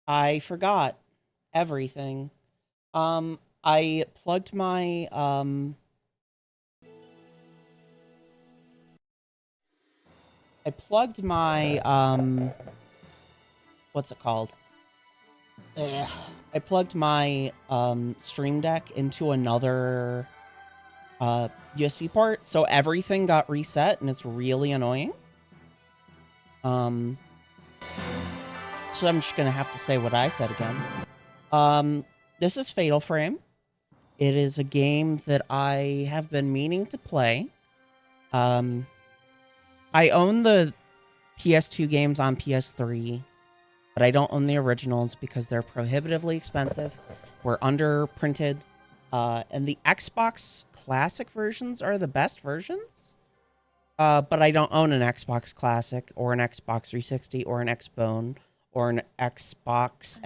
I forgot everything. I plugged my I plugged my what's it called? Ugh. I plugged my Stream Deck into another USB port, so everything got reset, and it's really annoying. Um, so I'm just gonna have to say what I said again. This is Fatal Frame. It is a game that I have been meaning to play. Um, I own the PS2 games on PS3, but I don't own the originals because they're prohibitively expensive. We're underprinted. And the Xbox Classic versions are the best versions. But I don't own an Xbox Classic or an Xbox 360 or an Xbone or an Xbox.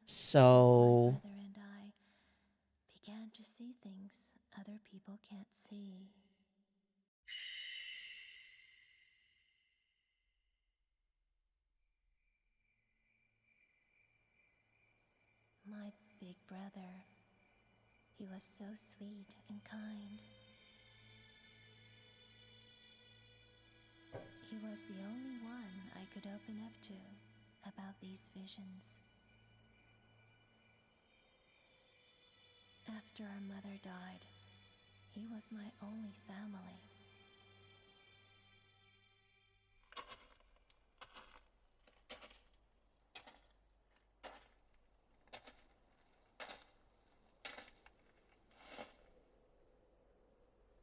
So began to see things other people can't see. My big brother, he was so sweet and kind. He was the only one I could open up to about these visions. After our mother died, he was my only family.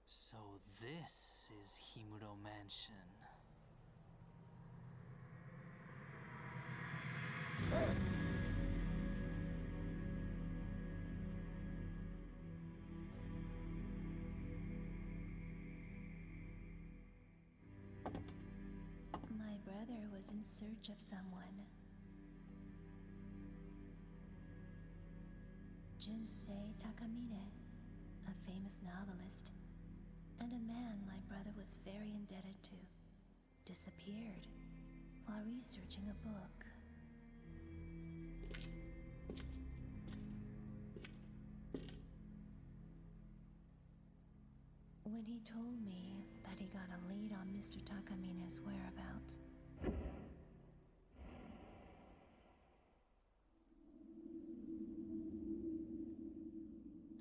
So this is Himuro Mansion. My brother was in search of someone. Junsei Takamine, a famous novelist, and a man my brother was very indebted to, disappeared while researching a book. When he told me that he got a lead on Mr. Takamine's whereabouts,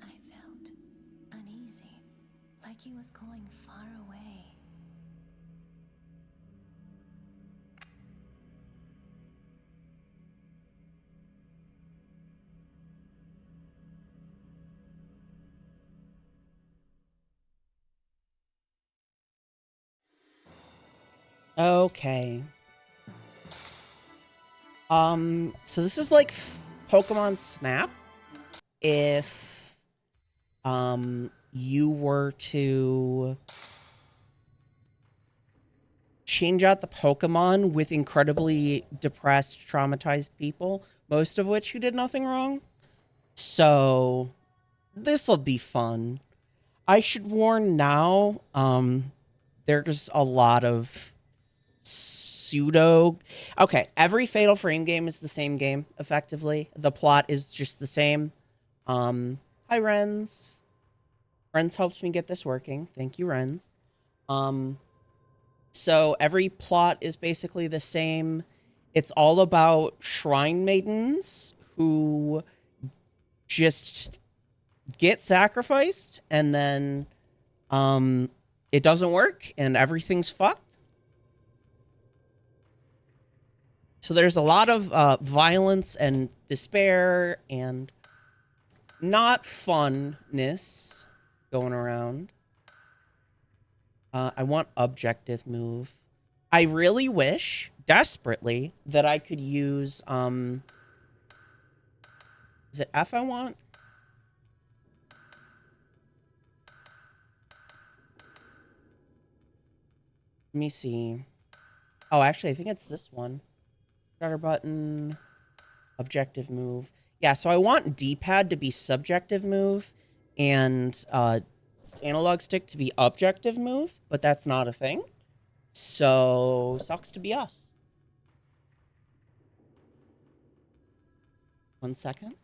I felt uneasy, like he was going far away. okay. So this is like Pokemon Snap. If you were to change out the Pokemon with incredibly depressed, traumatized people, most of which who did nothing wrong. So this'll be fun. I should warn now, there's a lot of pseudo. Okay, every Fatal Frame game is the same game, effectively. The plot is just the same. Hi, Renz. Renz helped me get this working. Thank you, Renz. Um, so every plot is basically the same. It's all about shrine maidens who just get sacrificed and then it doesn't work and everything's fucked. So there's a lot of violence and despair and not funness going around. I want objective move. I really wish desperately that I could use is it F I want? Let me see. Oh, actually, I think it's this one. Starter button, objective move. Yeah, so I want D-pad to be subjective move and analog stick to be objective move, but that's not a thing. So sucks to be us. 1 second.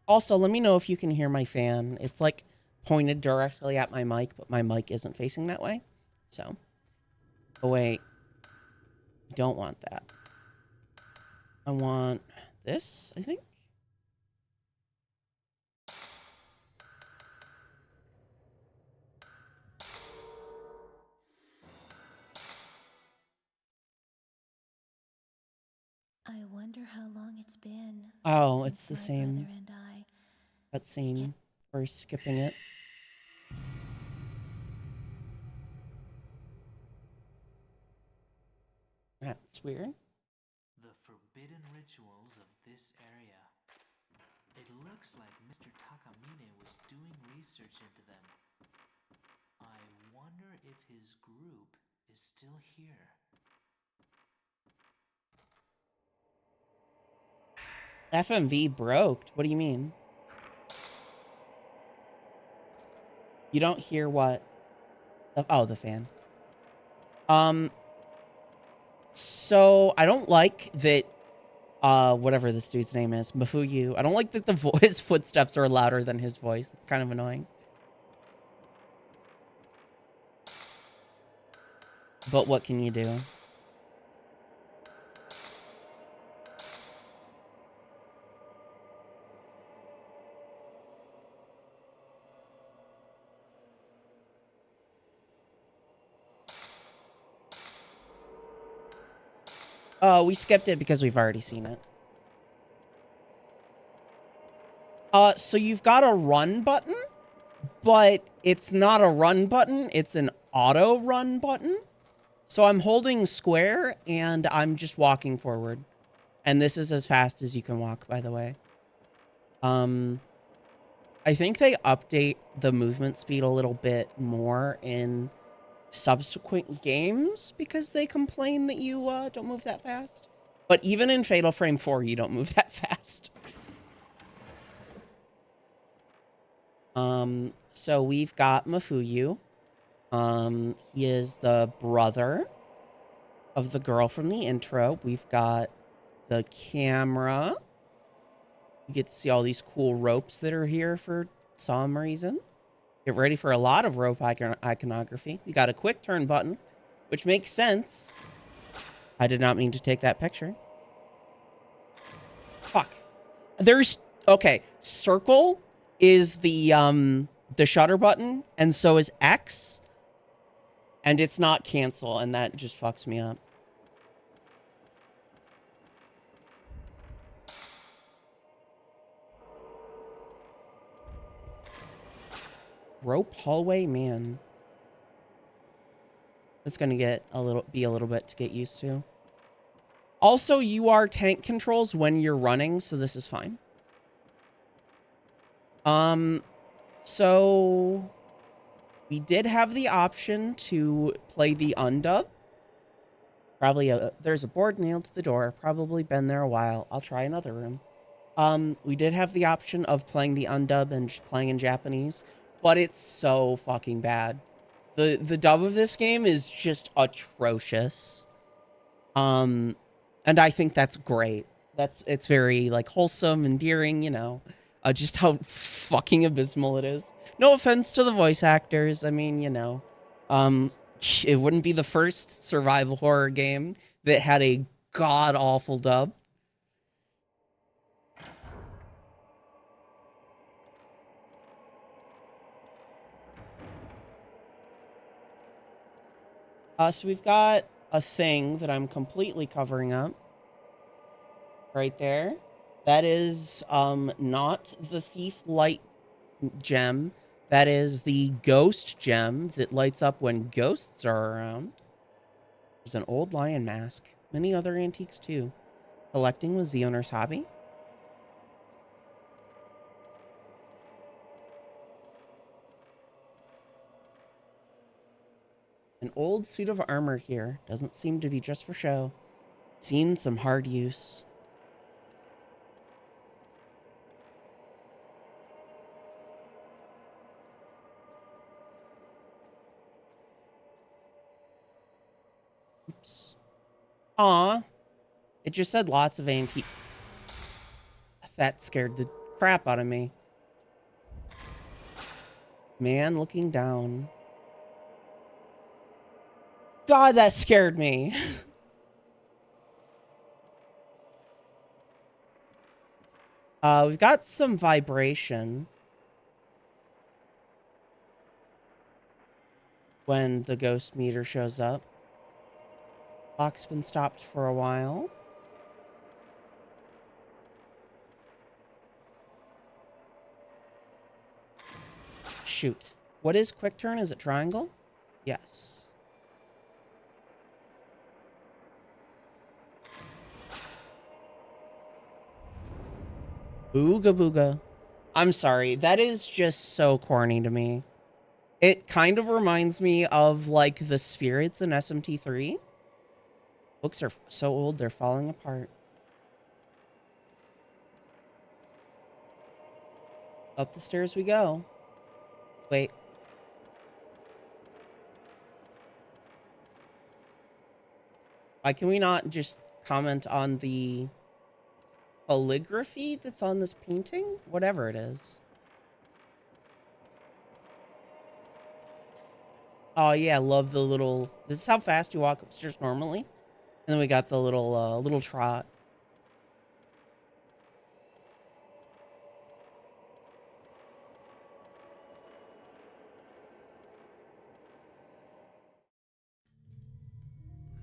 Also, let me know if you can hear my fan. It's like pointed directly at my mic, but my mic isn't facing that way. So, oh wait, I don't want that. I want this, I think. I wonder how long it's been. Oh, since it's the my same brother and I. cutscene. We're skipping it. That's weird. The forbidden rituals of this area. It looks like Mr. Takamine was doing research into them. I wonder if his group is still here. FMV broke. What do you mean? You don't hear what? Oh, the fan. So I don't like that. Whatever this dude's name is, Mafuyu. I don't like that his footsteps are louder than his voice. It's kind of annoying. But what can you do? We skipped it because we've already seen it. So you've got a run button, but it's not a run button. It's an auto run button. So I'm holding square and I'm just walking forward. And this is as fast as you can walk, by the way. I think they update the movement speed a little bit more in subsequent games because they complain that you don't move that fast. But even in Fatal Frame 4, you don't move that fast. So we've got Mafuyu. He is the brother of the girl from the intro. We've got the camera. You get to see all these cool ropes that are here for some reason. Get ready for a lot of rope iconography. You got a quick turn button, which makes sense. I did not mean to take that picture. Fuck. There's okay. Circle is the shutter button, and so is X. And it's not cancel, and that just fucks me up. Rope hallway, man. That's gonna be a little bit to get used to. Also, you are tank controls when you're running, so this is fine. So we did have the option to play the undub. Probably there's a board nailed to the door. Probably been there a while. I'll try another room. We did have the option of playing the undub and just playing in Japanese, but it's so fucking bad. The dub of this game is just atrocious. And I think that's great. It's very like wholesome, endearing, you know. Just how fucking abysmal it is. No offense to the voice actors. I mean, you know, um, it wouldn't be the first survival horror game that had a god awful dub. So we've got a thing that I'm completely covering up right there. That is not the thief light gem. That is the ghost gem that lights up when ghosts are around. There's an old lion mask. Many other antiques too. Collecting was the owner's hobby. An old suit of armor here. Doesn't seem to be just for show. Seen some hard use. Oops. Aw. It just said lots of antique. That scared the crap out of me. Man looking down. God, that scared me. We've got some vibration when the ghost meter shows up. Clock's been stopped for a while. Shoot. What is quick turn? Is it triangle? Yes. Booga booga. I'm sorry. That is just so corny to me. It kind of reminds me of like the spirits in SMT3. Books are so old, they're falling apart. Up the stairs we go. Wait. Why can we not just comment on the calligraphy that's on this painting? Whatever it is. Oh yeah, love the little... This is how fast you walk upstairs normally. And then we got the little trot.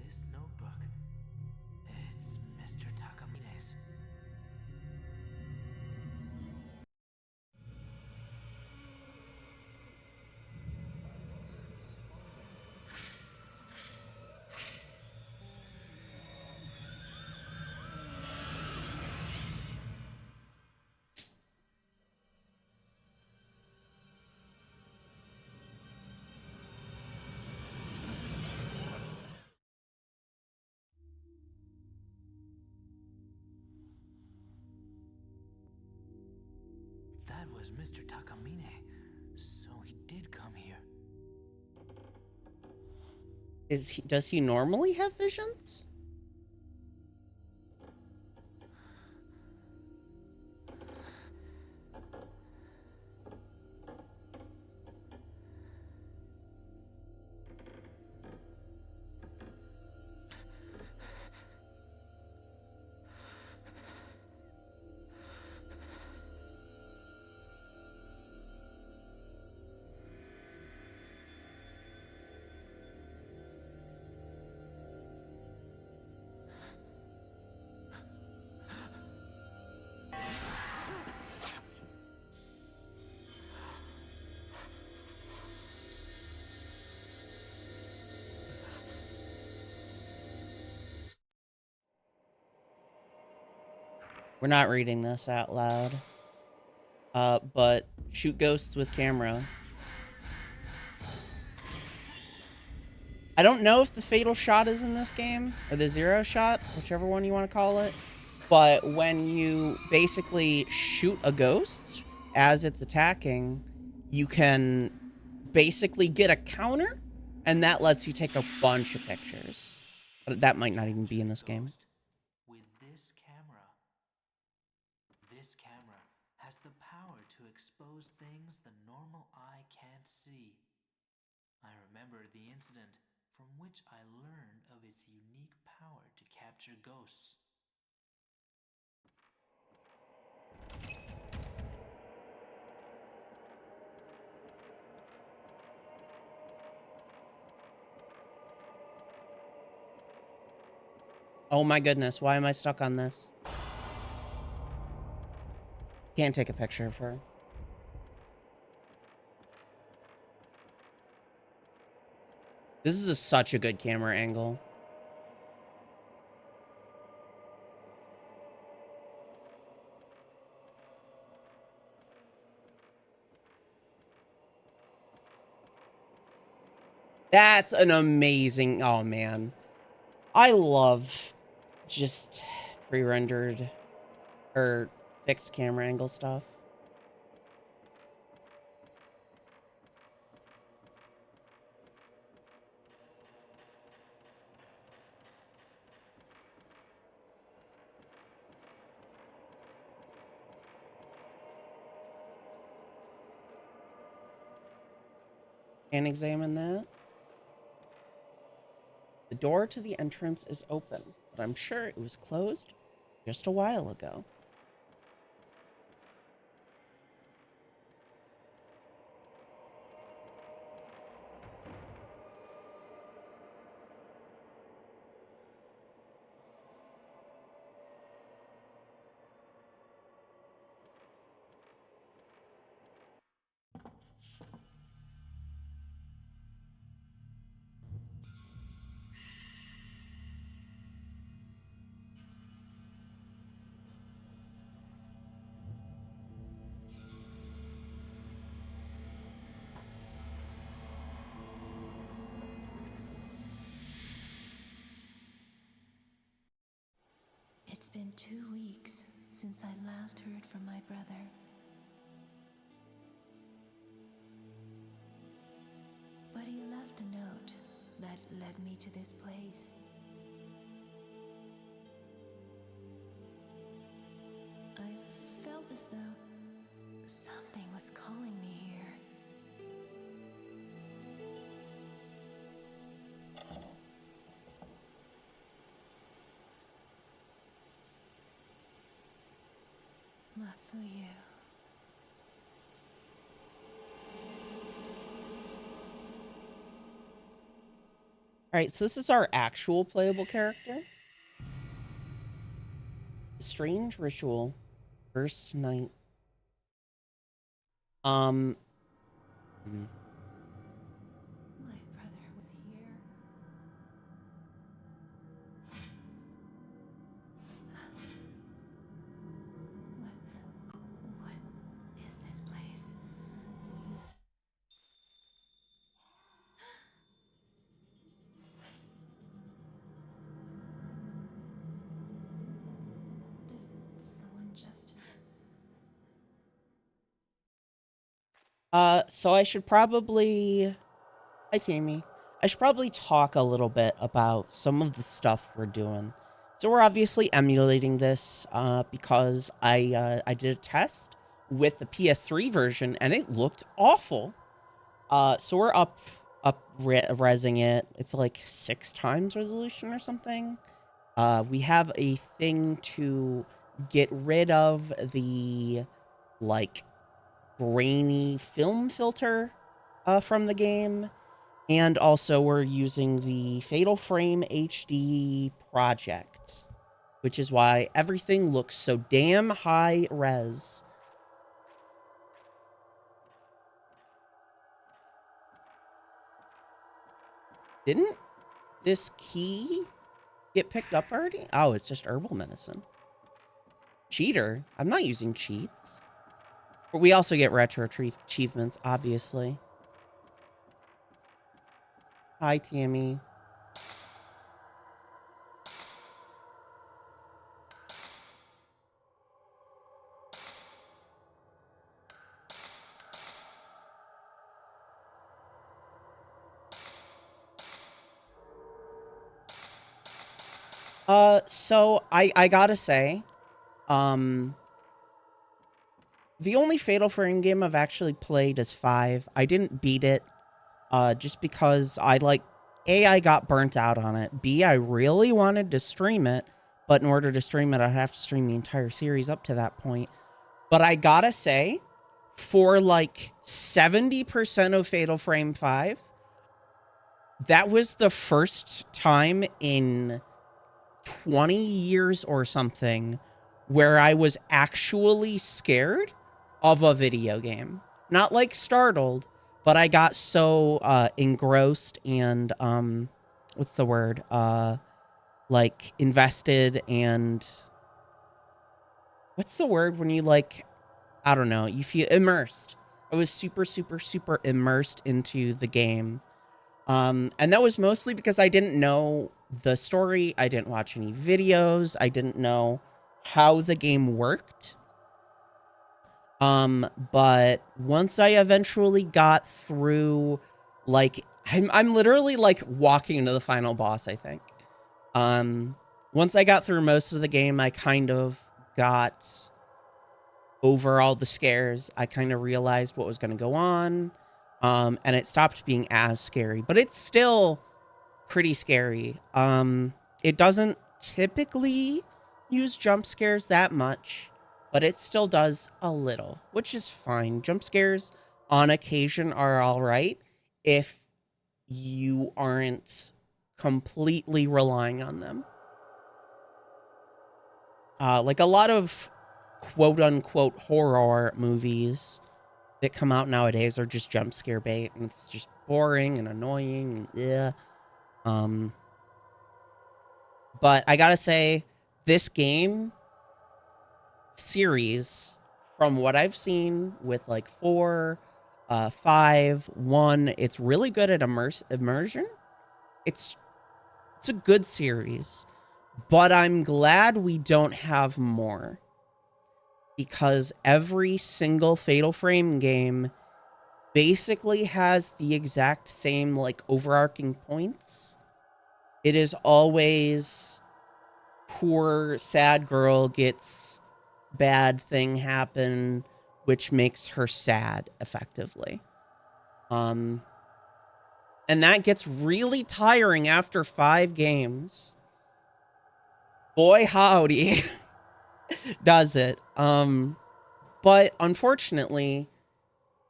This notebook. It's Mr. Takamine's. That was Mr. Takamine. So he did come here. Does he normally have visions? We're not reading this out loud. But shoot ghosts with camera. I don't know if the fatal shot is in this game, or the zero shot, whichever one you want to call it. But when you basically shoot a ghost as it's attacking, you can basically get a counter, and that lets you take a bunch of pictures. But that might not even be in this game. With this camera. This camera has the power to expose things the normal eye can't see. I remember the incident from which I learned of its unique power to capture ghosts. Oh my goodness, why am I stuck on this? Can't take a picture of her. This is such a good camera angle. That's an amazing... Oh, man. I love just pre-rendered or fixed camera angle stuff. and examine that. The door to the entrance is open, but I'm sure it was closed just a while ago. It's been 2 weeks since I last heard from my brother. But he left a note that led me to this place. I felt as though something was calling me here. Mathuyu. All right, so this is our actual playable character. Strange ritual, first night. Hmm. My brother was here. What is this place? Did someone just... So I should probably. Hi, Tammy. I should probably talk a little bit about some of the stuff we're doing. So we're obviously emulating this because I did a test with the PS3 version and it looked awful. So we're resing it. It's like 6 times resolution or something. We have a thing to get rid of the like grainy film filter from the game. And also we're using the Fatal Frame HD project, which is why everything looks so damn high res. Didn't this key get picked up already? Oh, it's just herbal medicine. Cheater. I'm not using cheats. But we also get retro achievements, obviously. Hi, Tammy. So I gotta say, um, the only Fatal Frame game I've actually played is 5. I didn't beat it, just because I got burnt out on it. B, I really wanted to stream it, but in order to stream it, I'd have to stream the entire series up to that point. But I gotta say, for like 70% of Fatal Frame 5, that was the first time in 20 years or something where I was actually scared of a video game. Not like startled, but I got so engrossed and what's the word? Like invested and what's the word when you like I don't know, you feel immersed. I was super super super immersed into the game. And that was mostly because I didn't know the story. I didn't watch any videos. I didn't know how the game worked. But once I eventually got through, like, I'm literally like walking into the final boss, I think. Um, Once I got through most of the game, I kind of got over all the scares. I kind of realized what was going to go on. And it stopped being as scary, but it's still pretty scary. It doesn't typically use jump scares that much, but it still does a little, which is fine. Jump scares on occasion are all right if you aren't completely relying on them. Like a lot of quote unquote horror movies that come out nowadays are just jump scare bait, and it's just boring and annoying. And yeah. Um, but I gotta say, this game series, from what I've seen with like 4, 5, 1, it's really good at immersion. It's it's a good series, but I'm glad we don't have more because every single Fatal Frame game basically has the exact same like overarching points. It is always poor sad girl gets bad thing happen which makes her sad effectively. Um and that gets really tiring after 5 games. Boy howdy does it. But unfortunately,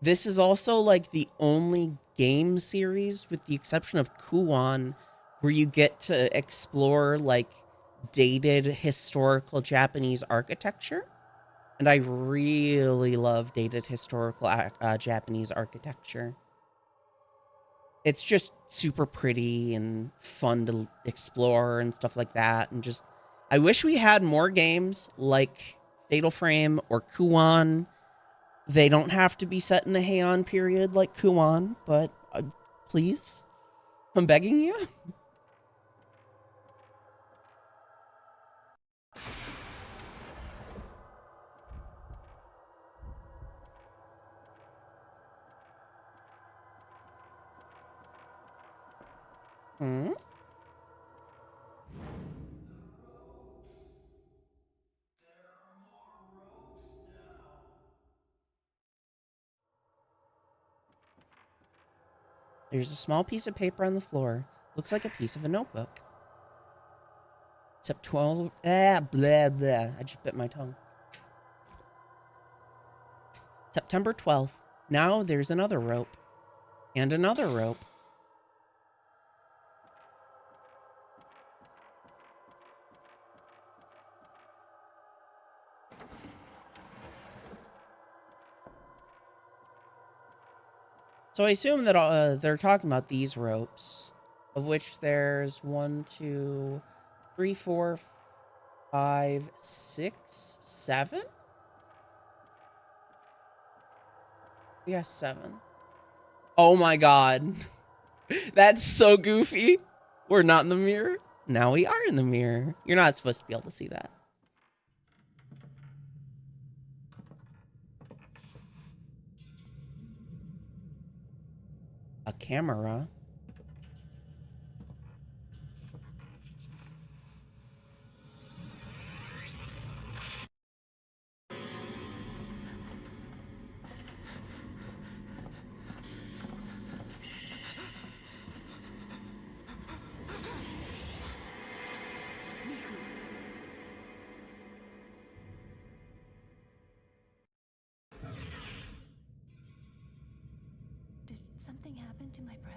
this is also like the only game series, with the exception of Kuon, where you get to explore like dated historical Japanese architecture. And I really love dated historical Japanese architecture. It's just super pretty and fun to explore and stuff like that. And just, I wish we had more games like Fatal Frame or Kuon. They don't have to be set in the Heian period like Kuon, but please, I'm begging you. Hmm? There's a small piece of paper on the floor. Looks like a piece of a notebook. Except 12. Blah, blah. I just bit my tongue. September 12th. Now there's another rope. And another rope. So I assume that they're talking about these ropes, of which there's 1, 2, 3, 4, 5, 6, 7. Yeah, 7. Oh my god. That's so goofy. We're not in the mirror. Now we are in the mirror. You're not supposed to be able to see that. A camera. Did something happen to my brother?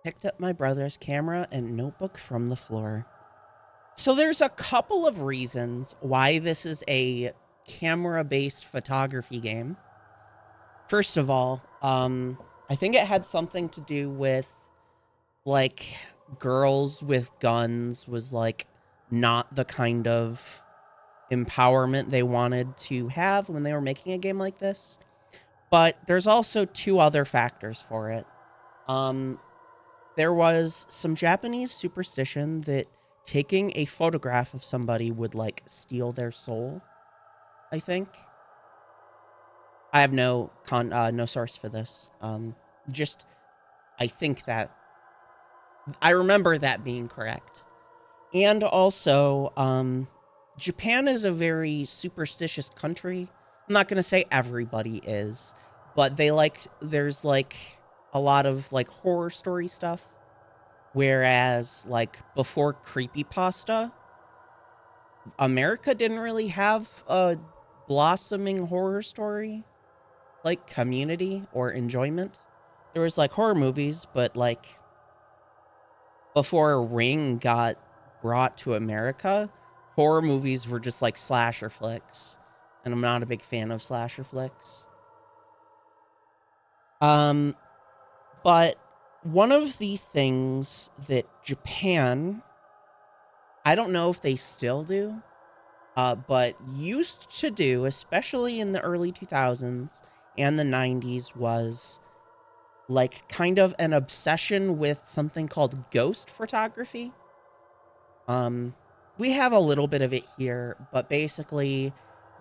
Picked up my brother's camera and notebook from the floor. So there's a couple of reasons why this is a camera-based photography game. First of all, I think it had something to do with like girls with guns was like not the kind of empowerment they wanted to have when they were making a game like this. But there's also two other factors for it. Um, there was some Japanese superstition that taking a photograph of somebody would like steal their soul. I think I have no source for this. Just I think that I remember that being correct. And also, Japan is a very superstitious country. I'm not going to say everybody is, but there's like a lot of like horror story stuff. Whereas, like, before creepypasta, America didn't really have a blossoming horror story, like community or enjoyment. There was like horror movies, but like before Ring got brought to America, horror movies were just like slasher flicks, and I'm not a big fan of slasher flicks. Um, but one of the things that Japan, I don't know if they still do, but used to do, especially in the early 2000s and the 90s, was like kind of an obsession with something called ghost photography. Um, we have a little bit of it here, but basically,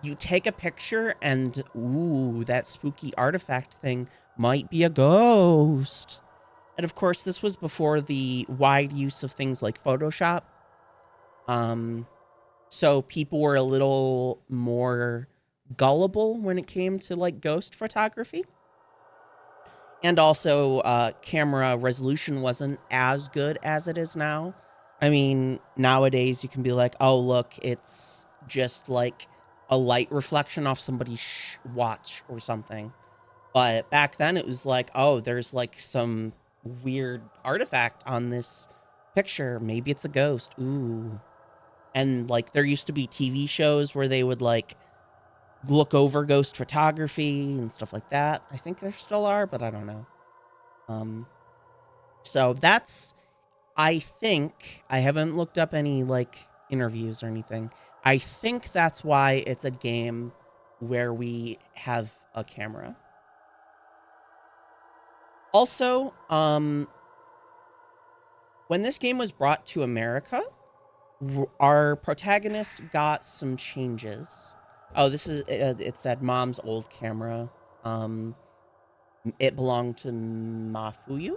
you take a picture and ooh, that spooky artifact thing might be a ghost. And of course, this was before the wide use of things like Photoshop. Um, so people were a little more gullible when it came to like ghost photography. And also, camera resolution wasn't as good as it is now. I mean, nowadays you can be like, oh, look, it's just like a light reflection off somebody's watch or something. But back then it was like, oh, there's like some weird artifact on this picture. Maybe it's a ghost. Ooh. And like there used to be TV shows where they would like look over ghost photography and stuff like that. I think there still are, but I don't know. Um, so that's, I think, I haven't looked up any like interviews or anything. I think that's why it's a game where we have a camera. Also, when this game was brought to America, our protagonist got some changes. Oh, this is it said mom's old camera. Um, it belonged to Mafuyu.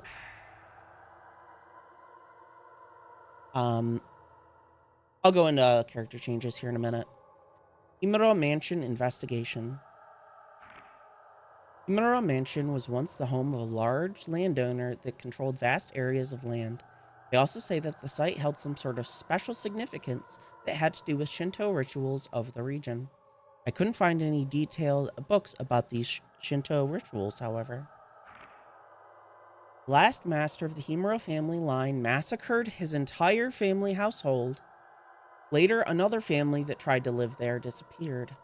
Um, I'll go into character changes here in a minute. Imura Mansion investigation. Imura Mansion was once the home of a large landowner that controlled vast areas of land. They also say that the site held some sort of special significance that had to do with Shinto rituals of the region. I couldn't find any detailed books about these Shinto rituals, however. The last master of the Himuro family line massacred his entire family household. Later, another family that tried to live there disappeared.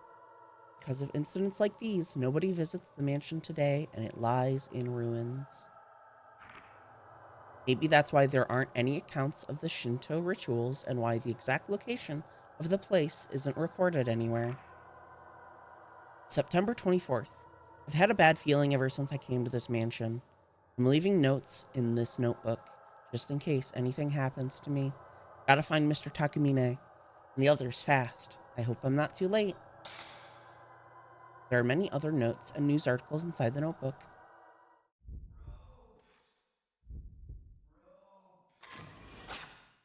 Because of incidents like these, nobody visits the mansion today, and it lies in ruins. Maybe that's why there aren't any accounts of the Shinto rituals and why the exact location of the place isn't recorded anywhere. September 24th. I've had a bad feeling ever since I came to this mansion. I'm leaving notes in this notebook, just in case anything happens to me. Gotta find Mr. Takamine, and the others fast. I hope I'm not too late. There are many other notes and news articles inside the notebook.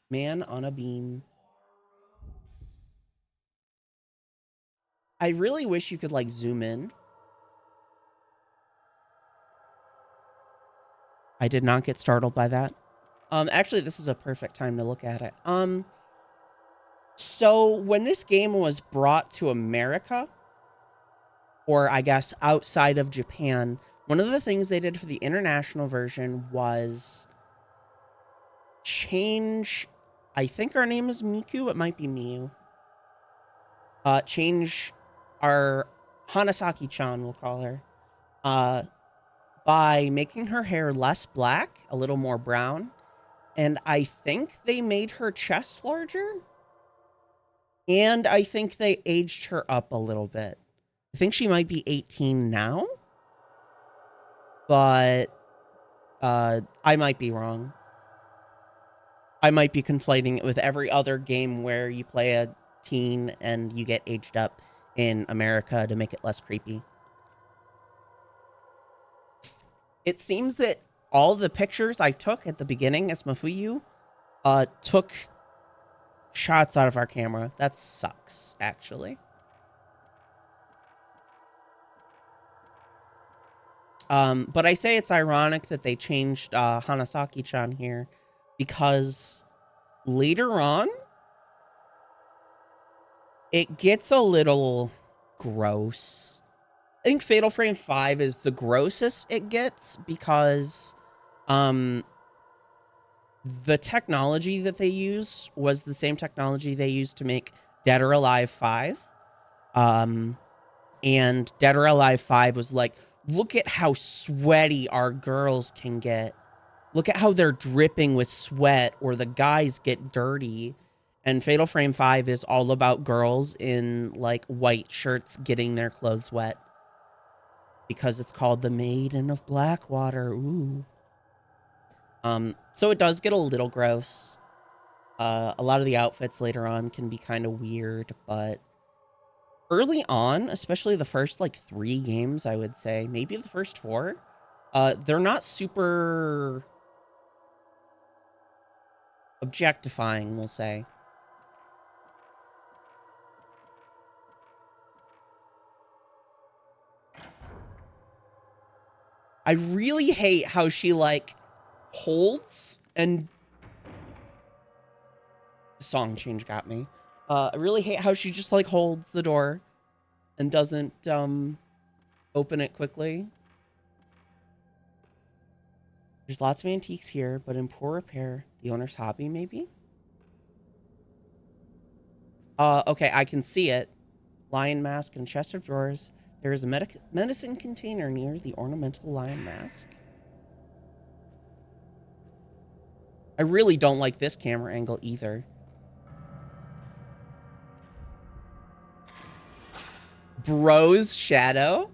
Man on a beam. I really wish you could like zoom in. I did not get startled by that. Actually, this is a perfect time to look at it. So when this game was brought to America, or I guess outside of Japan, one of the things they did for the international version was change. I think our name is Miku. It might be Miu. Change our Hanasaki-chan, we'll call her, uh, by making her hair less black, a little more brown. And I think they made her chest larger. And I think they aged her up a little bit. I think she might be 18 now, but I might be wrong. I might be conflating it with every other game where you play a teen and you get aged up in America to make it less creepy. It seems that all the pictures I took at the beginning as Mafuyu took shots out of our camera. That sucks, actually. But I say it's ironic that they changed Hanasaki-chan here because later on, it gets a little gross. I think Fatal Frame 5 is the grossest it gets because um, the technology that they use was the same technology they used to make Dead or Alive 5. Um, and Dead or Alive 5 was like, look at how sweaty our girls can get. Look at how they're dripping with sweat, or the guys get dirty. And Fatal Frame 5 is all about girls in like white shirts getting their clothes wet because it's called the Maiden of Blackwater. Ooh. So it does get a little gross. A lot of the outfits later on can be kind of weird, but early on, especially the first like 3 games, I would say, maybe the first 4, they're not super objectifying, we'll say. I really hate how she like holds and the song change got me. I really hate how she just like holds the door and doesn't open it quickly. There's lots of antiques here, but in poor repair. The owner's hobby, maybe? Okay, I can see it. Lion mask and chest of drawers. There is a medicine container near the ornamental lion mask. I really don't like this camera angle either. Bro's shadow?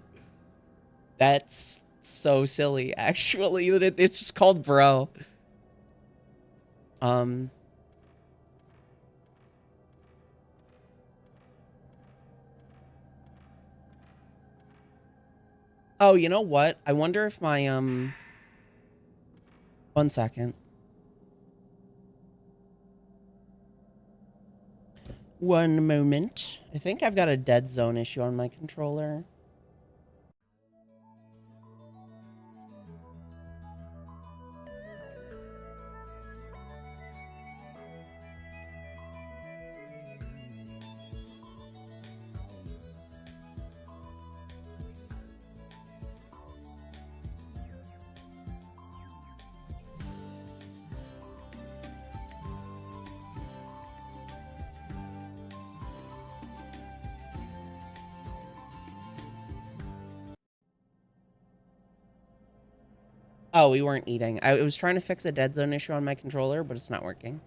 That's so silly, actually. It's just called Bro. Um. Oh, you know what? I wonder if my 1 second. 1 moment. I think I've got a dead zone issue on my controller. Oh, we weren't eating. I was trying to fix a dead zone issue on my controller, but it's not working.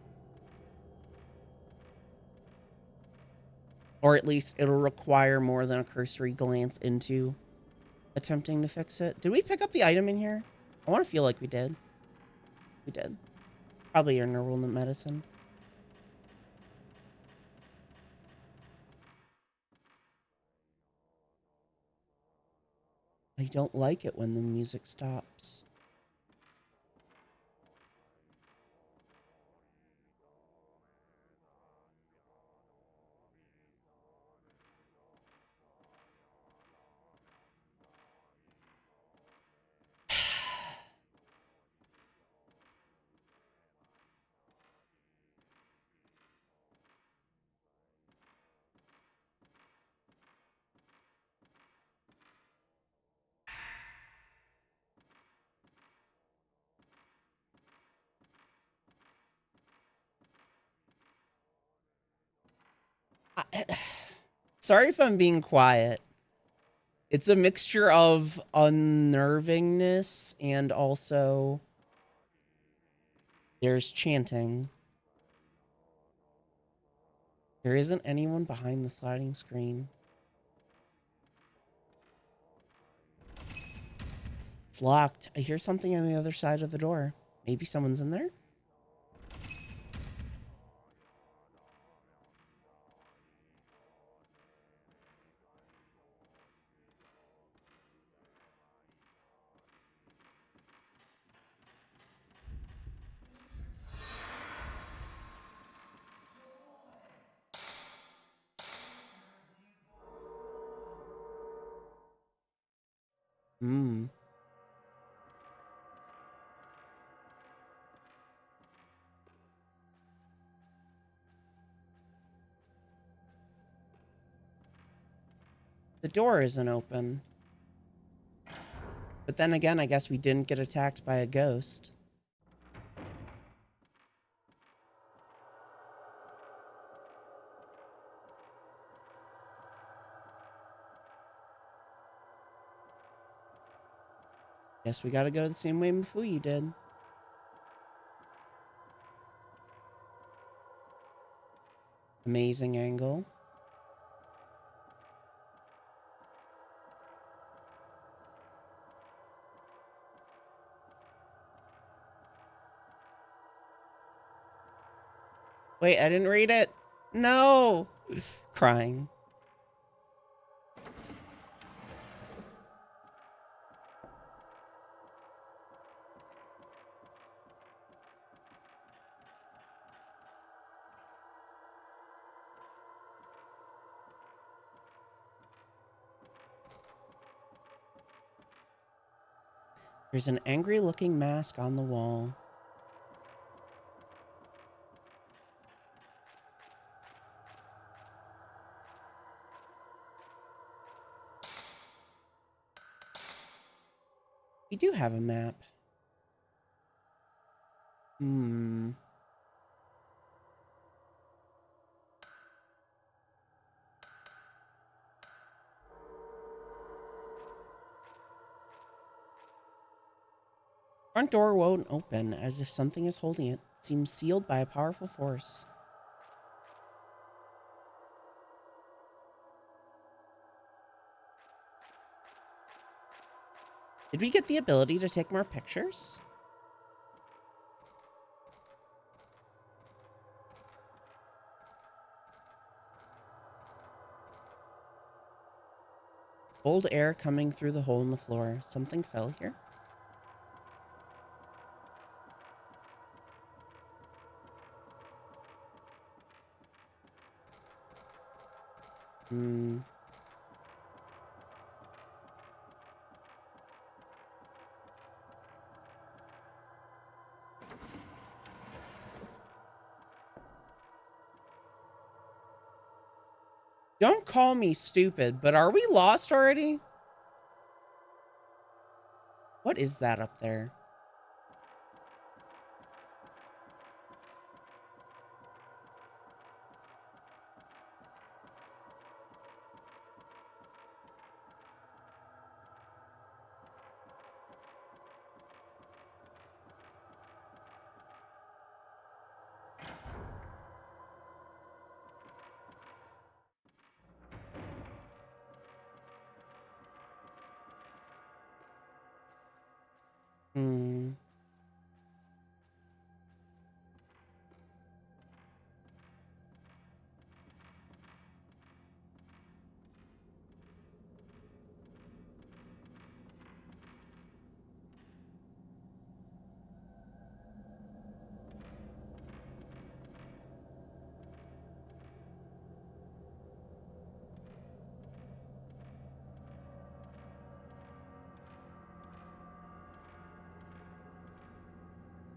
Or at least it'll require more than a cursory glance into attempting to fix it. Did we pick up the item in here? I want to feel like we did. We did. Probably your neural medicine. I don't like it when the music stops. Sorry if I'm being quiet. It's a mixture of unnervingness and also there's chanting. There isn't anyone behind the sliding screen. It's locked. I hear something on the other side of the door. Maybe someone's in there? Hmm. The door isn't open. But then again, I guess we didn't get attacked by a ghost. Guess we gotta go the same way Mifui did. Amazing angle. Wait, I didn't read it. No. Crying. There's an angry looking mask on the wall. We do have a map. Hmm. Front door won't open, as if something is holding it. Seems sealed by a powerful force. Did we get the ability to take more pictures? Cold air coming through the hole in the floor. Something fell here? Hmm. Don't call me stupid, but are we lost already? What is that up there? Hmm.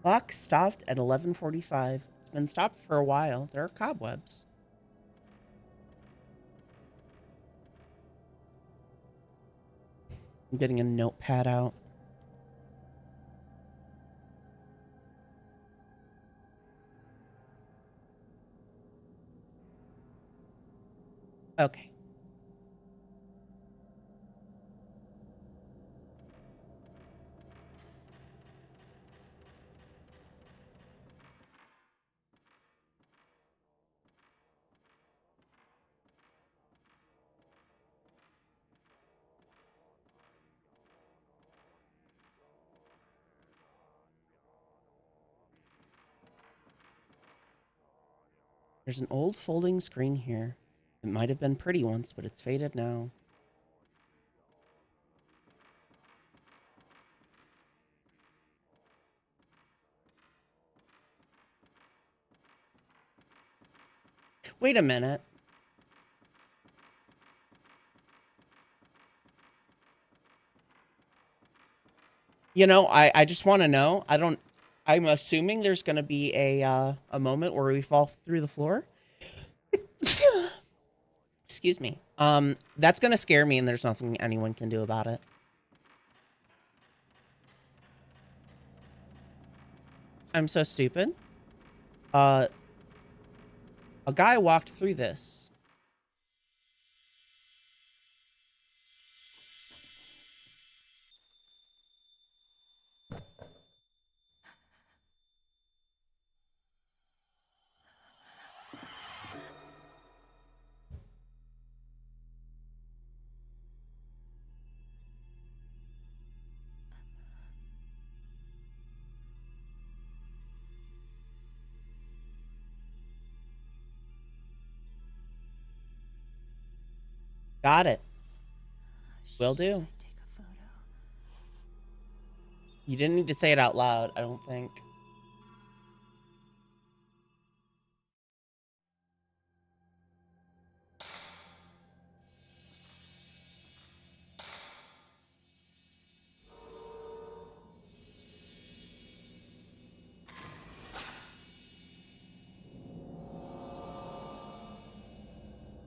Clock stopped at 11:45. It's been stopped for a while. There are cobwebs. I'm getting a notepad out. Okay. There's an old folding screen here. It might have been pretty once, but it's faded now. Wait a minute. You know, I just want to know. I'm assuming there's going to be a moment where we fall through the floor. Excuse me. That's going to scare me and there's nothing anyone can do about it. I'm so stupid. Uh a guy walked through this. Got it. Will Should do. I take a photo? You didn't need to say it out loud, I don't think.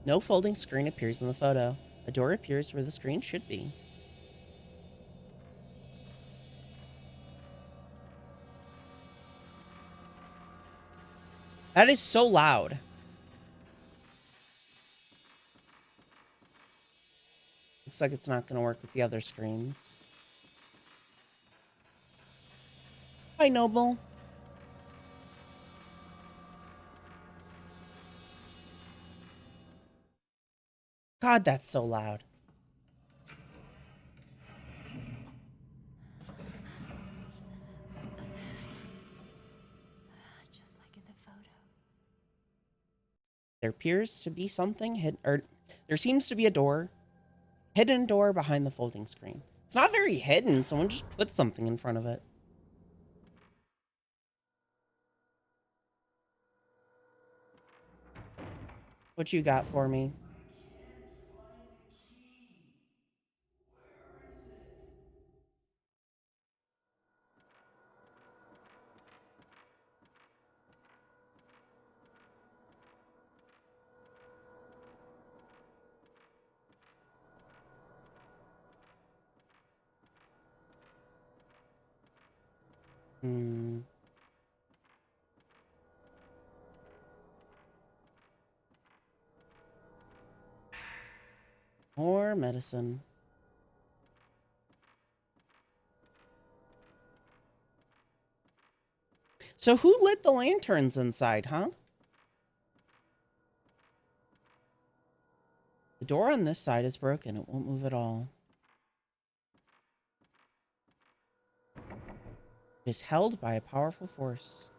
No folding screen appears in the photo. A door appears where the screen should be. That is so loud. Looks like it's not going to work with the other screens. Hi, Noble. God, that's so loud. Just like in the photo. There appears to be something hidden, or there seems to be a door, hidden door behind the folding screen. It's not very hidden. Someone just put something in front of it. What you got for me? I can't find the key. Where is it? Hmm. More medicine. So who lit the lanterns inside, huh? The door on this side is broken. It won't move at all. It is held by a powerful force.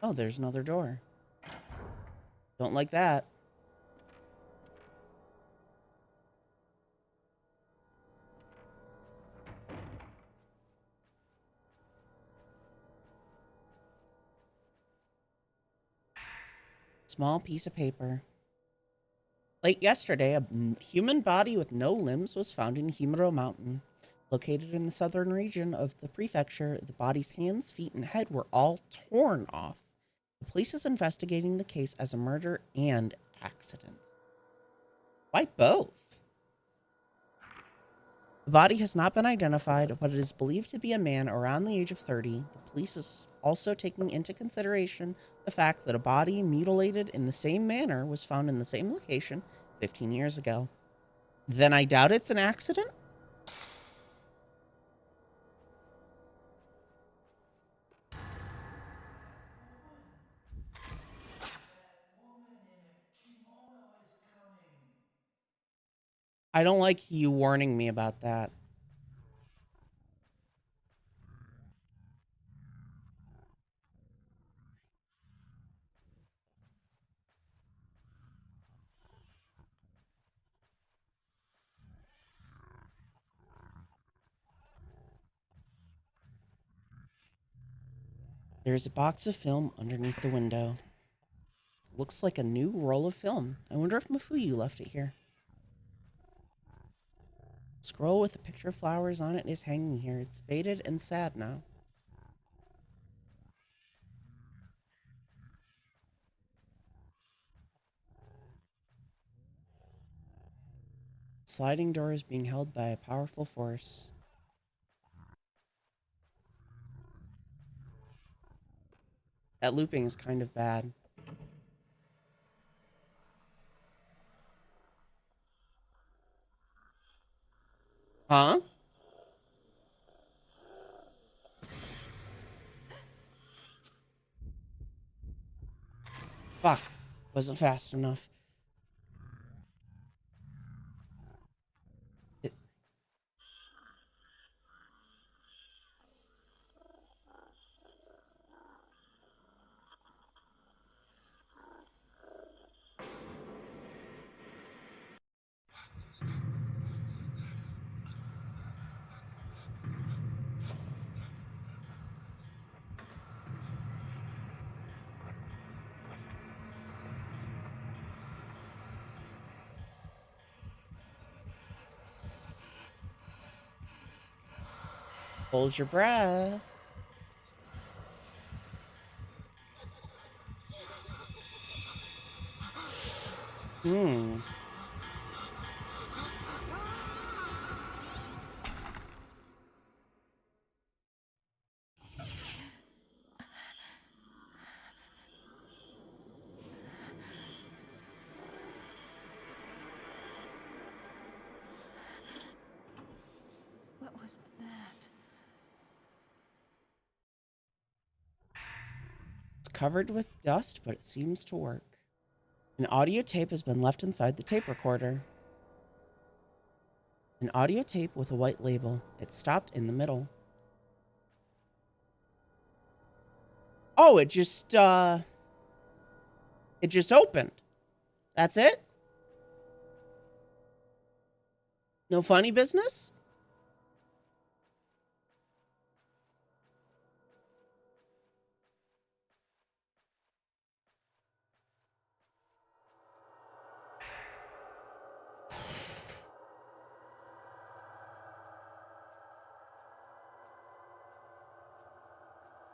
Oh, there's another door. Don't like that. Small piece of paper. Late yesterday, a human body with no limbs was found in Himuro Mountain. Located in the southern region of the prefecture, the body's hands, feet, and head were all torn off. The police is investigating the case as a murder and accident. Why both? The body has not been identified, but it is believed to be a man around the age of 30. The police is also taking into consideration the fact that a body mutilated in the same manner was found in the same location 15 years ago. Then I doubt it's an accident? That woman in a kimono is coming. I don't like you warning me about that. There's a box of film underneath the window. Looks like a new roll of film. I wonder if Mafuyu left it here. Scroll with a picture of flowers on it is hanging here. It's faded and sad now. Sliding door is being held by a powerful force. That looping is kind of bad. Huh? Fuck. Wasn't fast enough. It's... Hold your breath. Hmm. What was that? It's covered with dust, but it seems to work. An audio tape has been left inside the tape recorder. An audio tape with a white label. It stopped in the middle. Oh, it just opened. That's it? No funny business?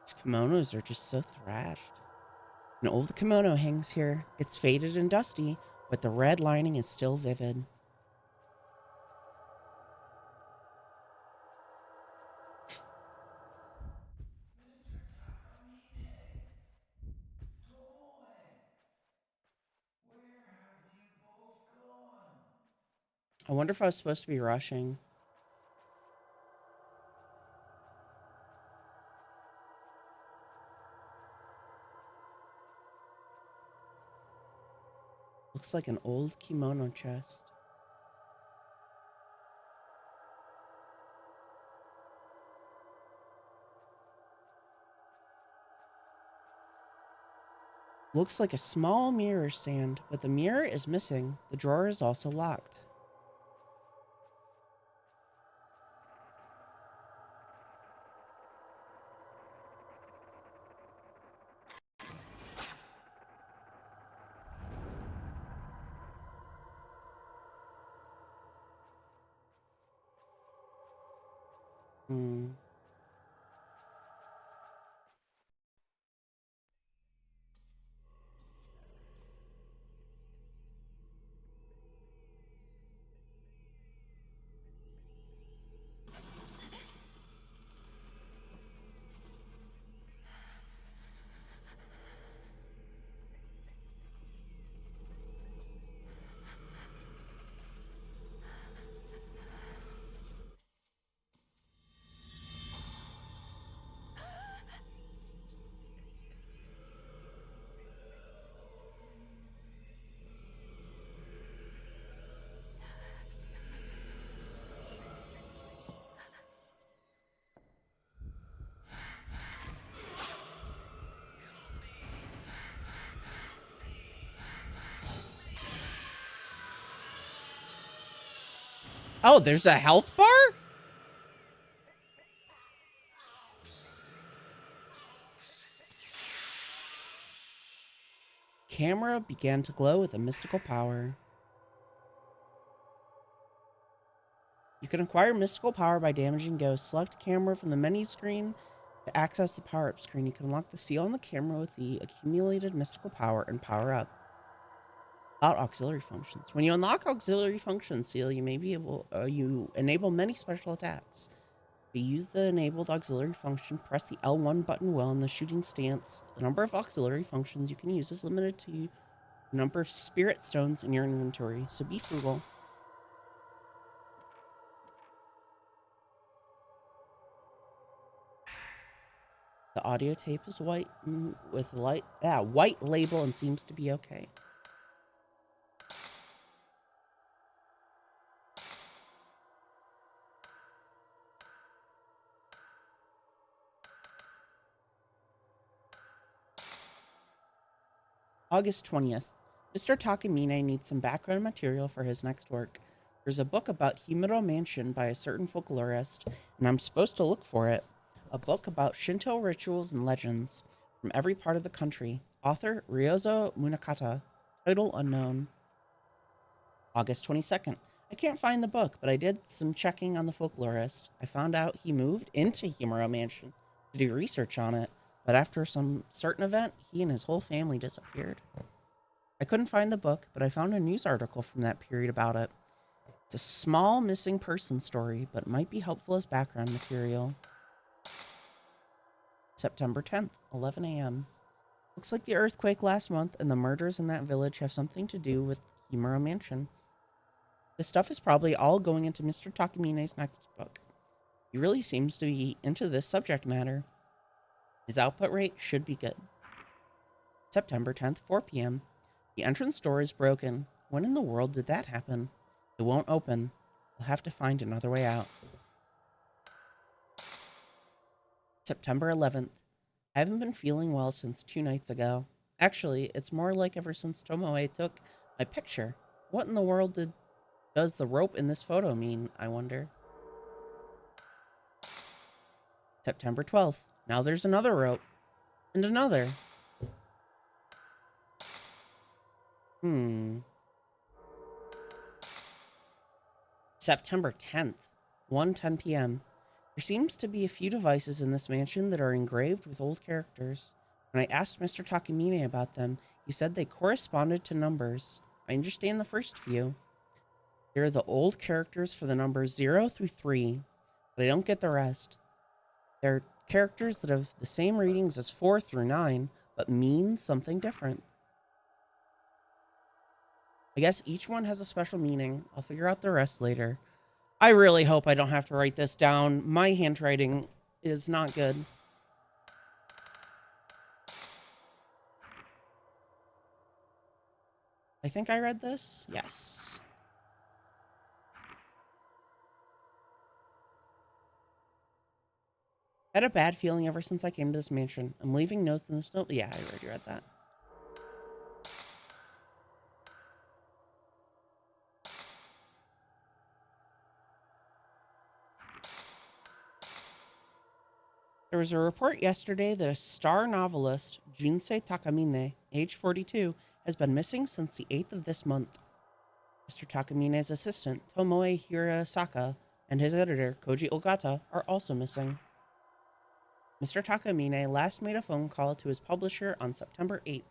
These kimonos are just so thrashed. An old kimono hangs here. It's faded and dusty, but the red lining is still vivid. Mr. Takamine! Toy! Where have you both gone? I wonder if I was supposed to be rushing. Looks like an old kimono chest. Looks like a small mirror stand, but the mirror is missing. The drawer is also locked. Hmm. Oh, there's a health bar? camera began to glow with a mystical power. You can acquire mystical power by damaging ghosts. Select camera from the menu screen to access the power-up screen. You can unlock the seal on the camera with the accumulated mystical power and power up. About auxiliary functions. When you unlock auxiliary function seal, you may be able you enable many special attacks. To use the enabled auxiliary function, press the L1 button while in the shooting stance. The number of auxiliary functions you can use is limited to the number of spirit stones in your inventory, so be frugal. The audio tape is white with white label and seems to be okay. August 20th. Mr. Takamine needs some background material for his next work. There's a book about Himuro Mansion by a certain folklorist, and I'm supposed to look for it. A book about Shinto rituals and legends from every part of the country. Author Ryozo Munakata. Title unknown. August 22nd. I can't find the book, but I did some checking on the folklorist. I found out he moved into Himuro Mansion to do research on it, but after some certain event, he and his whole family disappeared. I couldn't find the book, but I found a news article from that period about it. It's a small missing person story, but it might be helpful as background material. September 10th, 11 a.m. Looks like the earthquake last month and the murders in that village have something to do with Himuro Mansion. This stuff is probably all going into Mr. Takamine's next book. He really seems to be into this subject matter. His output rate should be good. September 10th, 4 p.m. The entrance door is broken. When in the world did that happen? It won't open. I'll have to find another way out. September 11th. I haven't been feeling well since 2 nights ago. Actually, it's more like ever since Tomoe took my picture. What in the world does the rope in this photo mean, I wonder? September 12th. Now there's another rope. And another. September 10th, 1:10 p.m. There seems to be a few devices in this mansion that are engraved with old characters. When I asked Mr. Takamine about them, he said they corresponded to numbers. I understand the first few. They're the old characters for the numbers 0 through 3, but I don't get the rest. They're characters that have the same readings as 4 through 9, but mean something different. I guess each one has a special meaning. I'll figure out the rest later. I really hope I don't have to write this down. My handwriting is not good. I think I read this. Yes. I had a bad feeling ever since I came to this mansion. I'm leaving notes in this note. Yeah, I already read that. There was a report yesterday that a star novelist, Junsei Takamine, age 42, has been missing since the 8th of this month. Mr. Takamine's assistant, Tomoe Hirasaka, and his editor, Koji Ogata, are also missing. Mr. Takamine last made a phone call to his publisher on September 8th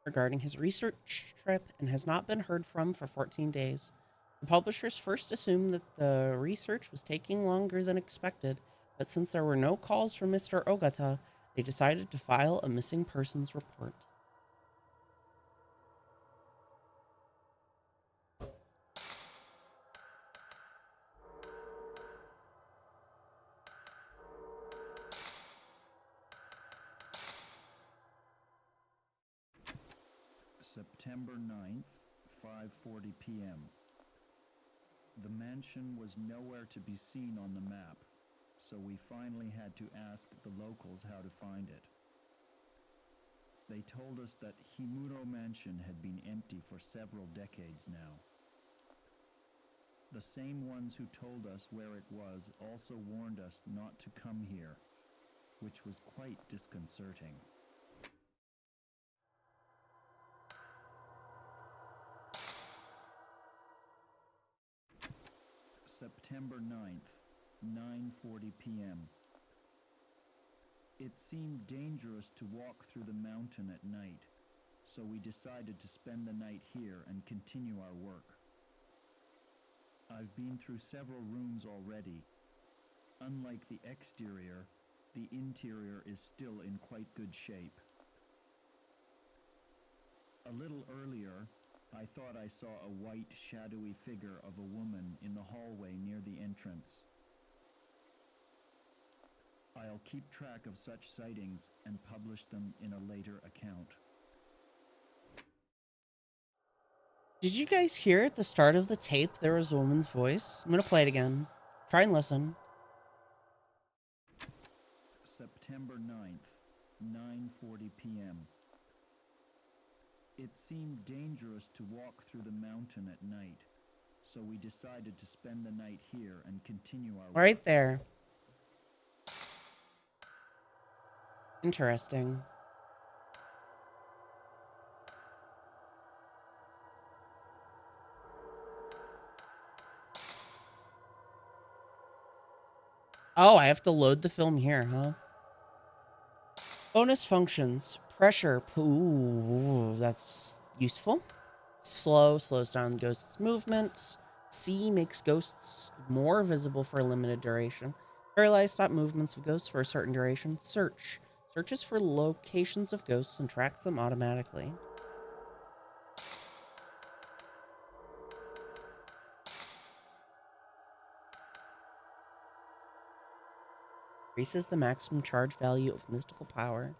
regarding his research trip and has not been heard from for 14 days. The publishers first assumed that the research was taking longer than expected, but since there were no calls from Mr. Ogata, they decided to file a missing persons report. September 9th, 5:40 p.m. The mansion was nowhere to be seen on the map, so we finally had to ask the locals how to find it. They told us that Himuro Mansion had been empty for several decades now. The same ones who told us where it was also warned us not to come here, which was quite disconcerting. September 9th, 9:40 p.m. It seemed dangerous to walk through the mountain at night, so we decided to spend the night here and continue our work. I've been through several rooms already. Unlike the exterior, the interior is still in quite good shape. A little earlier, I thought I saw a white, shadowy figure of a woman in the hallway near the entrance. I'll keep track of such sightings and publish them in a later account. Did you guys hear at the start of the tape there was a woman's voice? I'm gonna play it again. Try and listen. September 9th, 9:40 p.m. It seemed dangerous to walk through the mountain at night, so we decided to spend the night here and continue our work. Right there. Interesting. Oh, I have to load the film here, huh? Bonus functions. Pressure. Ooh, that's useful. Slow slows down ghosts' movement. C makes ghosts more visible for a limited duration. Paralyze stop movements of ghosts for a certain duration. Search. Searches for locations of ghosts and tracks them automatically. Increases the maximum charge value of mystical power.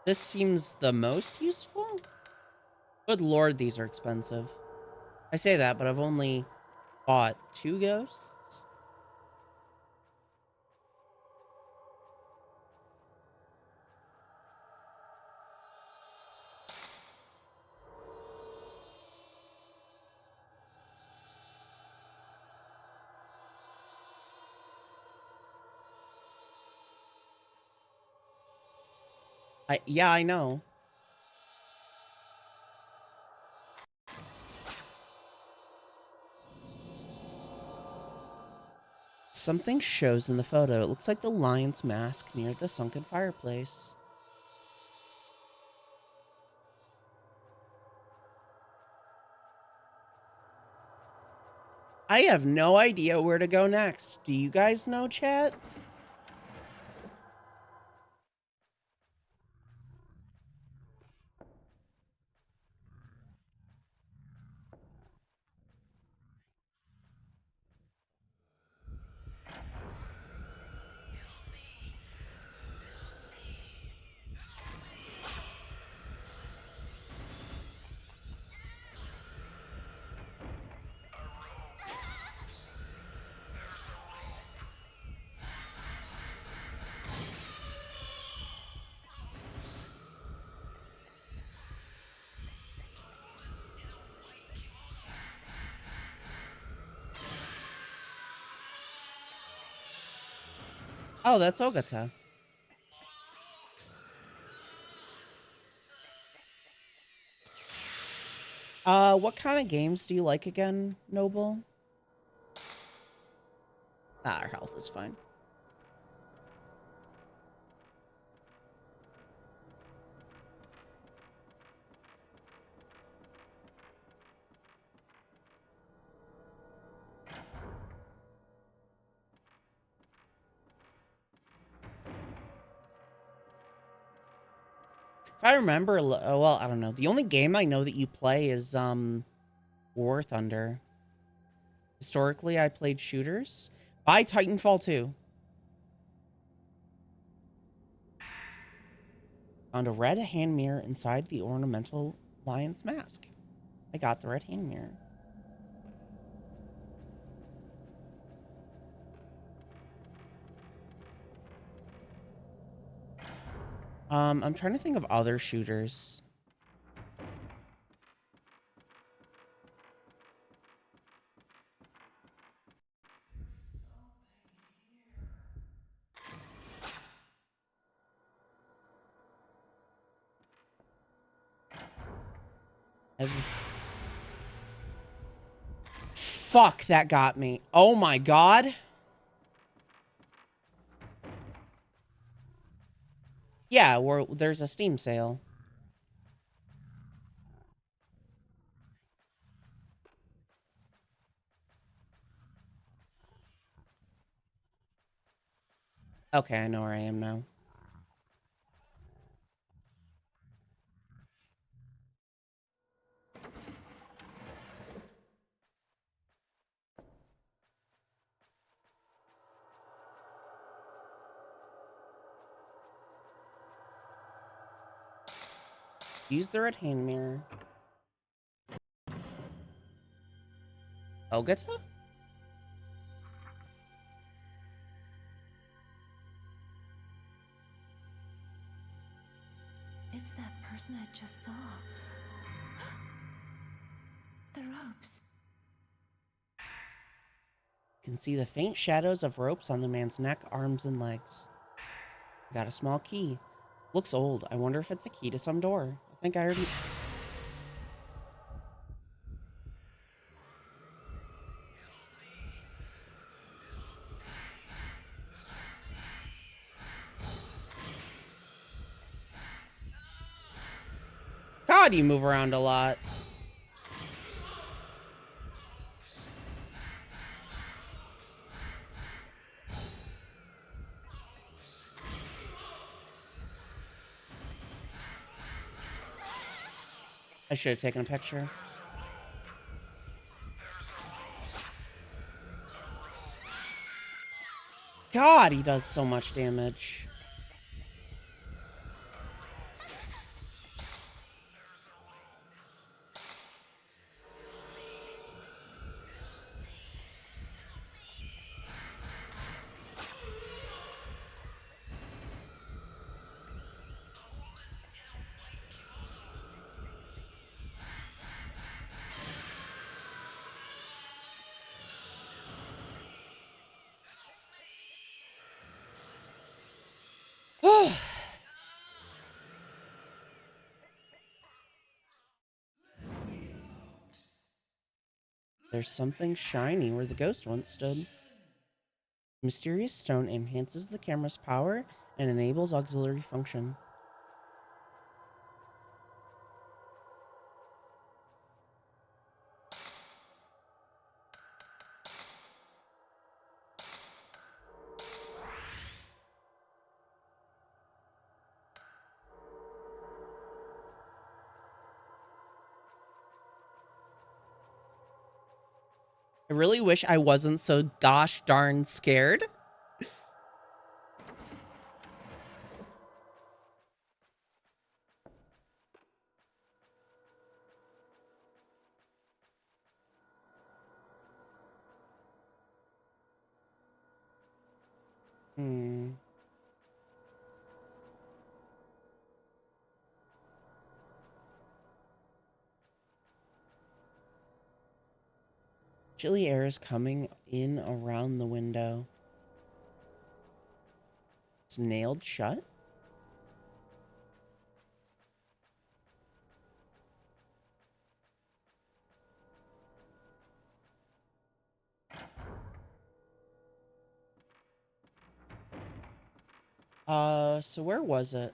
This seems the most useful? Good lord, these are expensive. I say that, but I've only fought 2 ghosts. Yeah, I know. Something shows in the photo. It looks like the lion's mask near the sunken fireplace. I have no idea where to go next. Do you guys know, chat? Oh, that's Ogata. What kind of games do you like again, Noble? Ah, our health is fine. If I remember, well, I don't know. The only game I know that you play is War Thunder. Historically, I played shooters. Buy Titanfall 2. Found a red hand mirror inside the ornamental lion's mask. I got the red hand mirror. I'm trying to think of other shooters. I just... Fuck, that got me. Oh my god. Yeah, there's a Steam sale. Okay, I know where I am now. Use the red hand mirror. Ogata? It's that person I just saw. The ropes. You can see the faint shadows of ropes on the man's neck, arms, and legs. I got a small key. Looks old. I wonder if it's a key to some door. I think I already... God, you move around a lot. I should have taken a picture. God, he does so much damage. There's something shiny where the ghost once stood. Mysterious stone enhances the camera's power and enables auxiliary function. I really wish I wasn't so gosh darn scared. Hmm. Chilly air is coming in around the window. It's nailed shut. So where was it?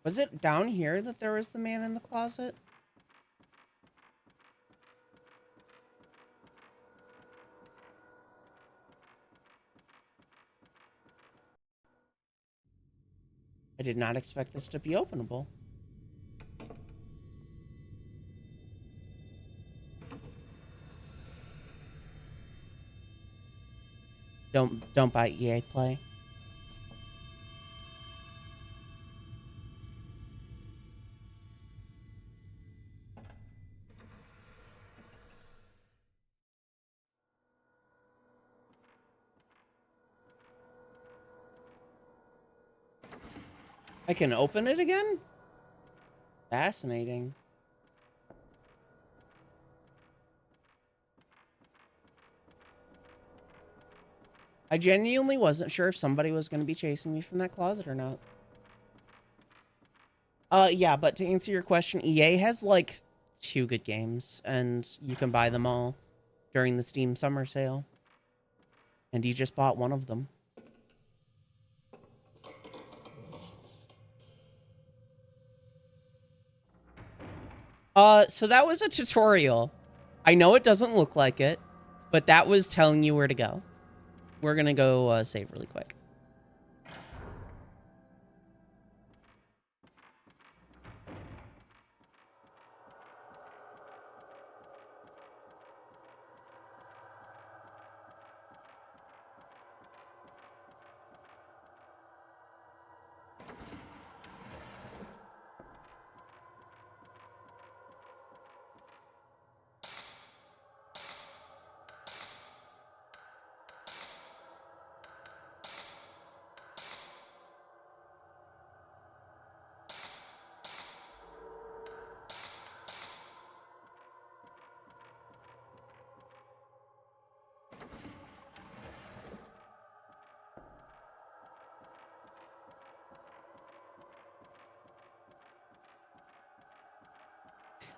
Was it down here that there was the man in the closet? I did not expect this to be openable. Don't buy EA Play. I can open it again? Fascinating. I genuinely wasn't sure if somebody was going to be chasing me from that closet or not. Yeah, but to answer your question, EA has like 2 good games, and you can buy them all during the Steam summer sale. And you just bought one of them. So that was a tutorial. I know it doesn't look like it, but that was telling you where to go. We're gonna go save really quick.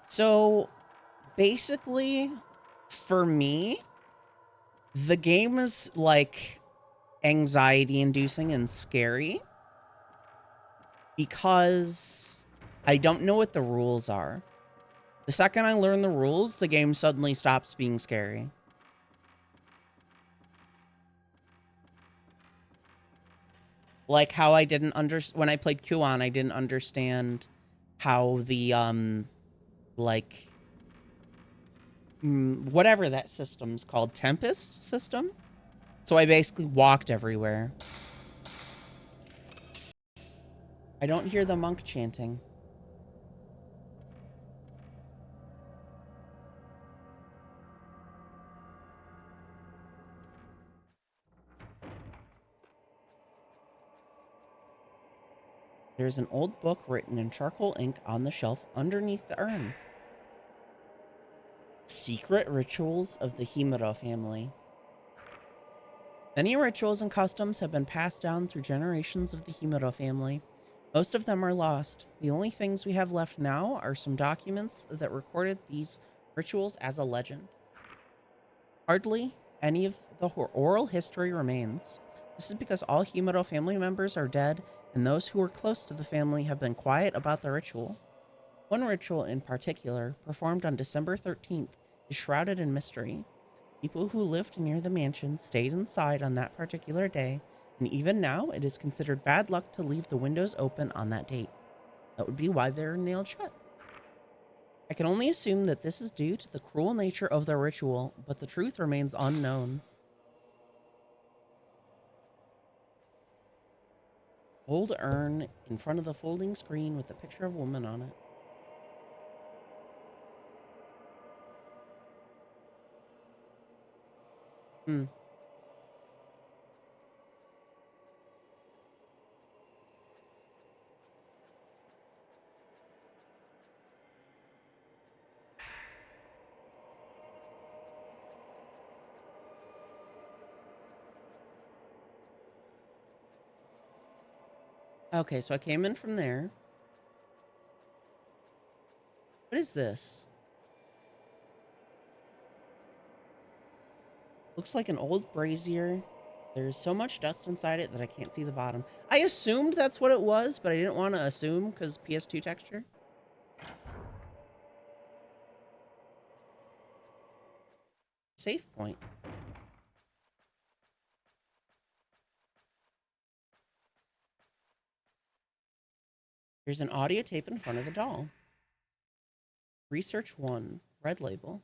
So basically, for me, the game is like anxiety inducing and scary because I don't know what the rules are. The second I learn the rules, the game suddenly stops being scary. Like how I didn't understand when I played Kuon, I didn't understand how the like whatever that system's called, Tempest system. So I basically walked everywhere. I don't hear the monk chanting. There's an old book written in charcoal ink on the shelf underneath the urn. Secret Rituals of the Himuro Family. Many rituals and customs have been passed down through generations of the Himuro family. Most of them are lost. The only things we have left now are some documents that recorded these rituals as a legend. Hardly any of the oral history remains. This is because all Himuro family members are dead, and those who were close to the family have been quiet about the ritual. One ritual in particular, performed on December 13th, is shrouded in mystery. People who lived near the mansion stayed inside on that particular day, and even now it is considered bad luck to leave the windows open on that date. That would be why they're nailed shut. I can only assume that this is due to the cruel nature of the ritual, but the truth remains unknown. Old urn in front of the folding screen with a picture of a woman on it. Hmm. Okay, so I came in from there. What is this? Looks like an old brazier. There's so much dust inside it that I can't see the bottom. I assumed that's what it was, but I didn't want to assume because PS2 texture. Save point. There's an audio tape in front of the doll. Research 1, red label.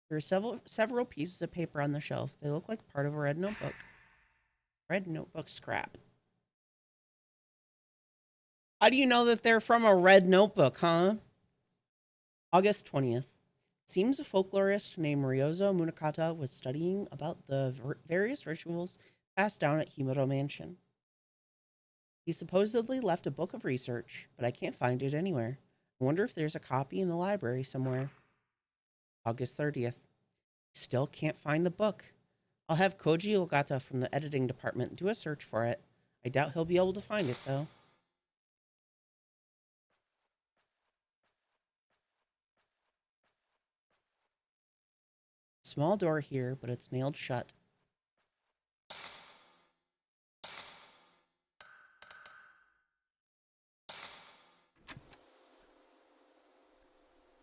There are several pieces of paper on the shelf. They look like part of a red notebook. Red notebook scrap. How do you know that they're from a red notebook, huh? August 20th. Seems a folklorist named Ryozo Munakata was studying about the various rituals passed down at Himuro Mansion. He supposedly left a book of research, but I can't find it anywhere. I wonder if there's a copy in the library somewhere. August 30th. Still can't find the book. I'll have Koji Ogata from the editing department do a search for it. I doubt he'll be able to find it, though. Small door here, but it's nailed shut.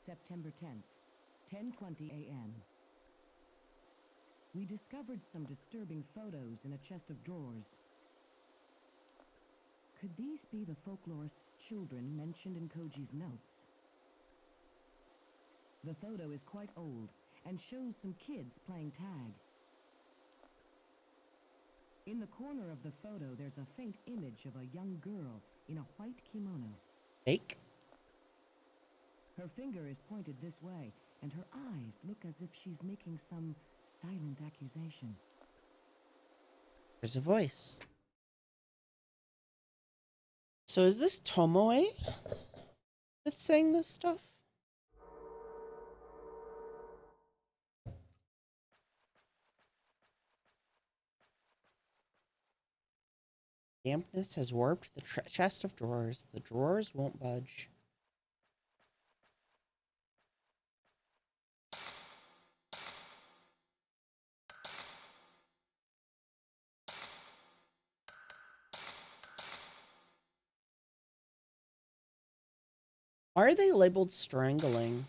September 10th, 10:20 a.m. We discovered some disturbing photos in a chest of drawers. Could these be the folklorist's children mentioned in Koji's notes? The photo is quite old and shows some kids playing tag. In the corner of the photo, there's a faint image of a young girl in a white kimono. Fake? Her finger is pointed this way, and her eyes look as if she's making some silent accusation. There's a voice. So is this Tomoe that's saying this stuff? Dampness has warped the chest of drawers. The drawers won't budge. Why are they labeled strangling?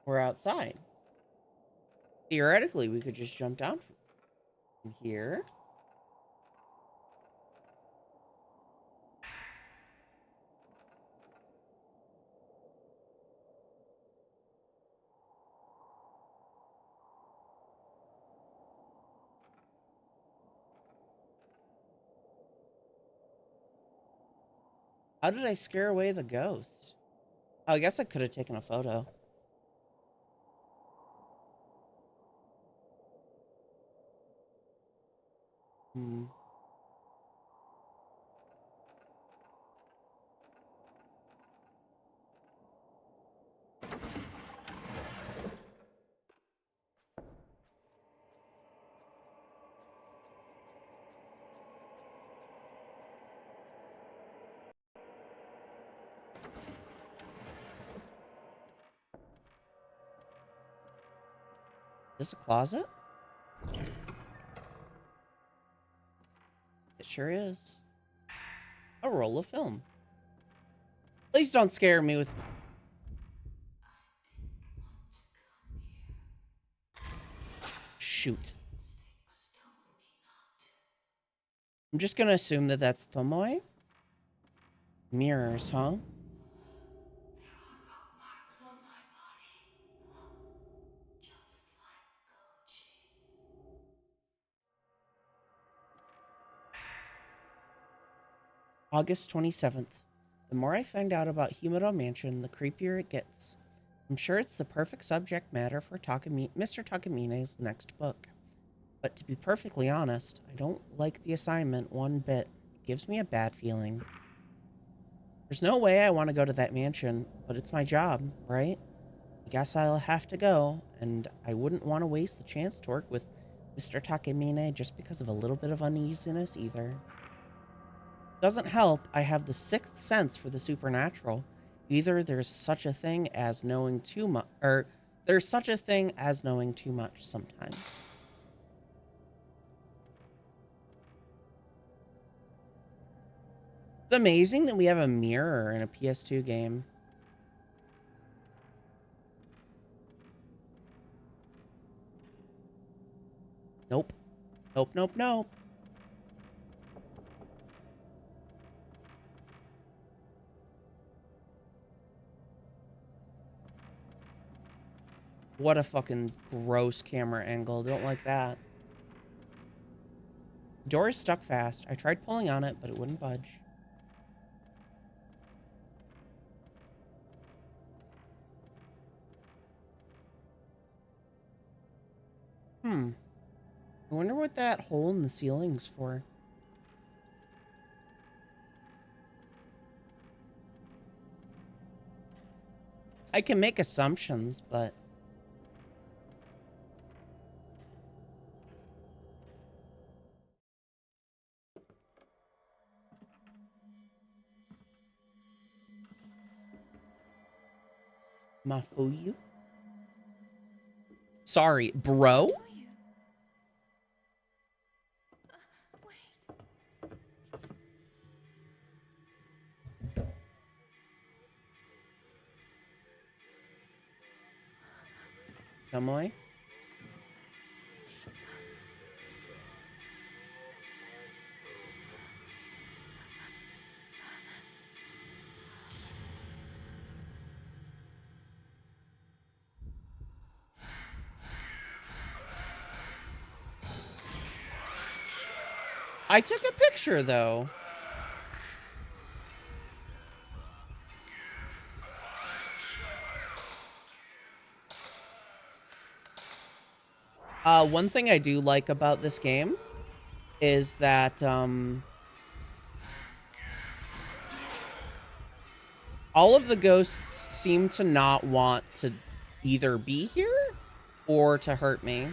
We're outside. Theoretically, we could just jump down from here. How did I scare away the ghost? Oh, I guess I could have taken a photo. Hmm. Is this a closet? It sure is. A roll of film. Please don't scare me with... Shoot. I'm just gonna assume that that's Tomoe. Mirrors, huh? There are rope marks on my body, just like Koji. August 27th. The more I find out about Humidor Mansion, the creepier it gets. I'm sure it's the perfect subject matter for Mr. Takamine's next book. But to be perfectly honest, I don't like the assignment one bit. It gives me a bad feeling. There's no way I want to go to that mansion, but it's my job, right? I guess I'll have to go, and I wouldn't want to waste the chance to work with Mr. Takamine just because of a little bit of uneasiness either. Doesn't help, I have the sixth sense for the supernatural. Either there's such a thing as knowing too much, or there's such a thing as knowing too much sometimes. It's amazing that we have a mirror in a PS2 game. Nope. Nope, nope, nope. What a fucking gross camera angle. Don't like that. Door is stuck fast. I tried pulling on it, but it wouldn't budge. I wonder what that hole in the ceiling's for. I can make assumptions, but... Mafuyu? Sorry, bro? Do you? Wait. Tomoe? I took a picture, though. One thing I do like about this game is that, all of the ghosts seem to not want to either be here or to hurt me.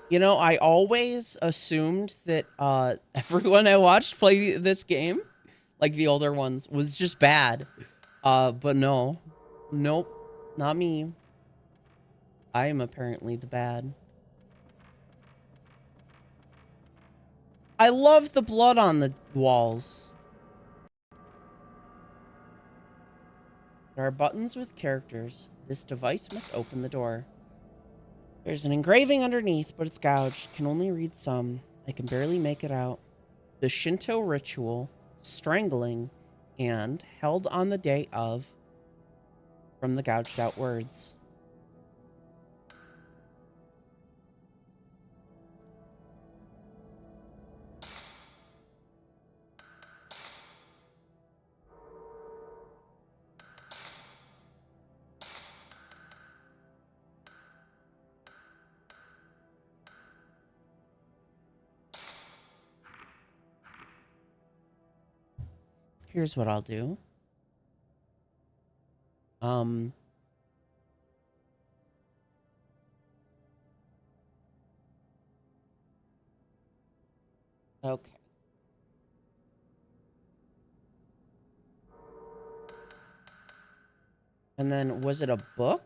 You know, I always assumed that everyone I watched play this game, like the older ones, was just bad. But no. Nope. Not me. I am apparently the bad. I love the blood on the walls. There are buttons with characters. This device must open the door. There's an engraving underneath, but it's gouged. Can only read some. I can barely make it out. The Shinto ritual, strangling, and held on the day of, from the gouged out words. Here's what I'll do. Okay. And then, was it a book?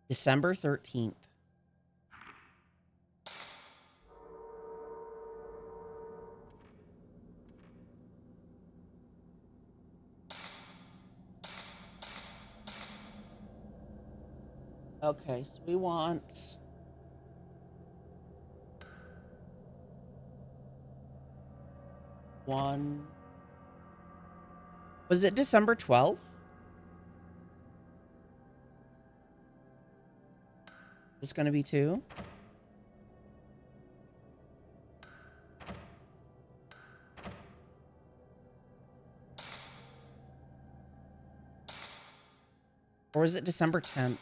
December 13th. Okay, so we want... one... Was it December 12th? This gonna be two? Or is it December 10th?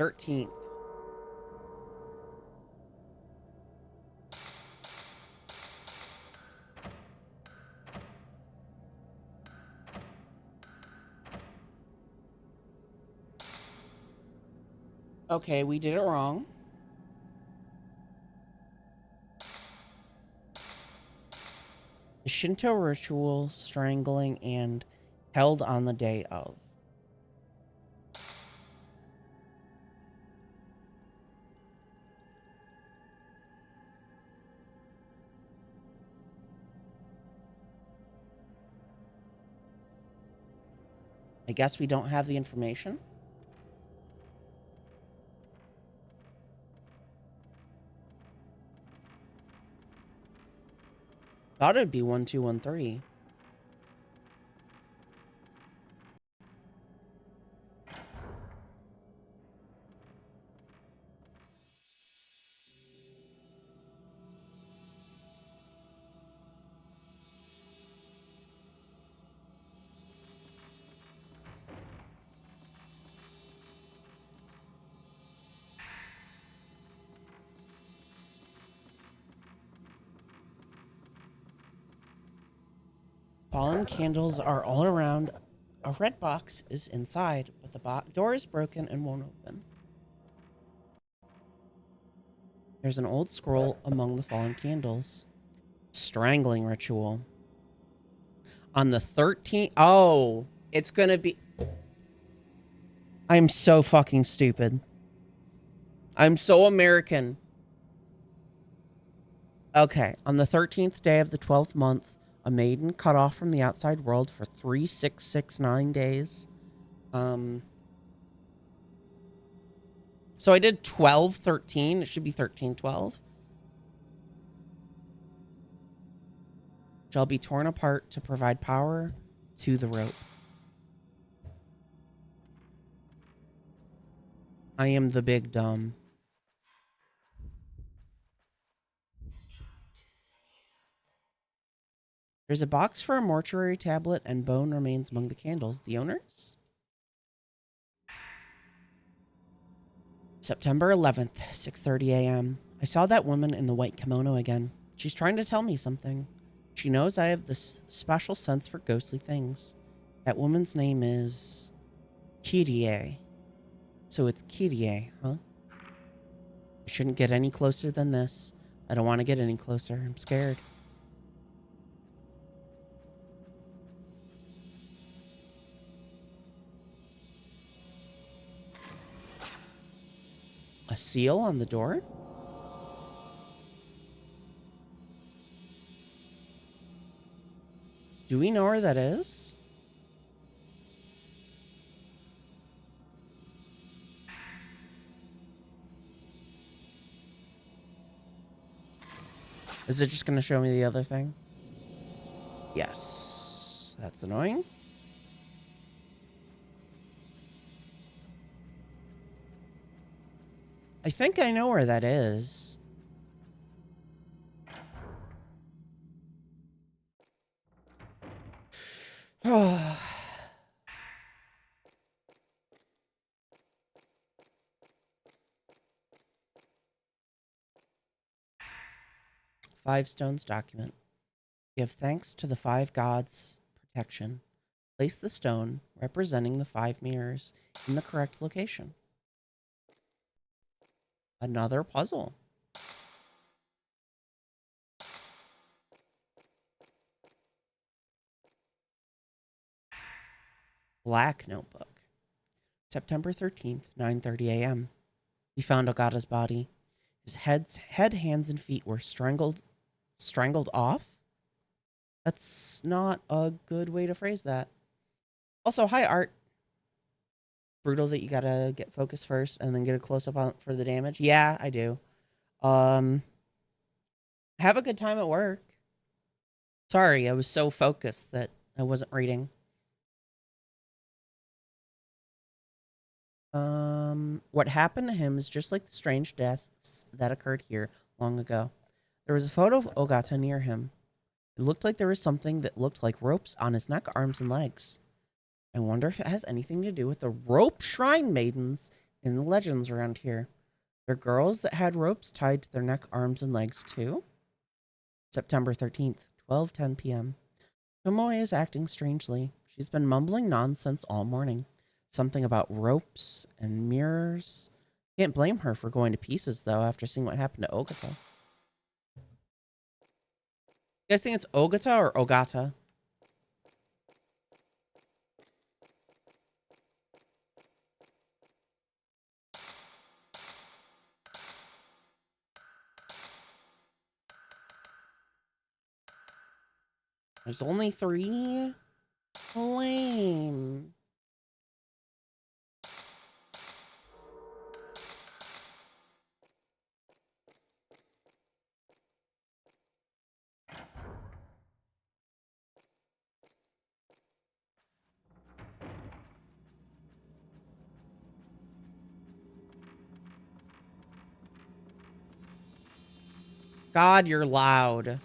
13th. Okay, we did it wrong. The Shinto ritual, strangling, and held on the day of. I guess we don't have the information. Thought it'd be 1213. Fallen candles are all around. A red box is inside, but the door is broken and won't open. There's an old scroll among the fallen candles. Strangling ritual. On the 13th. Oh, it's going to be. I'm so fucking stupid. I'm so American. Okay, on the 13th day of the 12th month, a maiden cut off from the outside world for 3669 days. So I did 1213. It should be 1312. Shall be torn apart to provide power to the rope. I am the big dumb. There's a box for a mortuary tablet and bone remains among the candles. The owners? September 11th, 6:30 a.m. I saw that woman in the white kimono again. She's trying to tell me something. She knows I have this special sense for ghostly things. That woman's name is Kirie. So it's Kirie, huh? I shouldn't get any closer than this. I don't want to get any closer. I'm scared. A seal on the door? Do we know where that is? Is it just going to show me the other thing? Yes. That's annoying. I think I know where that is. Five Stones document. Give thanks to the five gods' protection. Place the stone representing the five mirrors in the correct location. Another puzzle. Black notebook. September 13th, 9:30 a.m. We found Ogata's body. His head, hands, and feet were strangled off. That's not a good way to phrase that. Also, hi, Art. Brutal that you gotta get focused first and then get a close-up on for the damage. Yeah, I do. Have a good time at work. Sorry, I was so focused that I wasn't reading. What happened to him is just like the strange deaths that occurred here long ago. There was a photo of Ogata near him. It looked like there was something that looked like ropes on his neck, arms, and legs. I wonder if it has anything to do with the rope shrine maidens in the legends around here. There are girls that had ropes tied to their neck, arms, and legs too. September 13th, 12:10 p.m. Tomoe is acting strangely. She's been mumbling nonsense all morning. Something about ropes and mirrors. Can't blame her for going to pieces, though, after seeing what happened to Ogata. You guys think it's Ogata or Ogata? There's only 3? Lame. God, you're loud.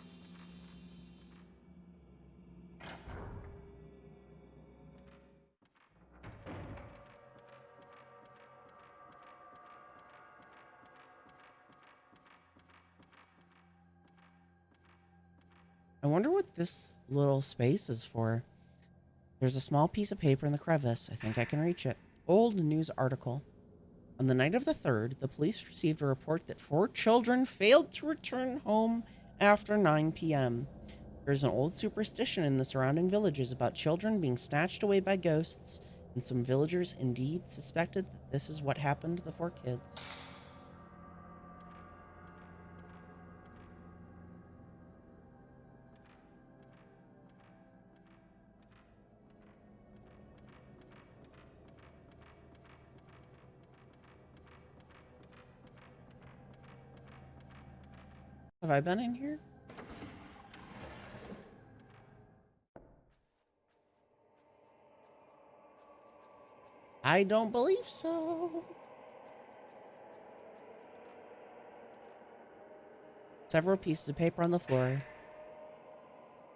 I wonder what this little space is for. There's a small piece of paper in the crevice. I think I can reach it. Old news article. On the night of the 3rd, the police received a report that 4 children failed to return home after 9 p.m. There's an old superstition in the surrounding villages about children being snatched away by ghosts, and some villagers indeed suspected that this is what happened to the 4 kids. Have I been in here? I don't believe so. Several pieces of paper on the floor.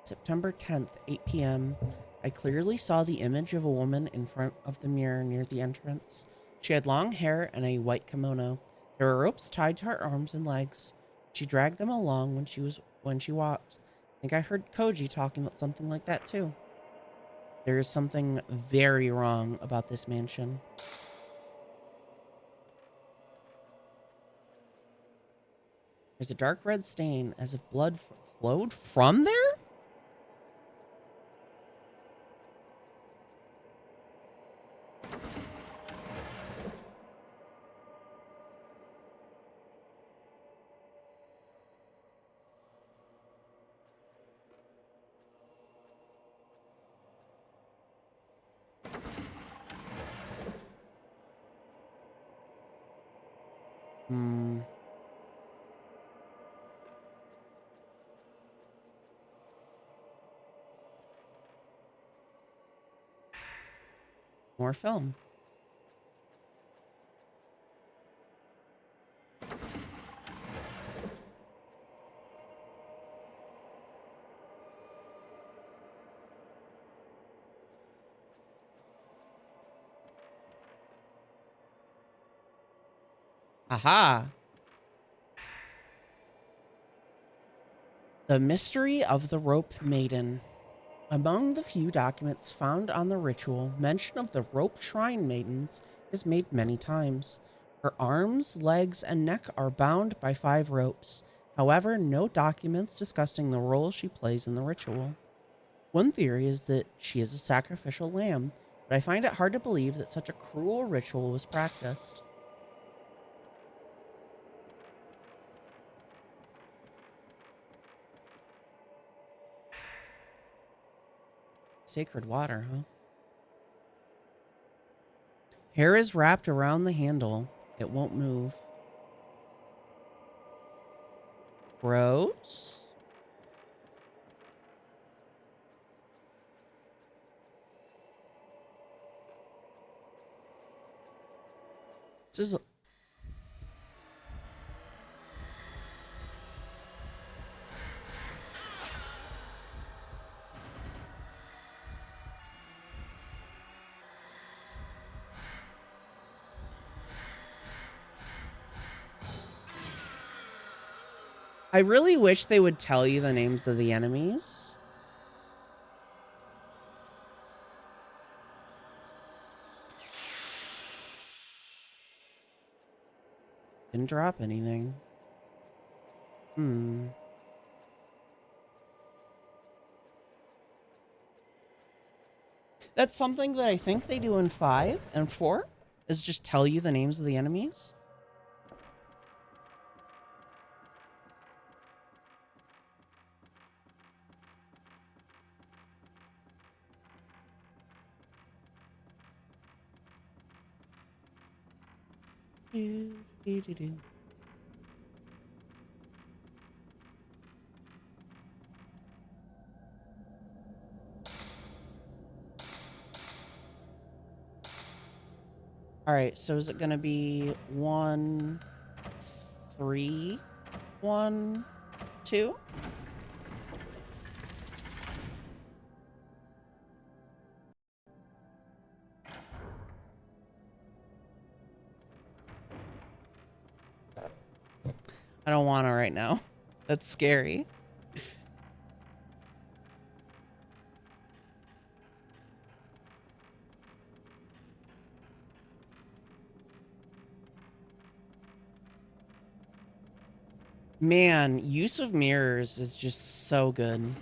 September 10th, 8 p.m. I clearly saw the image of a woman in front of the mirror near the entrance. She had long hair and a white kimono. There were ropes tied to her arms and legs. She dragged them along when she walked. I think I heard Koji talking about something like that too. There is something very wrong about this mansion. There's a dark red stain as if blood flowed from there? Hmm. More film. Aha. The Mystery of the Rope Maiden. Among the few documents found on the ritual, mention of the rope shrine maidens is made many times. Her arms, legs, and neck are bound by 5 ropes. However, no documents discussing the role she plays in the ritual. One theory is that she is a sacrificial lamb, but I find it hard to believe that such a cruel ritual was practiced. Sacred water, huh? Hair is wrapped around the handle. It won't move. Gross. This is I really wish they would tell you the names of the enemies. Didn't drop anything. That's something that I think they do in 5 and 4, is just tell you the names of the enemies. Do, do, do, do. All right, so is it gonna be 1, 3, 1, 2? I don't want to right now. That's scary. Man, use of mirrors is just so good.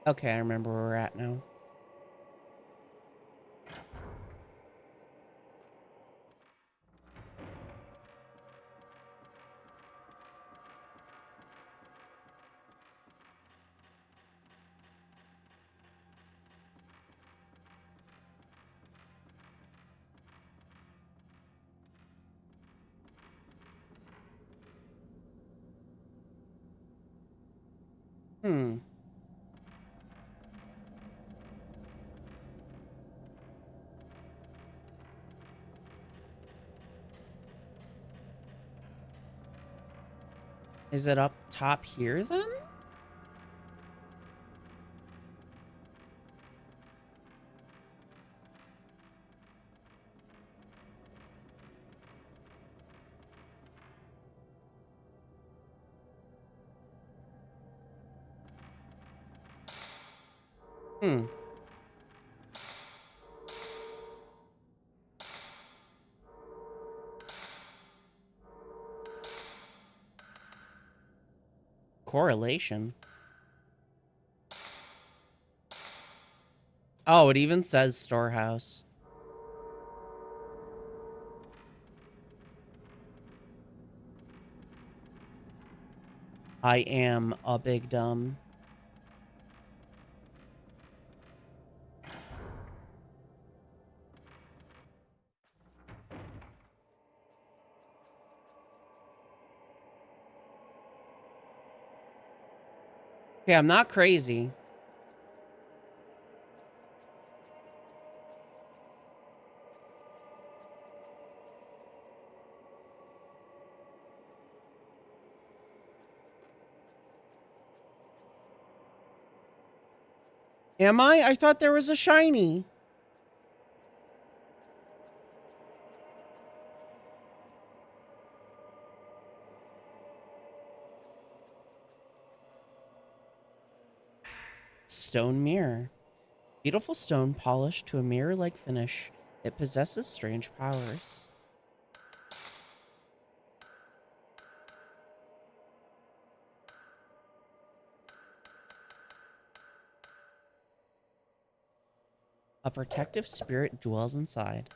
Okay, I remember where we're at now. Hmm. Is it up top here then? Hmm. Correlation. Oh, it even says storehouse. I am a big dumb. Okay, I'm not crazy. Am I? I thought there was a shiny. Stone mirror. Beautiful stone polished to a mirror-like finish. It possesses strange powers. A protective spirit dwells inside.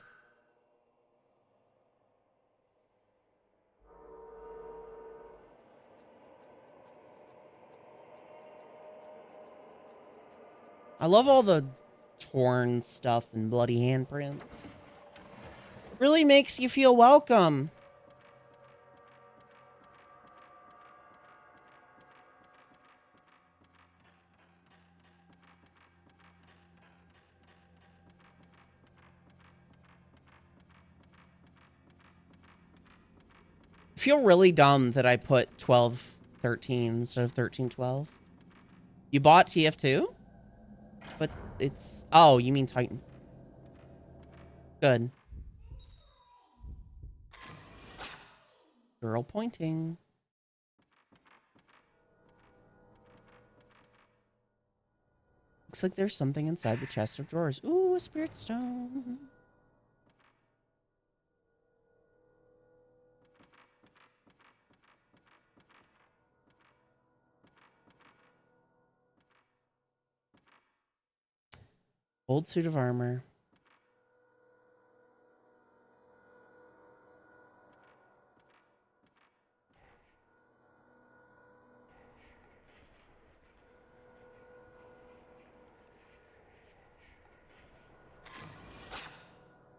I love all the torn stuff and bloody handprints. Really makes you feel welcome. feel really dumb that I put 1213 instead of 1312. You bought TF2? But it's... Oh, you mean Titan. Good. Girl pointing. Looks like there's something inside the chest of drawers. Ooh, a spirit stone. Old suit of armor.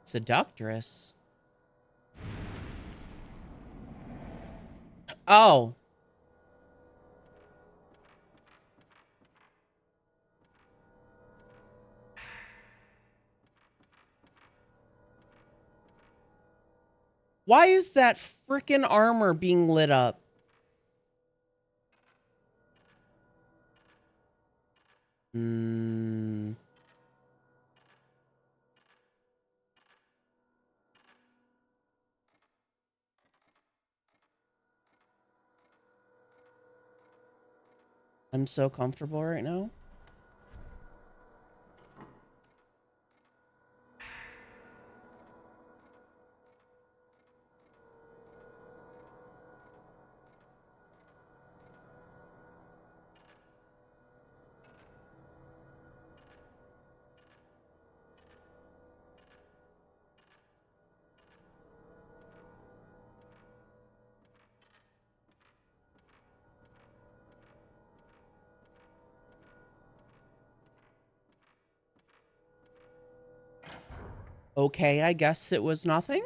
Seductress. Oh. Why is that frickin' armor being lit up? Hmm. I'm so comfortable right now. Okay, I guess it was nothing.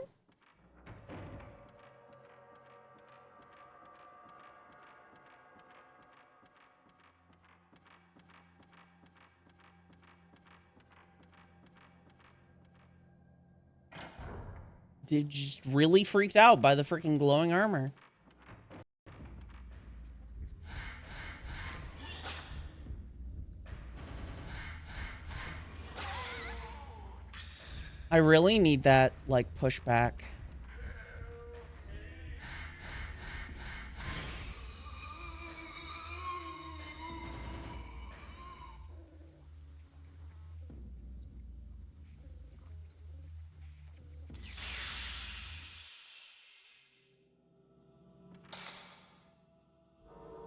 Did just really freaked out by the freaking glowing armor. I really need that, like, pushback.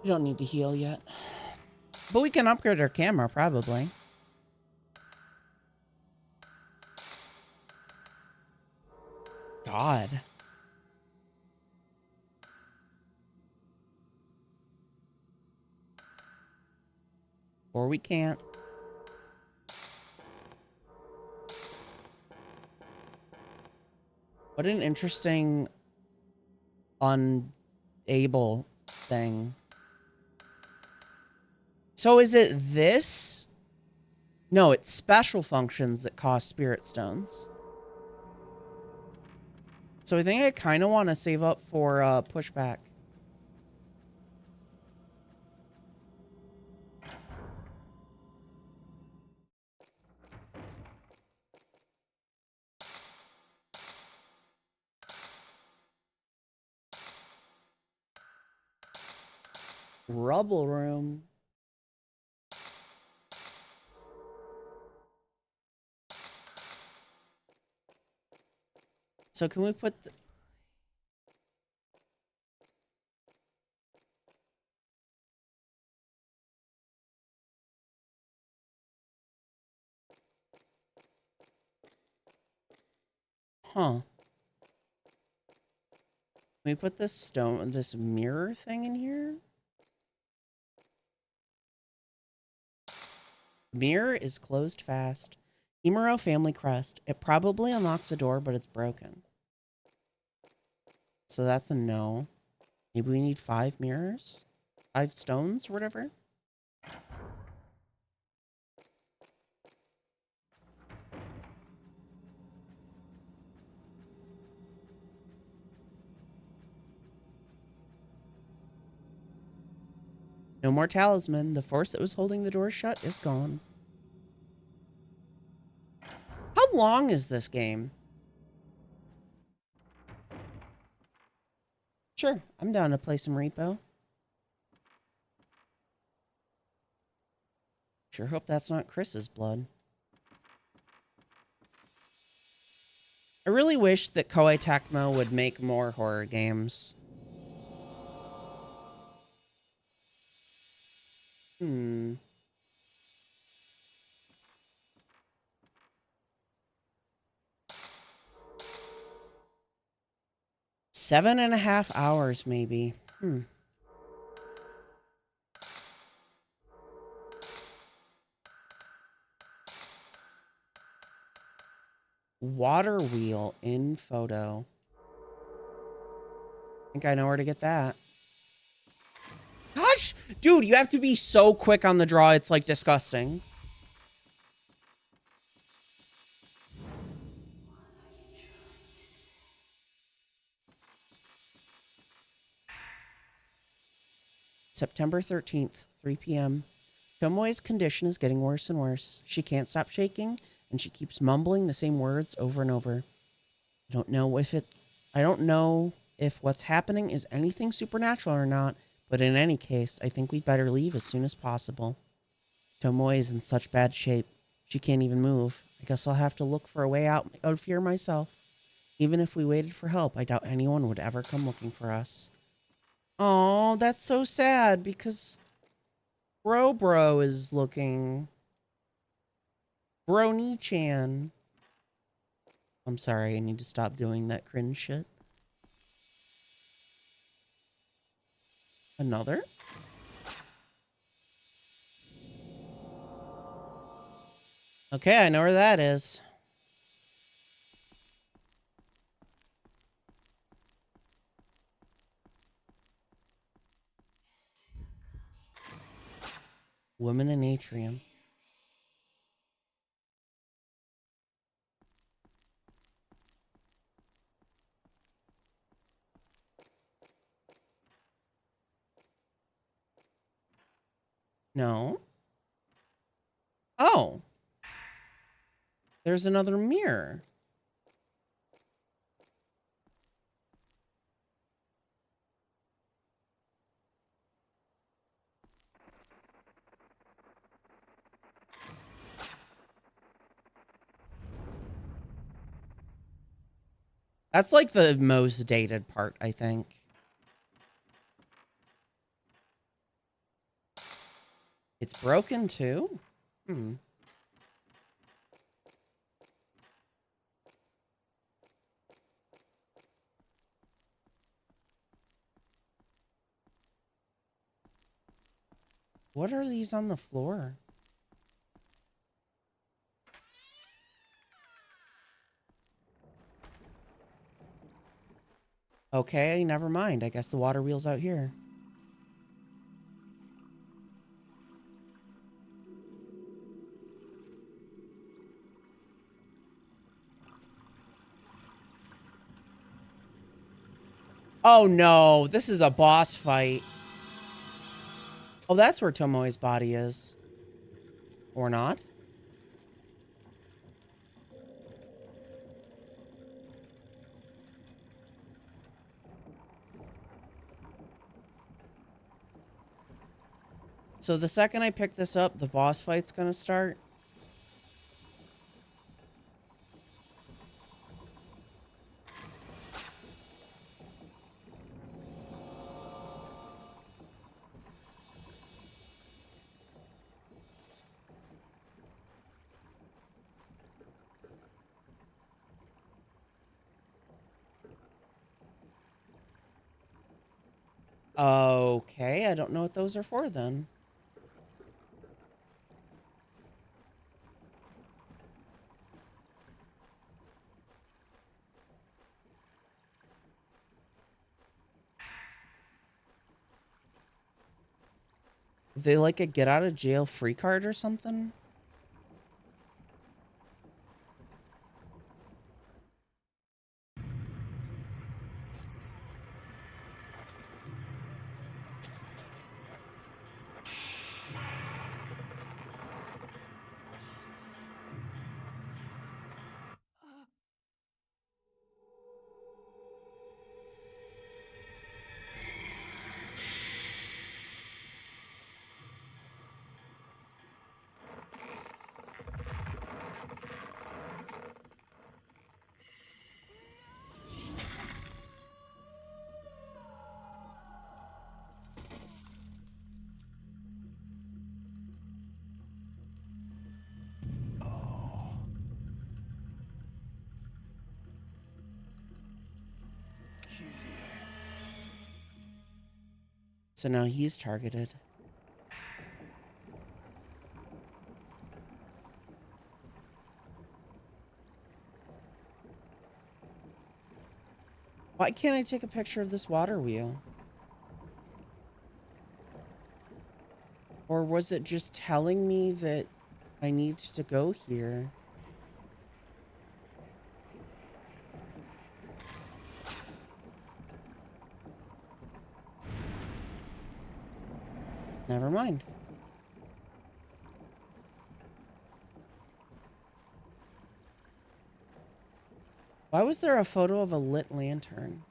We don't need to heal yet. But we can upgrade our camera, probably. God. Or we can't. What an interesting unable thing. So is it this? No, it's special functions that cost spirit stones. So I think I kind of want to save up for pushback. Rubble room. So can we put the... Huh. Can we put this stone, this mirror thing in here? Mirror is closed fast. Imuro family crest. It probably unlocks a door, but it's broken. So that's a no. Maybe we need 5 mirrors? 5 stones or whatever? No more talisman. The force that was holding the door shut is gone. How long is this game? Sure, I'm down to play some repo. Sure hope that's not Chris's blood. I really wish that Koei Tecmo would make more horror games. 7.5 hours, maybe. Water wheel in photo. I think I know where to get that. Gosh! Dude, you have to be so quick on the draw, it's like disgusting. September 13th, 3 p.m. Tomoe's condition is getting worse and worse. She can't stop shaking, and she keeps mumbling the same words over and over. I don't know if what's happening is anything supernatural or not, but in any case, I think we'd better leave as soon as possible. Tomoe is in such bad shape. She can't even move. I guess I'll have to look for a way out of here myself. Even if we waited for help, I doubt anyone would ever come looking for us. Oh, that's so sad because Bro is looking. Brony-chan. I'm sorry, I need to stop doing that cringe shit. Another? Okay, I know where that is. Woman in atrium. No. Oh. There's another mirror. That's like the most dated part, I think. It's broken too? What are these on the floor? Okay, never mind. I guess the water wheel's out here. Oh no, this is a boss fight. Oh, that's where Tomoe's body is. Or not. So the second I pick this up, the boss fight's gonna start. Okay, I don't know what those are for then. They like a get out of jail free card or something? So now he's targeted. Why can't I take a picture of this water wheel? Or was it just telling me that I need to go here? Never mind. Why was there a photo of a lit lantern?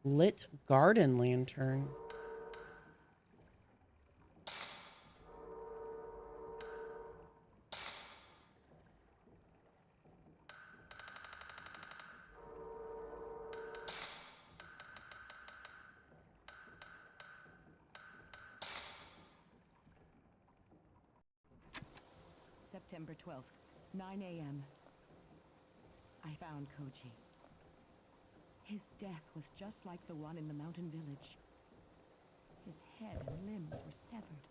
Lit garden lantern. September 12th, 9 a.m. I found Koji. His death was just like the one in the mountain village. His head and limbs were severed.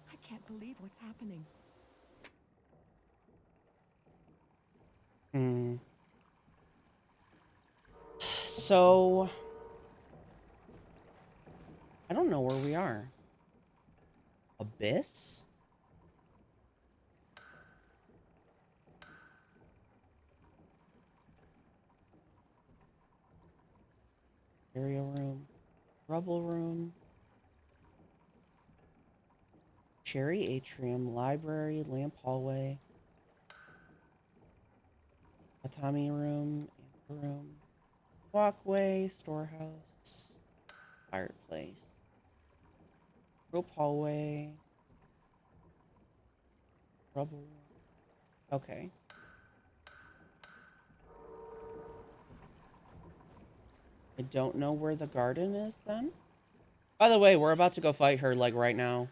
I can't believe what's happening. So, I don't know where we are. Abyss? Area room. Rubble room. Cherry atrium. Library. Lamp hallway. Tatami room. Amber room. Walkway. Storehouse. Fireplace. Rope hallway. Rubble room. Okay. I don't know where the garden is then. By the way, we're about to go fight her, like, right now.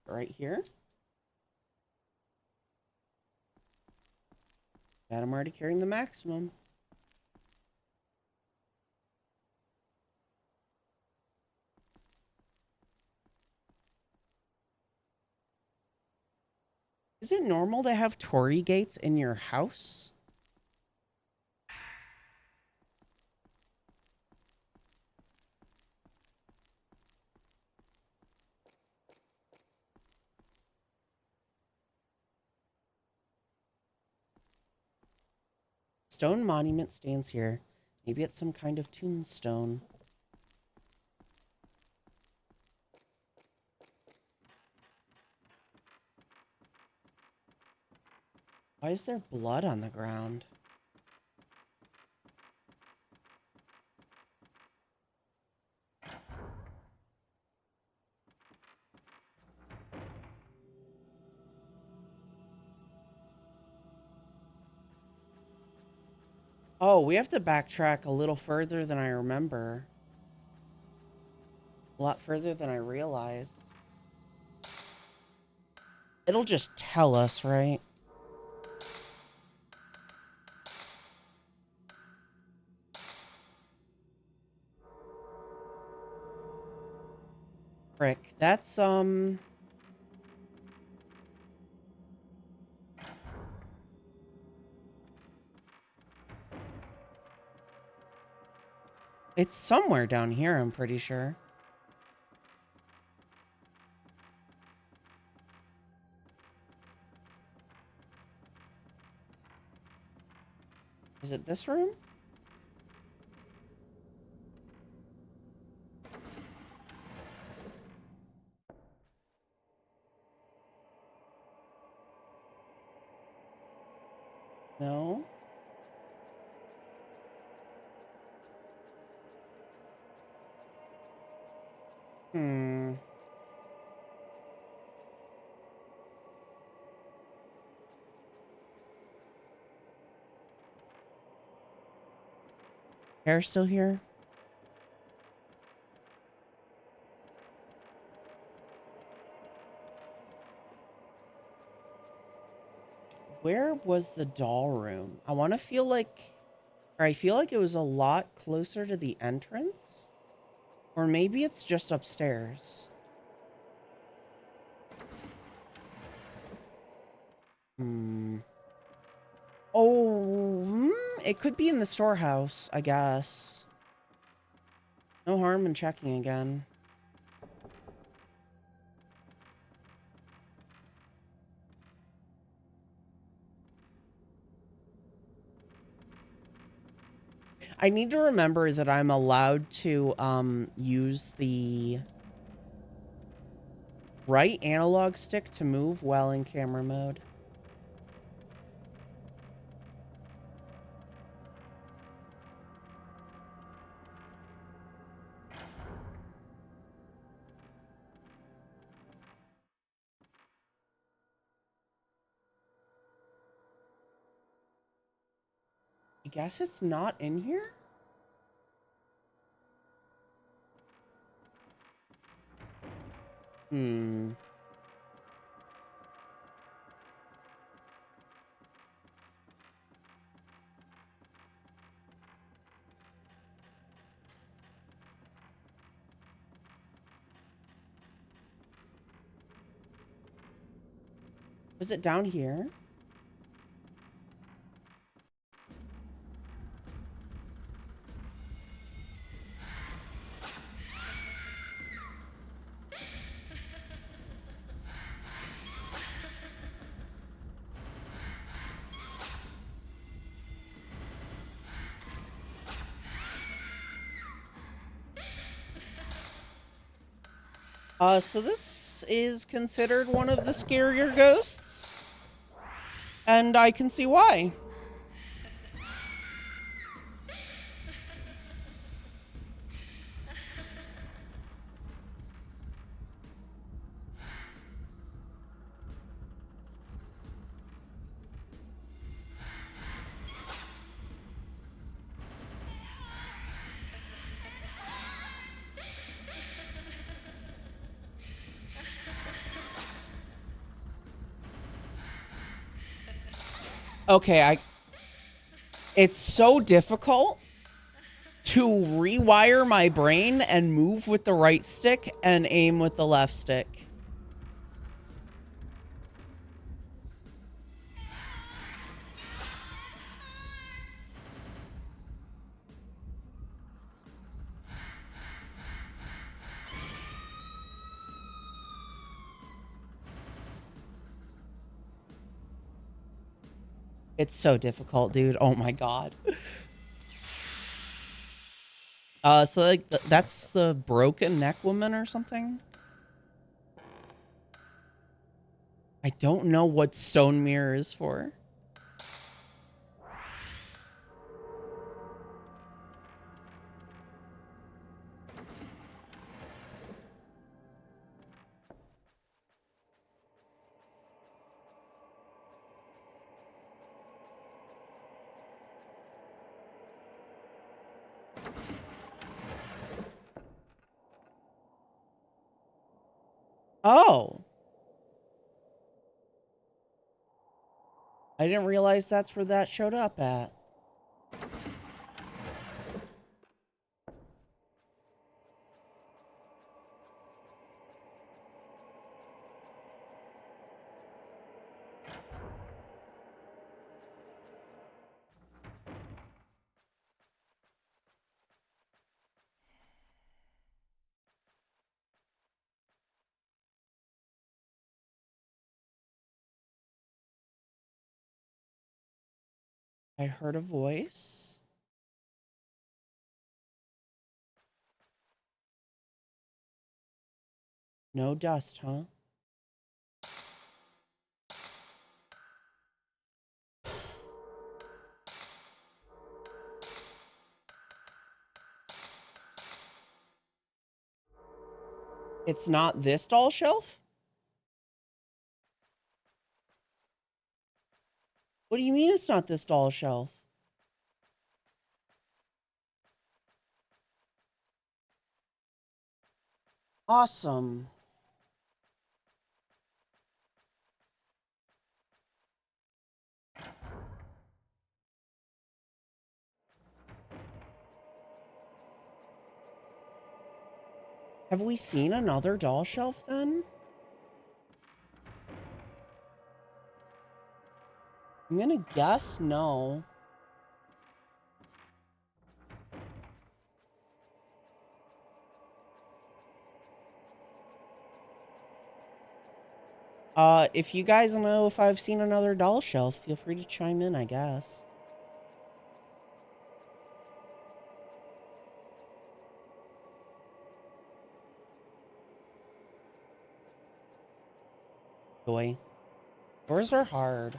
Right here. God, I'm already carrying the maximum. Is it normal to have Torii gates in your house? Stone monument stands here. Maybe it's some kind of tombstone. Why is there blood on the ground? Oh, we have to backtrack a little further than I remember. A lot further than I realized. It'll just tell us, right? Frick, that's, it's somewhere down here, I'm pretty sure. Is it this room? No. Hmm. Hair still here? Where was the doll room? I want to feel like, or I feel like it was a lot closer to the entrance. Or maybe it's just upstairs. Hmm. Oh, it could be in the storehouse, I guess. No harm in checking again. I need to remember that I'm allowed to use the right analog stick to move while in camera mode. I guess it's not in here? Hmm. Was it down here? So this is considered one of the scarier ghosts. And I can see why. Okay, it's so difficult to rewire my brain and move with the right stick and aim with the left stick. It's so difficult, dude. Oh my god. So like that's the broken neck woman or something? I don't know what stone mirror is for. Oh. I didn't realize that's where that showed up at. I heard a voice. No dust, huh? It's not this doll shelf? What do you mean it's not this doll shelf? Awesome. Have we seen another doll shelf then? I'm gonna guess no. If you guys know if I've seen another doll shelf, feel free to chime in, I guess. Boy. Doors are hard.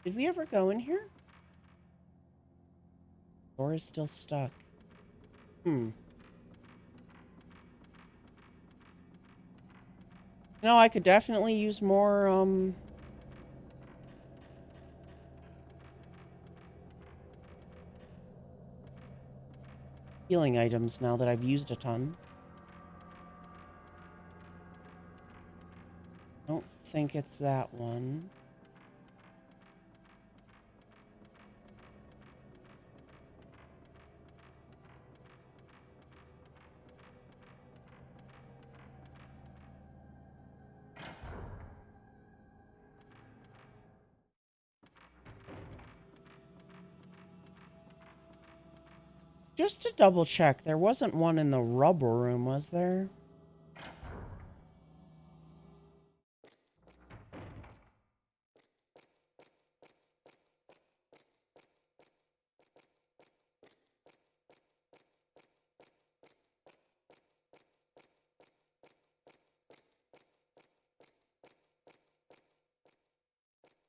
Did we ever go in here? Door is still stuck. No, I could definitely use more, healing items now that I've used a ton. Don't think it's that one. Just to double check, there wasn't one in the rubber room, was there?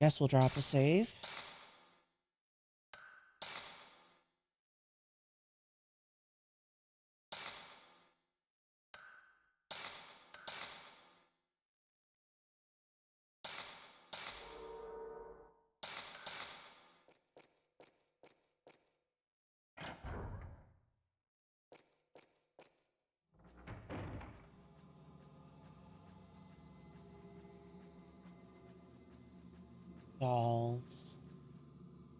Guess we'll drop a save. Dolls.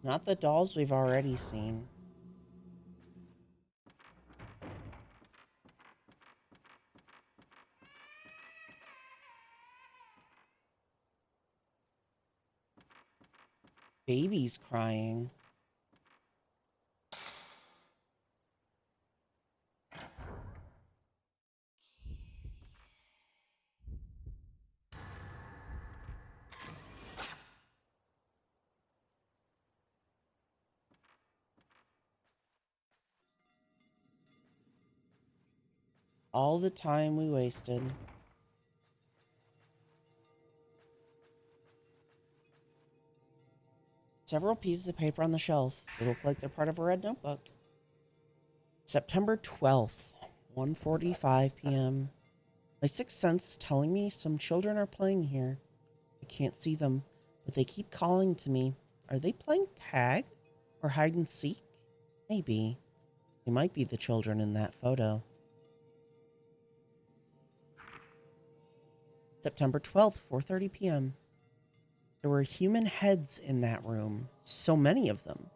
Not the dolls we've already seen. Baby's crying. All the time we wasted. Several pieces of paper on the shelf. They look like they're part of a red notebook. September 12th, 1:45 p.m. My sixth sense is telling me some children are playing here. I can't see them, but they keep calling to me. Are they playing tag or hide and seek? Maybe. They might be the children in that photo. September 12th, 4:30 p.m. There were human heads in that room, so many of them.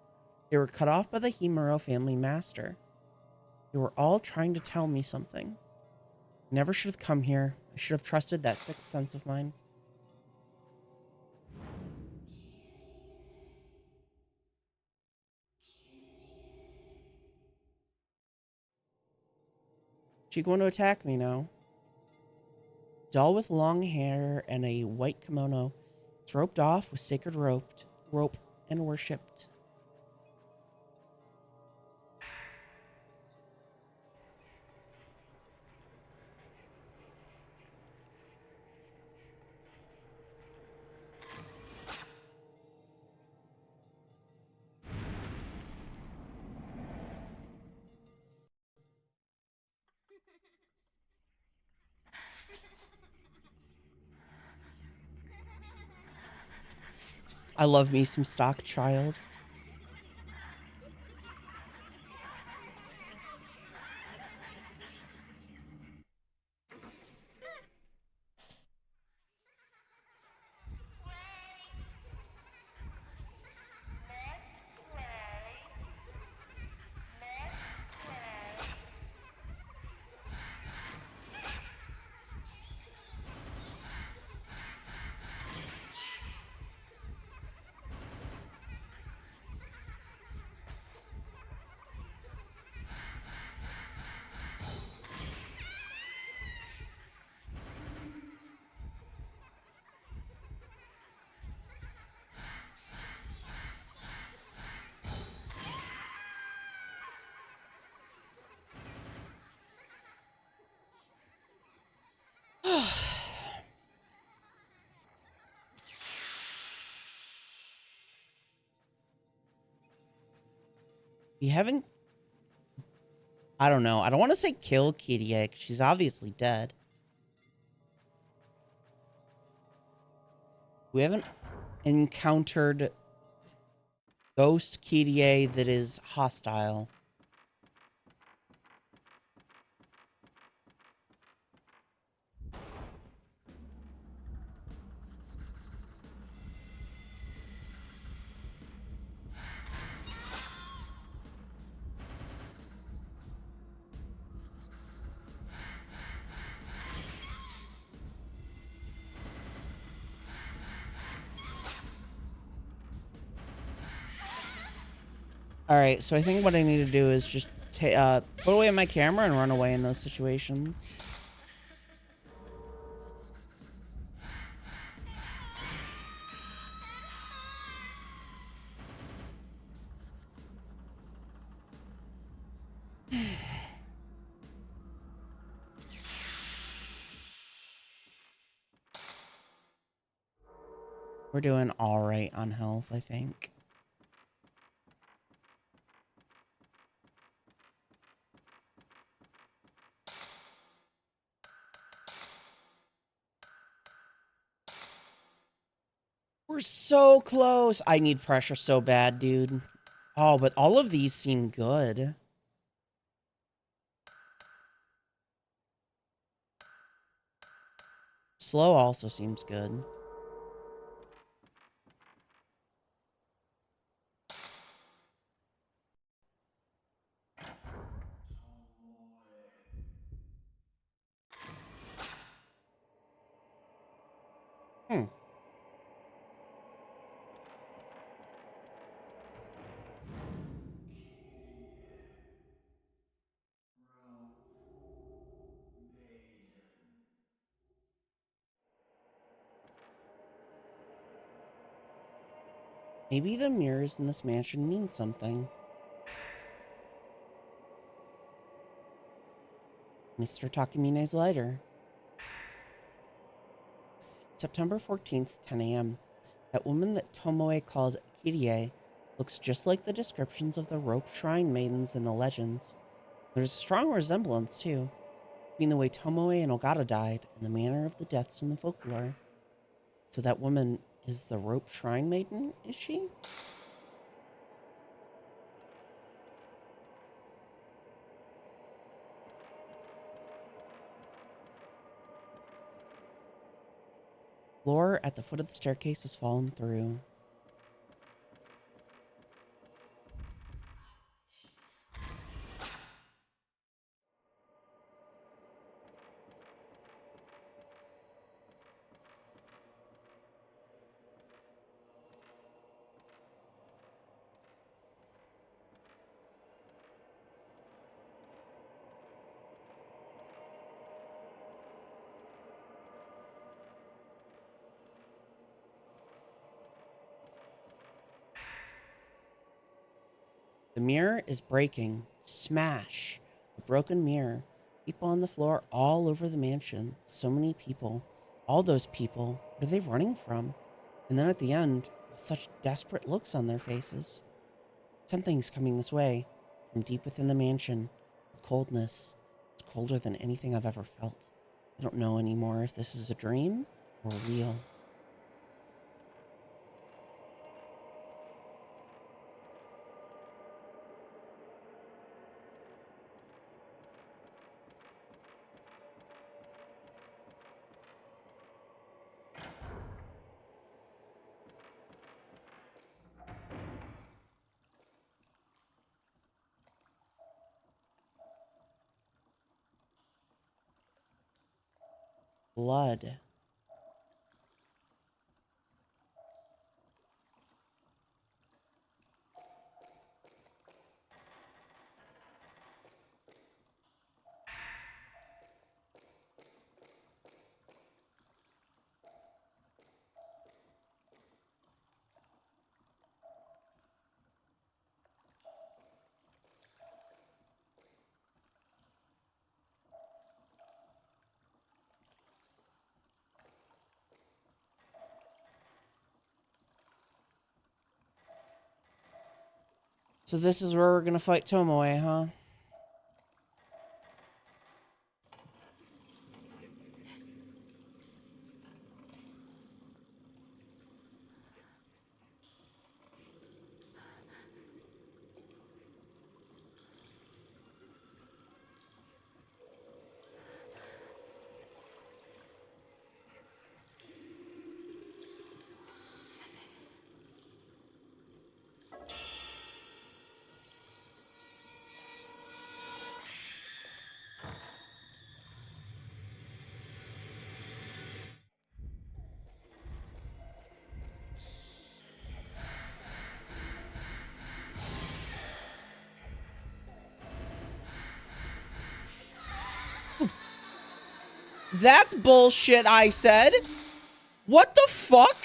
They were cut off by the Himuro family master. They were all trying to tell me something. I never should have come here. I should have trusted that sixth sense of mine. She going to attack me now. Doll with long hair and a white kimono. It's roped off with sacred rope and worshipped. I love me some Stockchild. We haven't. I don't know. I don't want to say kill Kitty Egg. She's obviously dead. We haven't encountered Ghost Kitty that is hostile. All right, so I think what I need to do is just put away my camera and run away in those situations. We're doing all right on health, I think. We're so close. I need pressure so bad, dude. Oh, but all of these seem good. Slow also seems good. Hmm. Maybe the mirrors in this mansion mean something. Mr. Takamine's letter. September 14th, 10 a.m. That woman that Tomoe called Kirie looks just like the descriptions of the rope shrine maidens in the legends. There's a strong resemblance, too, between the way Tomoe and Ogata died and the manner of the deaths in the folklore. So that woman is the rope shrine maiden, is she? Floor at the foot of the staircase has fallen through. The mirror is breaking. Smash! A broken mirror. People on the floor all over the mansion. So many people. All those people. What are they running from? And then at the end, with such desperate looks on their faces. Something's coming this way. From deep within the mansion. A coldness. It's colder than anything I've ever felt. I don't know anymore if this is a dream or real. Blood. So this is where we're gonna fight Tomoe, huh? That's bullshit, I said. What the fuck?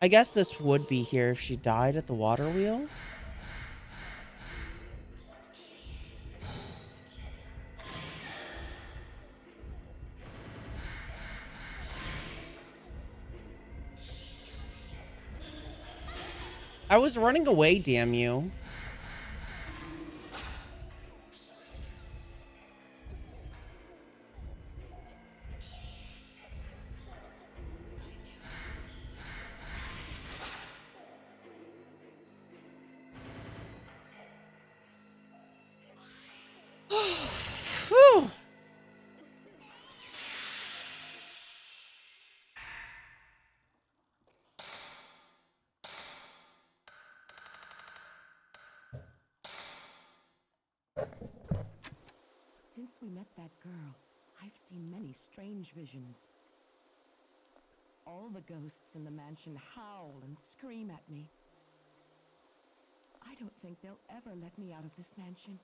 I guess this would be here if she died at the water wheel. I was running away, damn you. Whew. Since we met that girl, I've seen many strange visions. All the ghosts in the mansion howl and scream at me. I don't think they'll ever let me out of this mansion.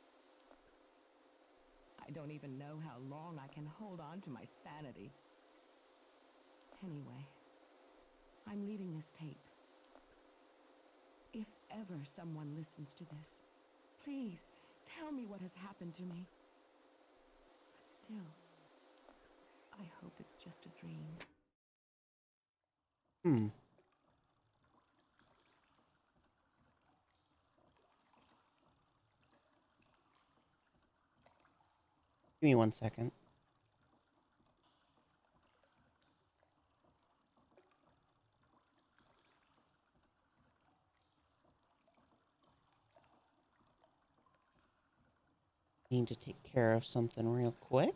I don't even know how long I can hold on to my sanity. Anyway, I'm leaving this tape. If ever someone listens to this, please tell me what has happened to me. But still, I hope it's just a dream. Give me 1 second. Need to take care of something real quick.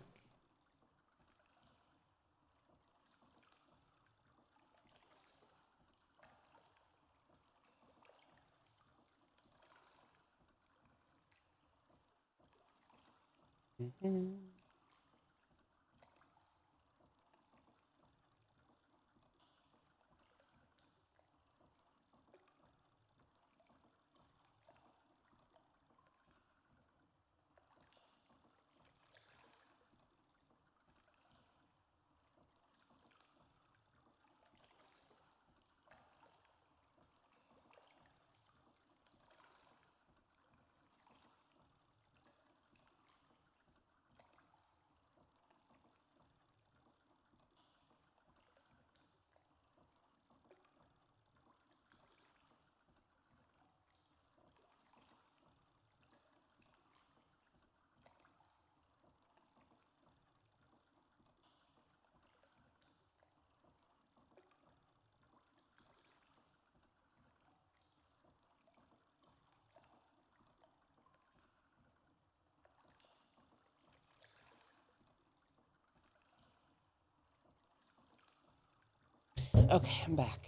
Okay, I'm back.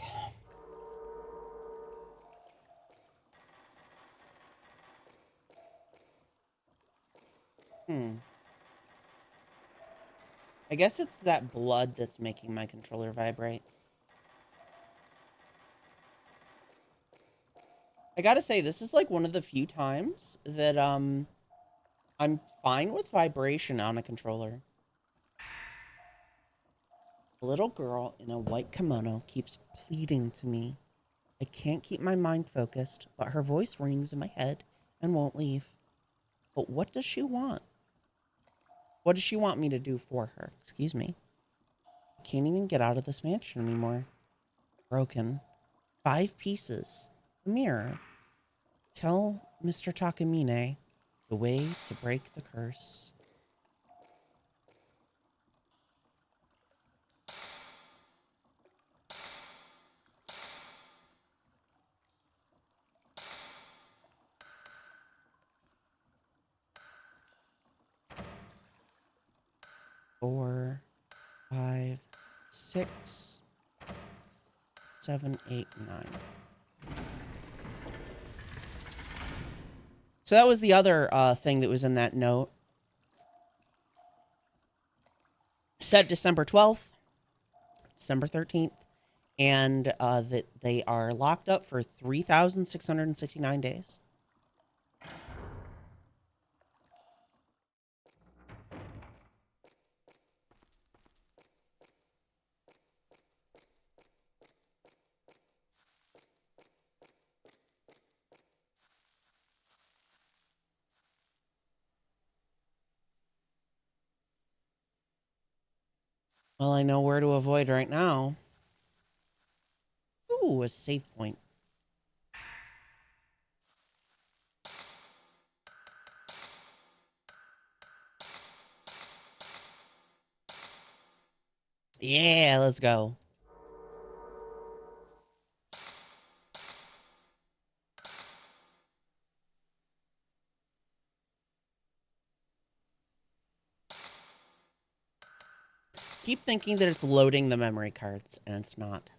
Hmm. I guess it's that blood that's making my controller vibrate. I gotta say, this is like one of the few times that I'm fine with vibration on a controller. A little girl in a white kimono keeps pleading to me. I can't keep my mind focused, but her voice rings in my head and won't leave. But what does she want? What does she want me to do for her? Excuse me. I can't even get out of this mansion anymore. Broken. 5 pieces. A mirror. Tell Mr. Takamine the way to break the curse. Four, five, six, 7, 8, 9. So that was the other thing that was in that note. Set December 12th, December 13th, and that they are locked up for 3,669 days. Well, I know where to avoid right now. Ooh, a save point. Yeah, let's go. Keep thinking that it's loading the memory cards, and it's not.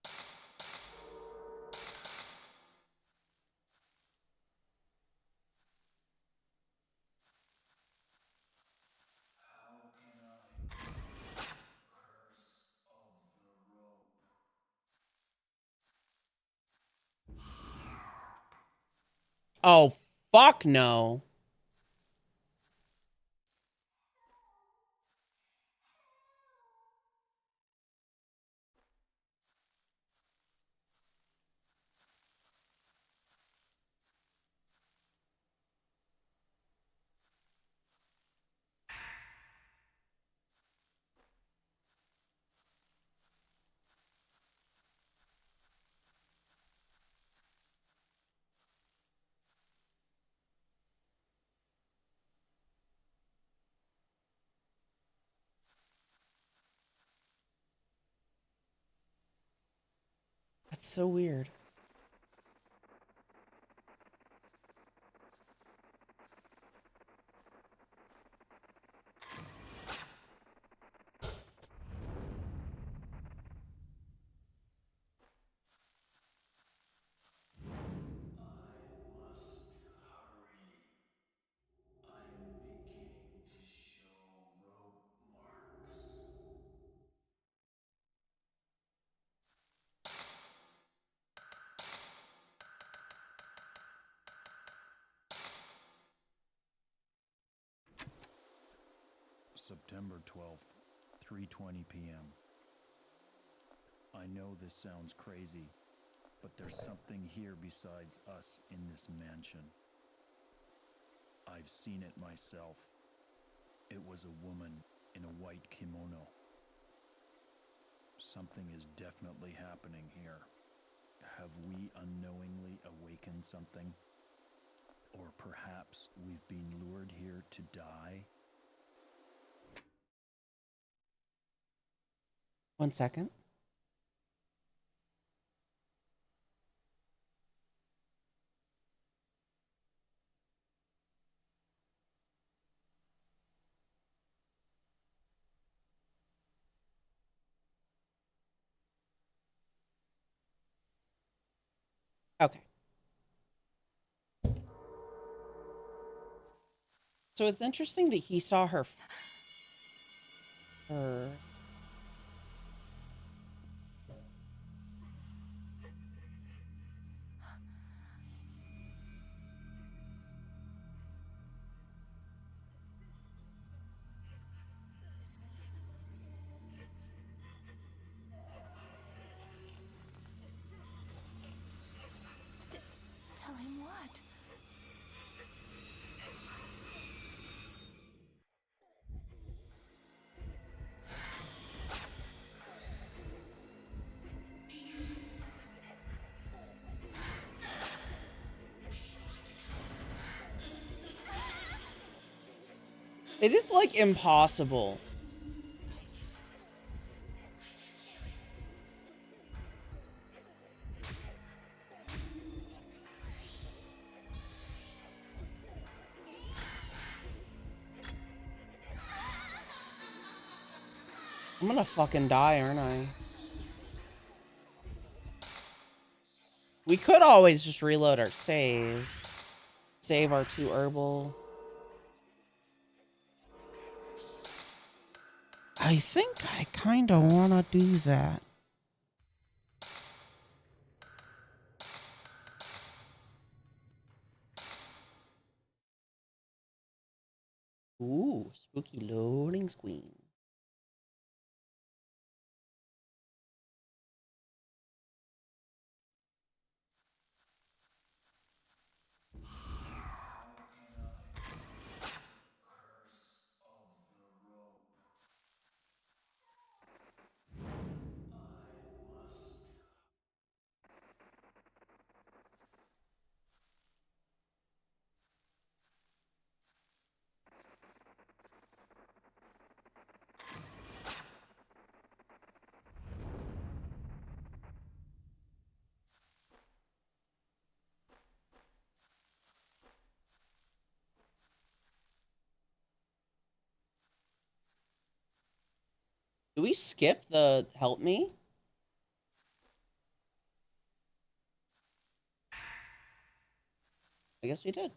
How can I? Curse of the rope. Oh, fuck no. That's so weird. I must hurry. I am beginning to show rope marks. September 12th, 3:20 p.m. I know this sounds crazy, but there's something here besides us in this mansion. I've seen it myself. It was a woman in a white kimono. Something is definitely happening here. Have we unknowingly awakened something? Or perhaps we've been lured here to die? 1 second. Okay. So it's interesting that he saw her first. Tell him what? It is like impossible. I'm gonna fucking die, aren't I? We could always just reload our save. Save our 2 herbal. I think I kind of want to do that. Ooh, spooky loading screen. How can I? Curse of the rope. I must. Do we skip the help me? I guess we did.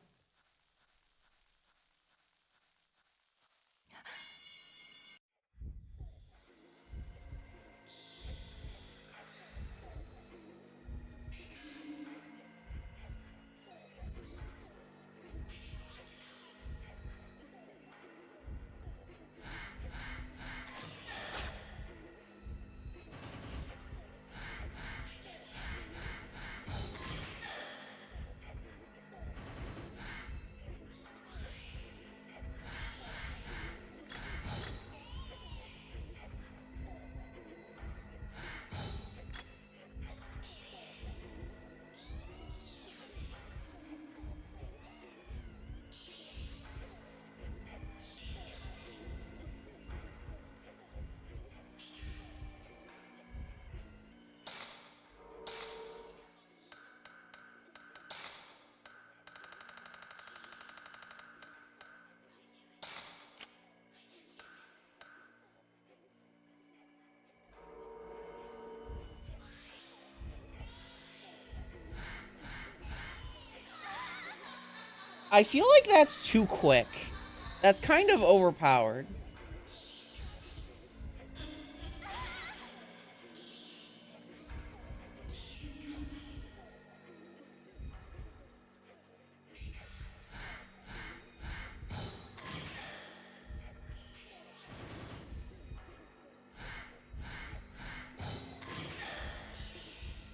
I feel like that's too quick. That's kind of overpowered.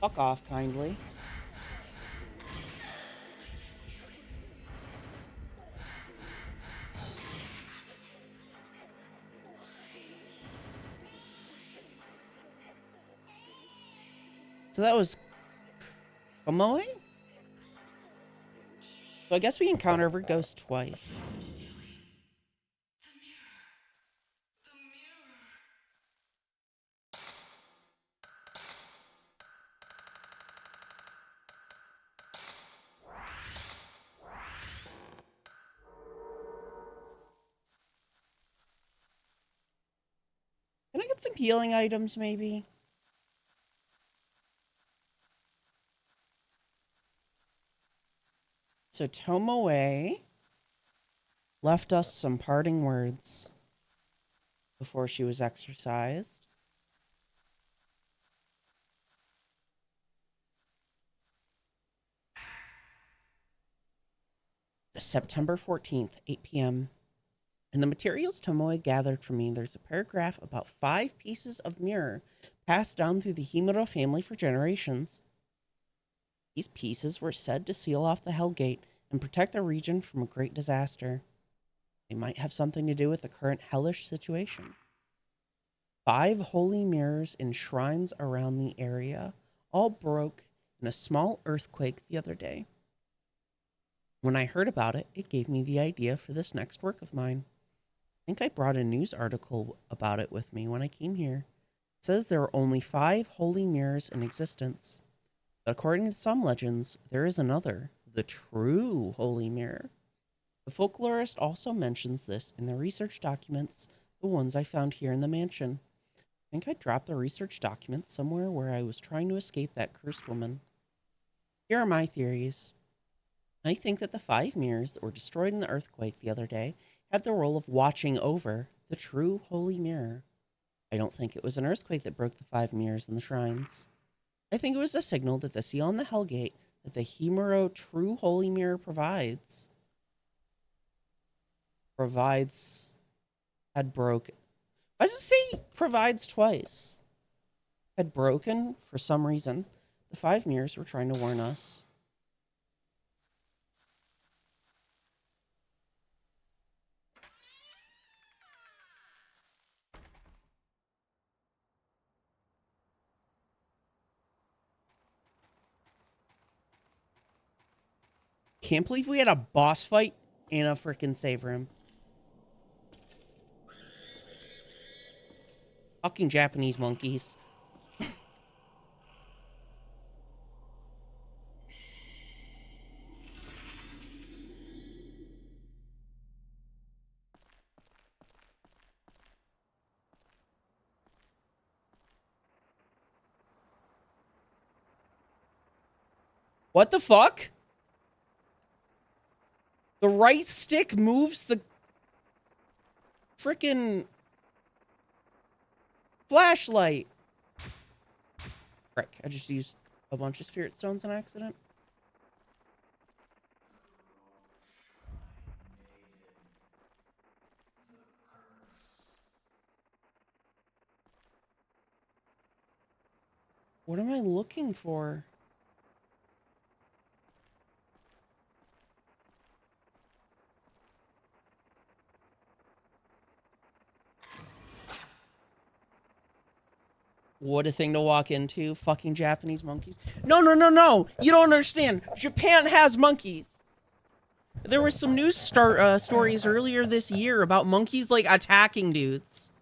Fuck off, kindly. So that was Komoe? So I guess we encounter every ghost twice. Can I get some healing items, maybe? So Tomoe, left us some parting words before she was exorcised. September 14th, 8 p.m. In the materials Tomoe gathered for me, there's a paragraph about 5 pieces of mirror passed down through the Himuro family for generations. These pieces were said to seal off the Hell Gate and protect the region from a great disaster. They might have something to do with the current hellish situation. 5 holy mirrors in shrines around the area all broke in a small earthquake the other day. When I heard about it, it gave me the idea for this next work of mine. I think I brought a news article about it with me when I came here. It says there are only 5 holy mirrors in existence. But according to some legends, there is another, the true holy mirror. The folklorist also mentions this in the research documents, the ones I found here in the mansion. I think I dropped the research documents somewhere where I was trying to escape that cursed woman. Here are my theories. I think that the 5 mirrors that were destroyed in the earthquake the other day had the role of watching over the true holy mirror. I don't think it was an earthquake that broke the 5 mirrors in the shrines. I think it was a signal that the seal on the Hellgate that the Himuro true holy mirror provides had broken. Why does it say provides twice? Had broken for some reason. The 5 mirrors were trying to warn us. Can't believe we had a boss fight in a freaking save room. Fucking Japanese monkeys. What the fuck? The right stick moves the freaking flashlight. Frick, I just used a bunch of spirit stones on accident. What am I looking for? What a thing to walk into. Fucking Japanese monkeys. No, no, no, no. You don't understand. Japan has monkeys. There were some news stories earlier this year about monkeys, like, attacking dudes.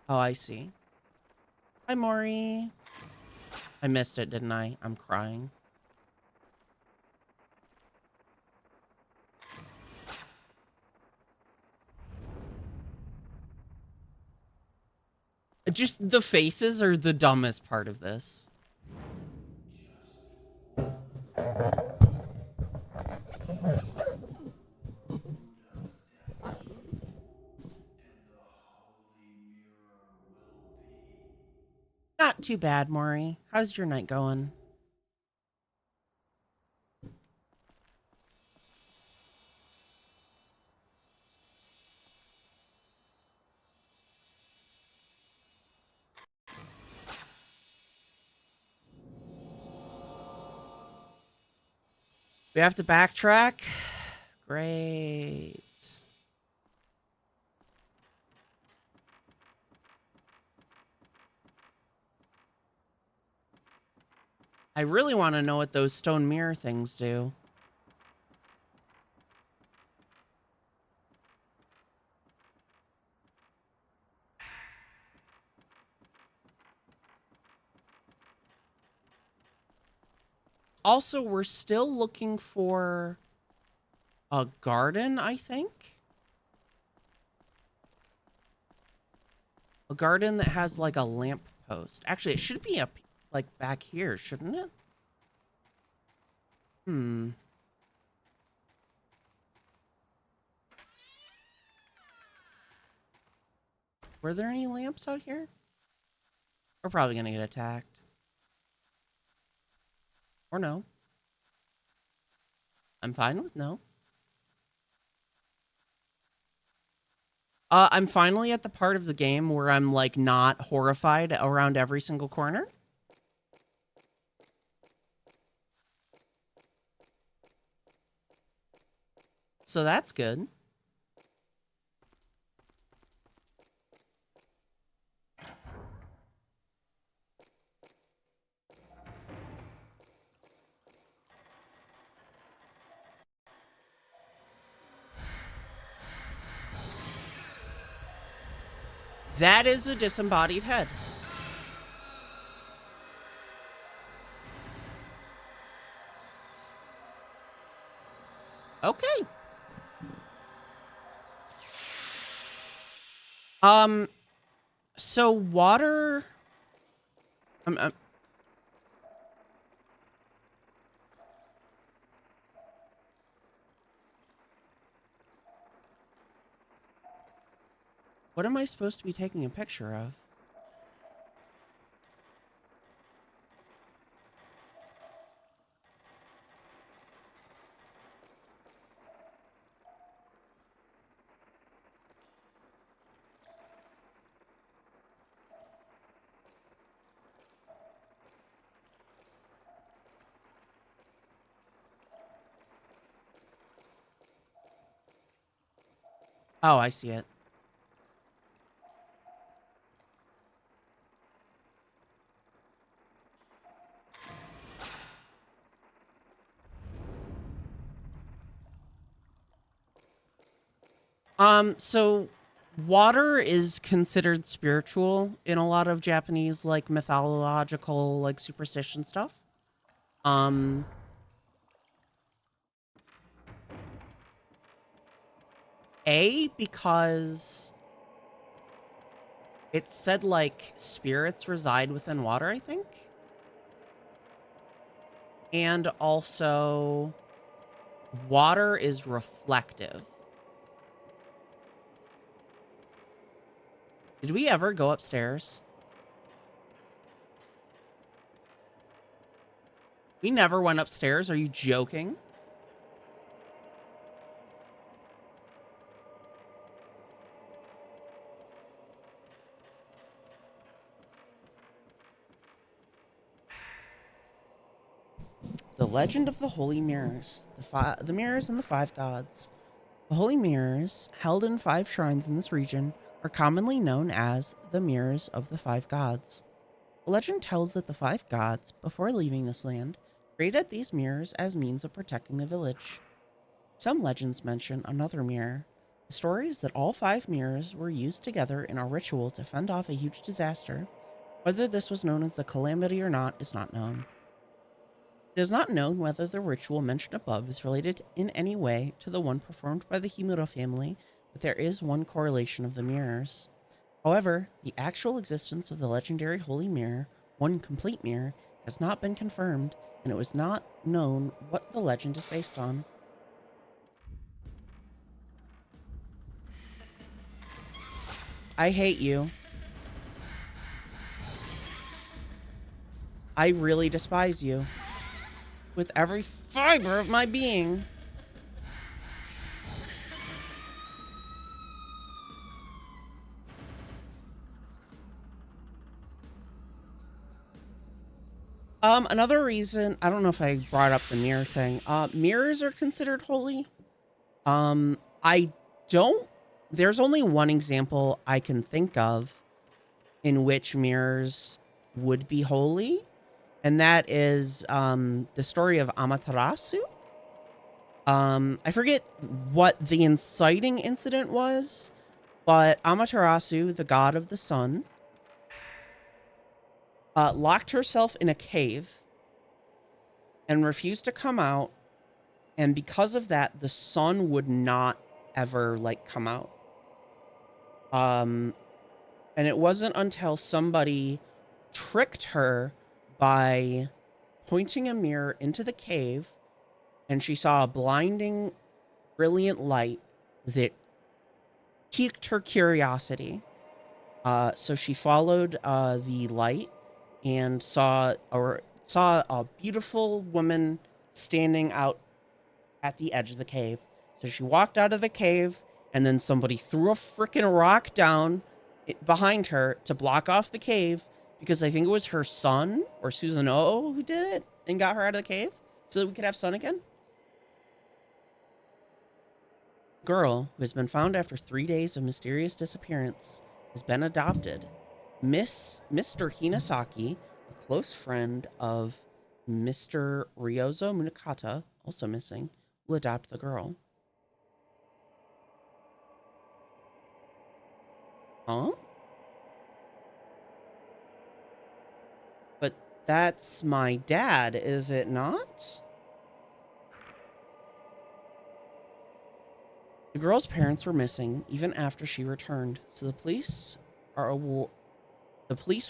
Oh, I see. Hi, Maury. I missed it, didn't I? I'm crying. Just the faces are the dumbest part of this. Not too bad, Maury. How's your night going? We have to backtrack? Great. I really want to know what those stone mirror things do. Also, we're still looking for a garden, I think. A garden that has like a lamp post. Actually, it should be up like back here, shouldn't it? Hmm. Were there any lamps out here? We're probably gonna get attacked. Or no. I'm fine with no. I'm finally at the part of the game where I'm like not horrified around every single corner. So that's good. That is a disembodied head. Okay. So water. Um, what am I supposed to be taking a picture of? Oh, I see it. So water is considered spiritual in a lot of Japanese like mythological like superstition stuff. Um because it said like spirits reside within water, I think. And also water is reflective. Did we ever go upstairs? We never went upstairs. Are you joking? The Legend of the Holy Mirrors. The mirrors and the five gods. The holy mirrors, held in 5 shrines in this region, are commonly known as the Mirrors of the Five Gods. The legend tells that the 5 gods, before leaving this land, created these mirrors as means of protecting the village. Some legends mention another mirror. The story is that all 5 mirrors were used together in a ritual to fend off a huge disaster. Whether this was known as the Calamity or not is not known. It is not known whether the ritual mentioned above is related in any way to the one performed by the Himuro family, but there is one correlation of the mirrors. However, the actual existence of the legendary Holy Mirror, one complete mirror, has not been confirmed, and it was not known what the legend is based on. I hate you. I really despise you. With every fiber of my being. Another reason, I don't know if I brought up the mirror thing. Mirrors are considered holy. I don't, there's only one example I can think of in which mirrors would be holy, and that is, the story of Amaterasu. I forget what the inciting incident was, but Amaterasu, the god of the sun, locked herself in a cave and refused to come out. And because of that, the sun would not ever like come out. And it wasn't until somebody tricked her by pointing a mirror into the cave and she saw a blinding, brilliant light that piqued her curiosity. So she followed the light and saw a beautiful woman standing out at the edge of the cave. So she walked out of the cave, and then somebody threw a freaking rock down behind her to block off the cave because I think it was her son or Susan O who did it and got her out of the cave so that we could have sun again. Girl who has been found after 3 days of mysterious disappearance has been adopted. Mr. Hinasaki, a close friend of Mr. Ryozo Munakata, also missing, will adopt the girl. Huh? But that's my dad, is it not? The girl's parents were missing even after she returned, so the police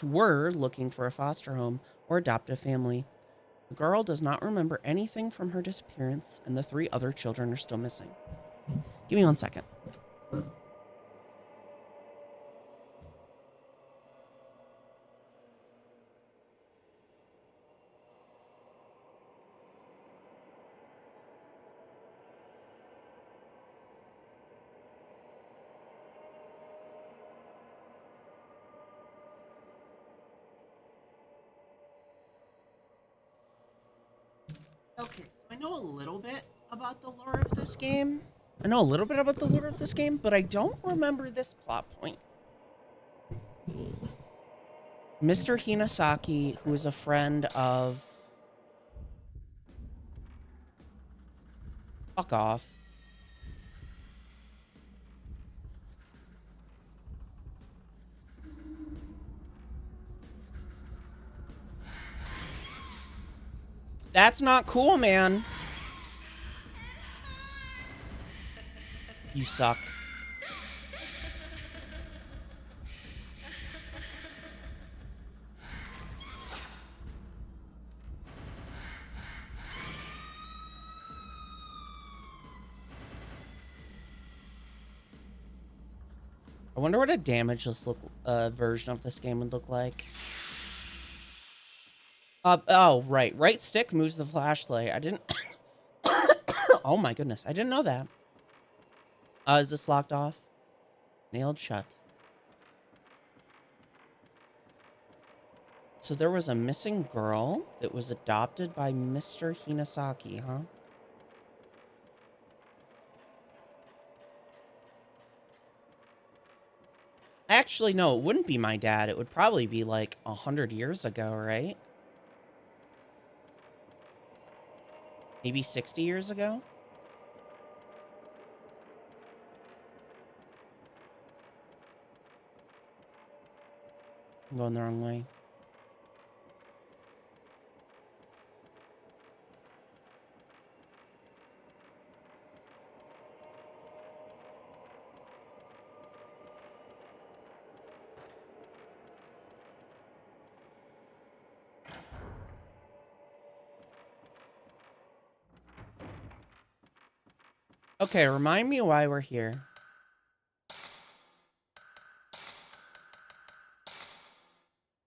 were looking for a foster home or adoptive family. The girl does not remember anything from her disappearance, and the 3 other children are still missing. Give me 1 second. Okay, so I know a little bit about the lore of this game. But I don't remember this plot point. Mr. Hinasaki, who is a friend of. Fuck off. That's not cool, man. You suck. I wonder what a damageless version of this game would look like. Oh, right. Right stick moves the flashlight. I didn't. Oh my goodness. I didn't know that. Is this locked off? Nailed shut. So there was a missing girl that was adopted by Mr. Hinasaki, huh? Actually, no, it wouldn't be my dad. It would probably be like 100 years ago, right? Maybe 60 years ago? I'm going the wrong way. Okay, remind me why we're here.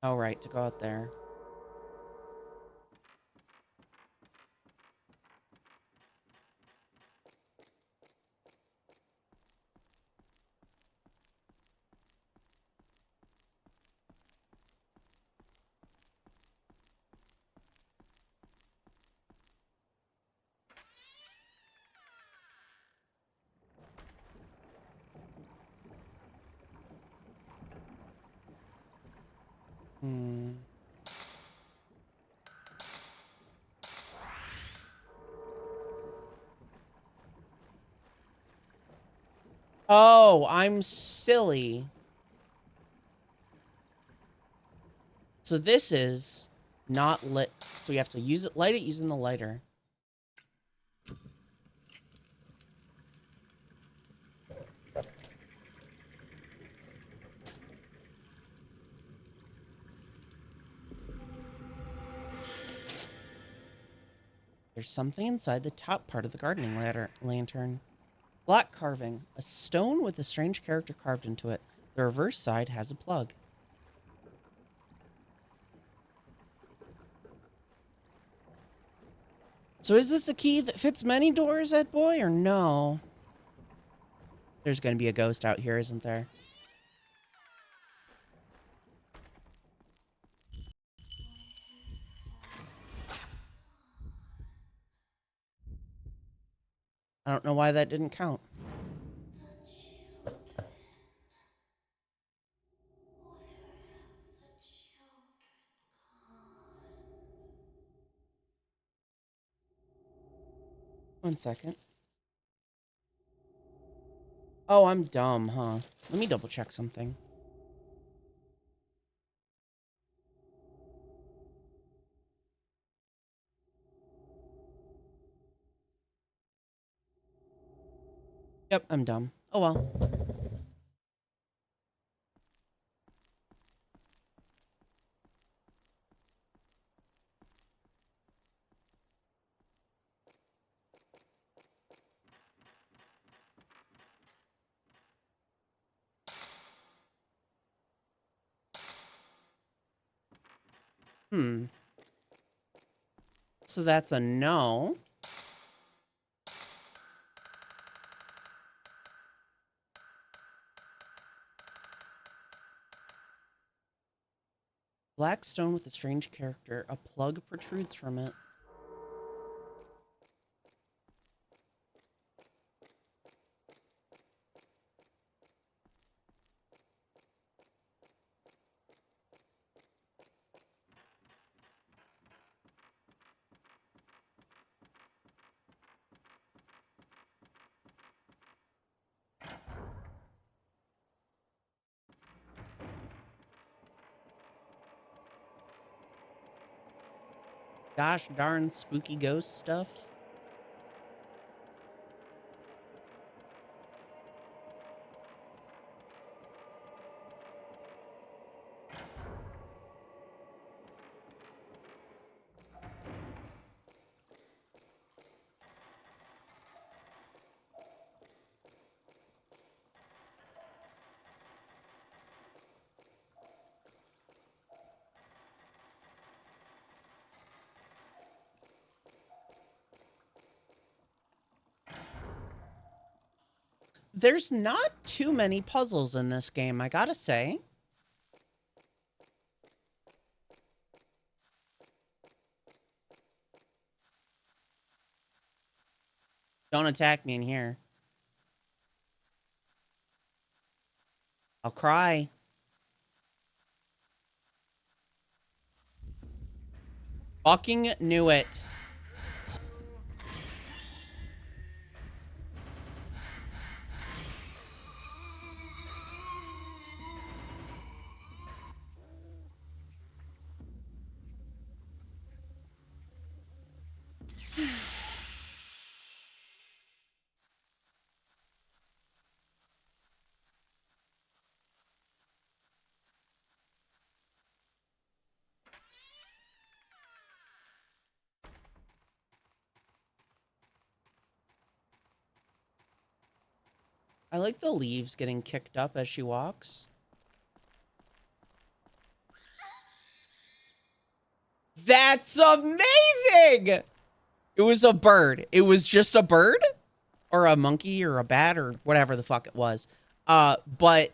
Oh, right, to go out there. Hmm. Oh, I'm silly. So this is not lit. So we have to light it using the lighter. There's something inside the top part of the gardening lantern. Black carving. A stone with a strange character carved into it. The reverse side has a plug. So is this a key that fits many doors, Ed Boy, or no? There's going to be a ghost out here, isn't there? I don't know why that didn't count. One second. Oh, I'm dumb, huh? Let me double check something. Yep, I'm dumb. Oh well. So that's a no. Black stone with a strange character. A plug protrudes from it. Gosh darn spooky ghost stuff. There's not too many puzzles in this game, I gotta say. Don't attack me in here. I'll cry. Fucking knew it. I like the leaves getting kicked up as she walks. That's amazing! It was a bird. It was just a bird? Or a monkey or a bat or whatever the fuck it was. But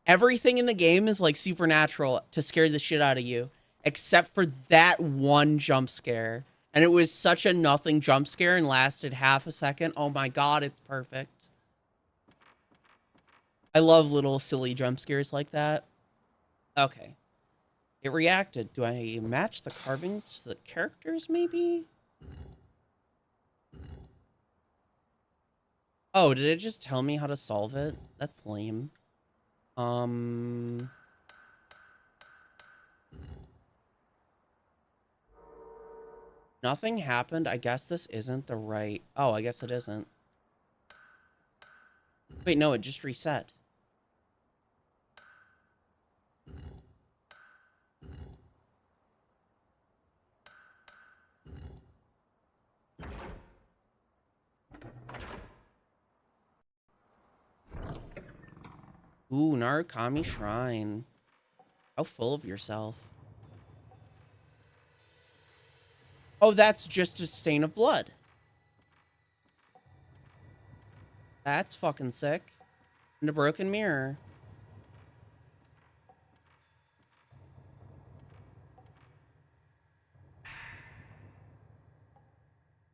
everything in the game is like supernatural to scare the shit out of you. Except for that one jump scare. And it was such a nothing jump scare and lasted half a second. Oh my god, it's perfect. I love little silly jump scares like that. Okay. It reacted. Do I match the carvings to the characters, maybe? Oh, did it just tell me how to solve it? That's lame. Nothing happened. I guess this isn't the right... Oh, I guess it isn't. Wait, no, it just reset. Ooh, Narukami Shrine. How full of yourself. Oh, that's just a stain of blood. That's fucking sick. And a broken mirror.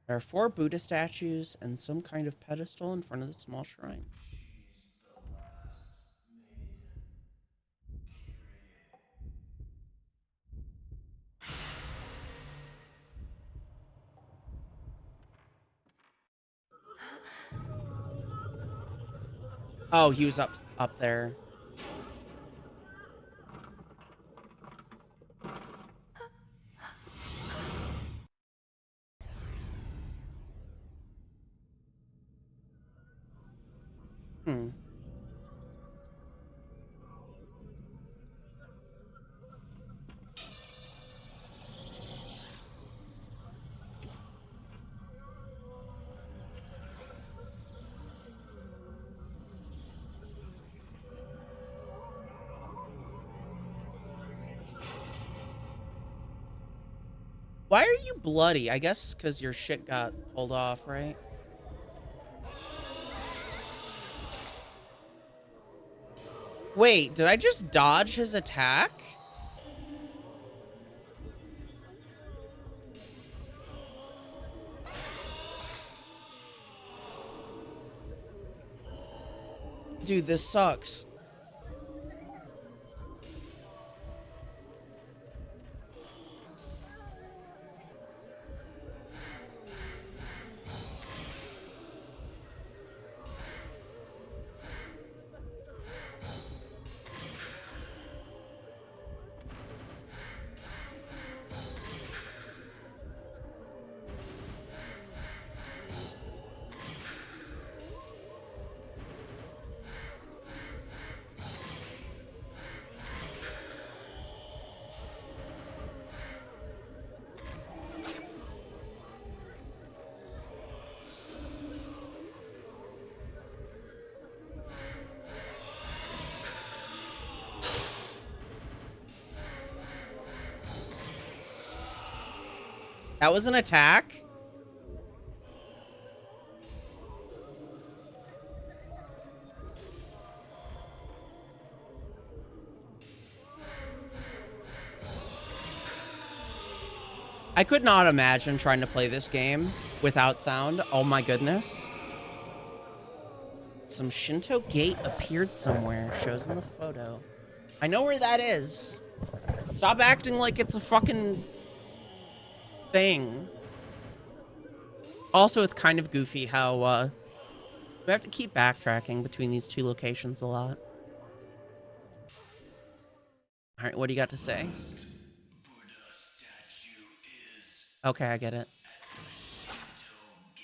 There are 4 Buddha statues and some kind of pedestal in front of the small shrine. She's the last maiden. Kyrie. Oh, he was up there. Hmm. Why are you bloody? I guess because your shit got pulled off, right? Wait, did I just dodge his attack? Dude, this sucks. That was an attack? I could not imagine trying to play this game without sound. Oh my goodness. Some Shinto gate appeared somewhere. Shows in the photo. I know where that is. Stop acting like it's a fucking thing. Also, it's kind of goofy how we have to keep backtracking between these 2 locations a lot. All right, what do you got to say? Buddha statue is Okay, I get it. at the Shinto gate.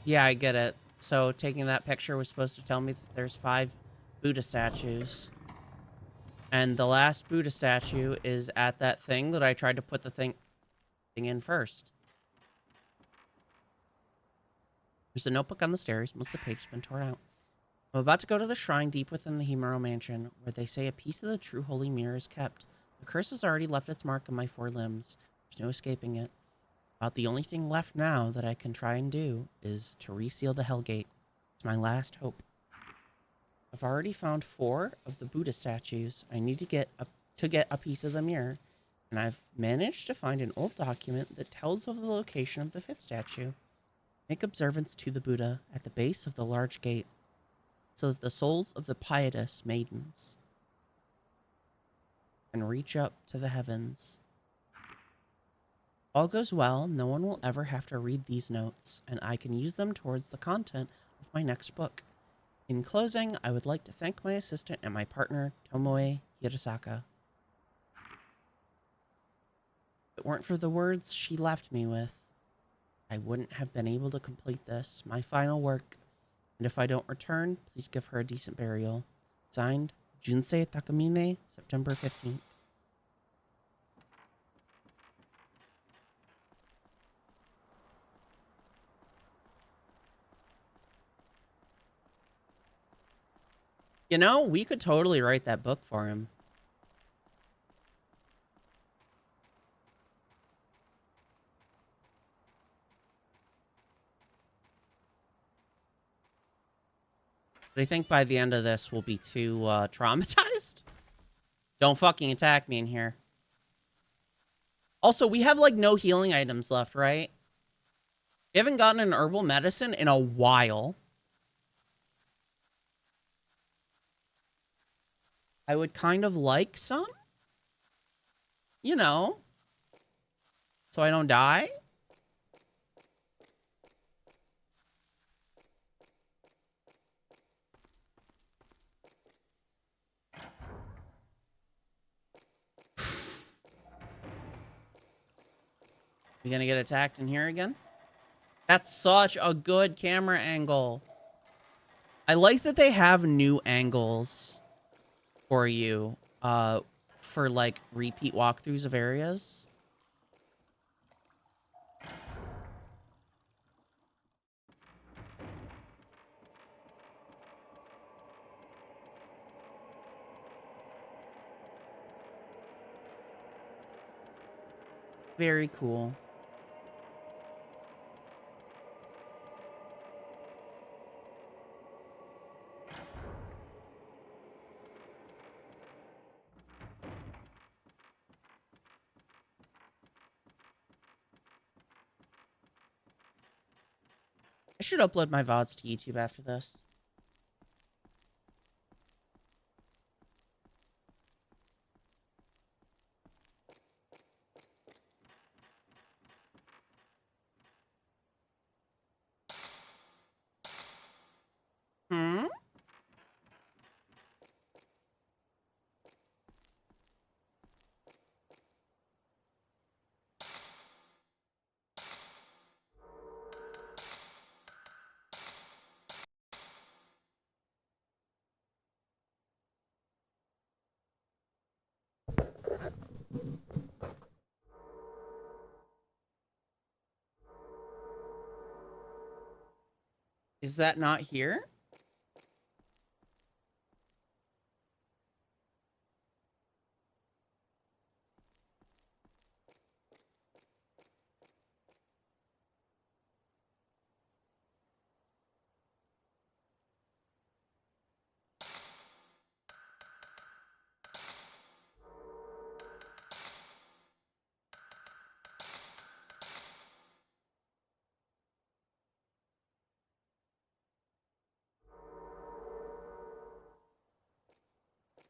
Yeah, I get it. So taking that picture was supposed to tell me that there's 5 Buddha statues. And the last Buddha statue is at that thing that I tried to put the thing in first. There's a notebook on the stairs. Most of the pages have been torn out. I'm about to go to the shrine deep within the Himuro mansion, where they say a piece of the true holy mirror is kept. The curse has already left its mark on my 4 limbs. There's no escaping it. About the only thing left now that I can try and do is to reseal the Hellgate. It's my last hope. I've already found 4 of the Buddha statues. I need to get a piece of the mirror, and I've managed to find an old document that tells of the location of the 5th statue. Make observance to the Buddha at the base of the large gate, so that the souls of the pietous maidens can reach up to the heavens. All goes well, no one will ever have to read these notes, and I can use them towards the content of my next book. In closing, I would like to thank my assistant and my partner, Tomoe Hirosaka. If it weren't for the words she left me with, I wouldn't have been able to complete this, my final work, and if I don't return, please give her a decent burial. Signed, Junsei Takamine, September 15th. You know, we could totally write that book for him. But I think by the end of this, we'll be too traumatized. Don't fucking attack me in here. Also, we have, like, no healing items left, right? We haven't gotten an herbal medicine in a while. I would kind of like some. You know. So I don't die. We gonna get attacked in here again? That's such a good camera angle. I like that they have new angles for you, for, like, repeat walkthroughs of areas. Very cool. I should upload my VODs to YouTube after this. Hmm? Is that not here?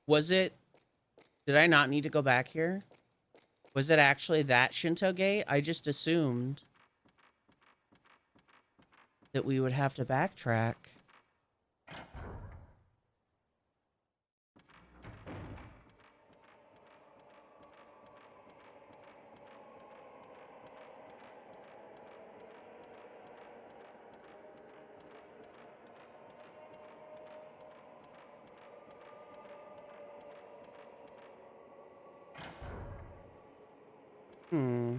Was it... Did I not need to go back here? Was it actually that Shinto gate? I just assumed that we would have to backtrack. Hmm.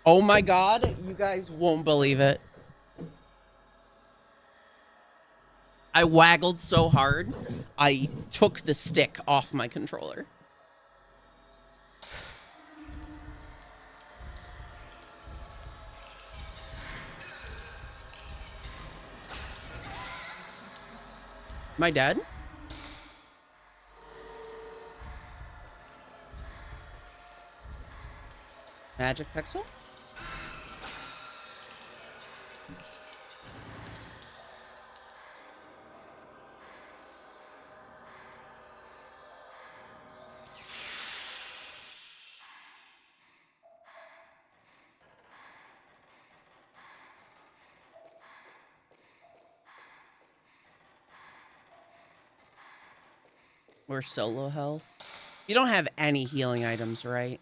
Oh my god, you guys won't believe it. I waggled so hard, I took the stick off my controller. Am I dead? Magic pixel? We're solo health. You don't have any healing items, right?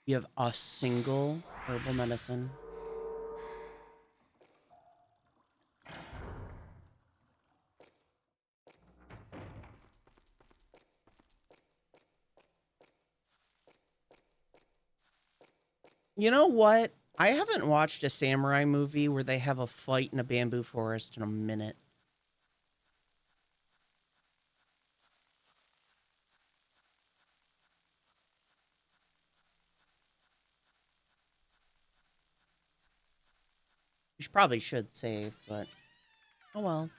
You have a single herbal medicine. You know what? I haven't watched a samurai movie where they have a fight in a bamboo forest in a minute. You probably should save, but oh well.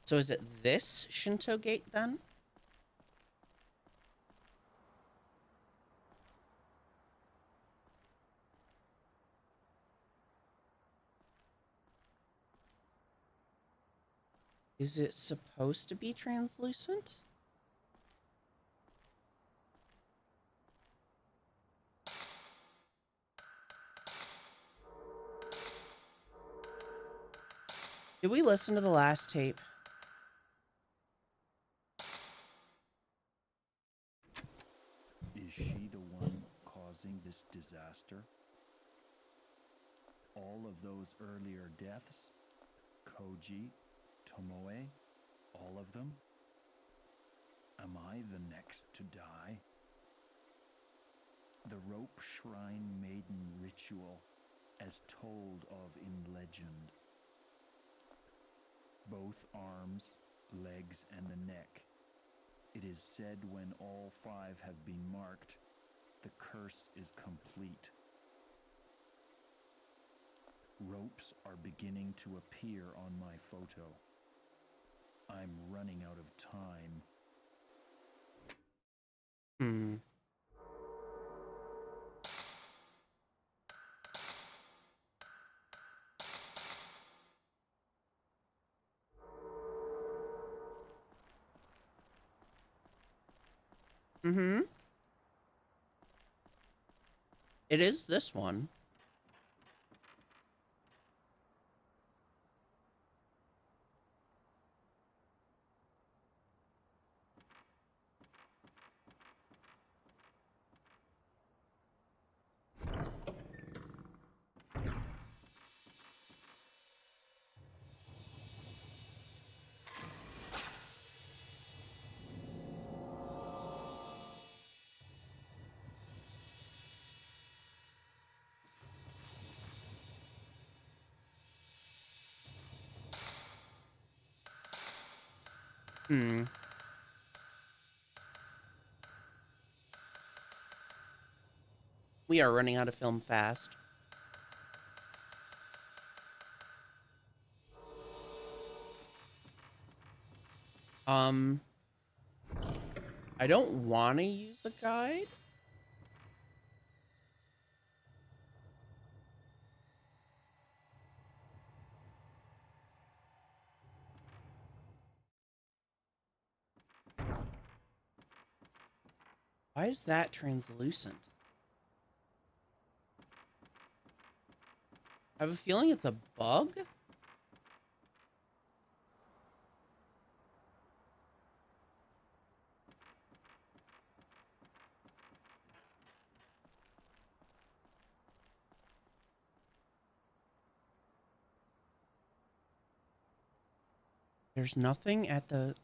So is it this Shinto gate then? Is it supposed to be translucent? Did we listen to the last tape? Is she the one causing this disaster? All of those earlier deaths? Koji, Tomoe, all of them? Am I the next to die? The rope shrine maiden ritual, as told of in legend. Both arms, legs, and the neck. It is said when all 5 have been marked, the curse is complete. Ropes are beginning to appear on my photo. I'm running out of time. Hmm. Mm-hmm. It is this one. Hmm. We are running out of film fast. Um, I don't want to use a guide. Why is that translucent? I have a feeling it's a bug. There's nothing at the...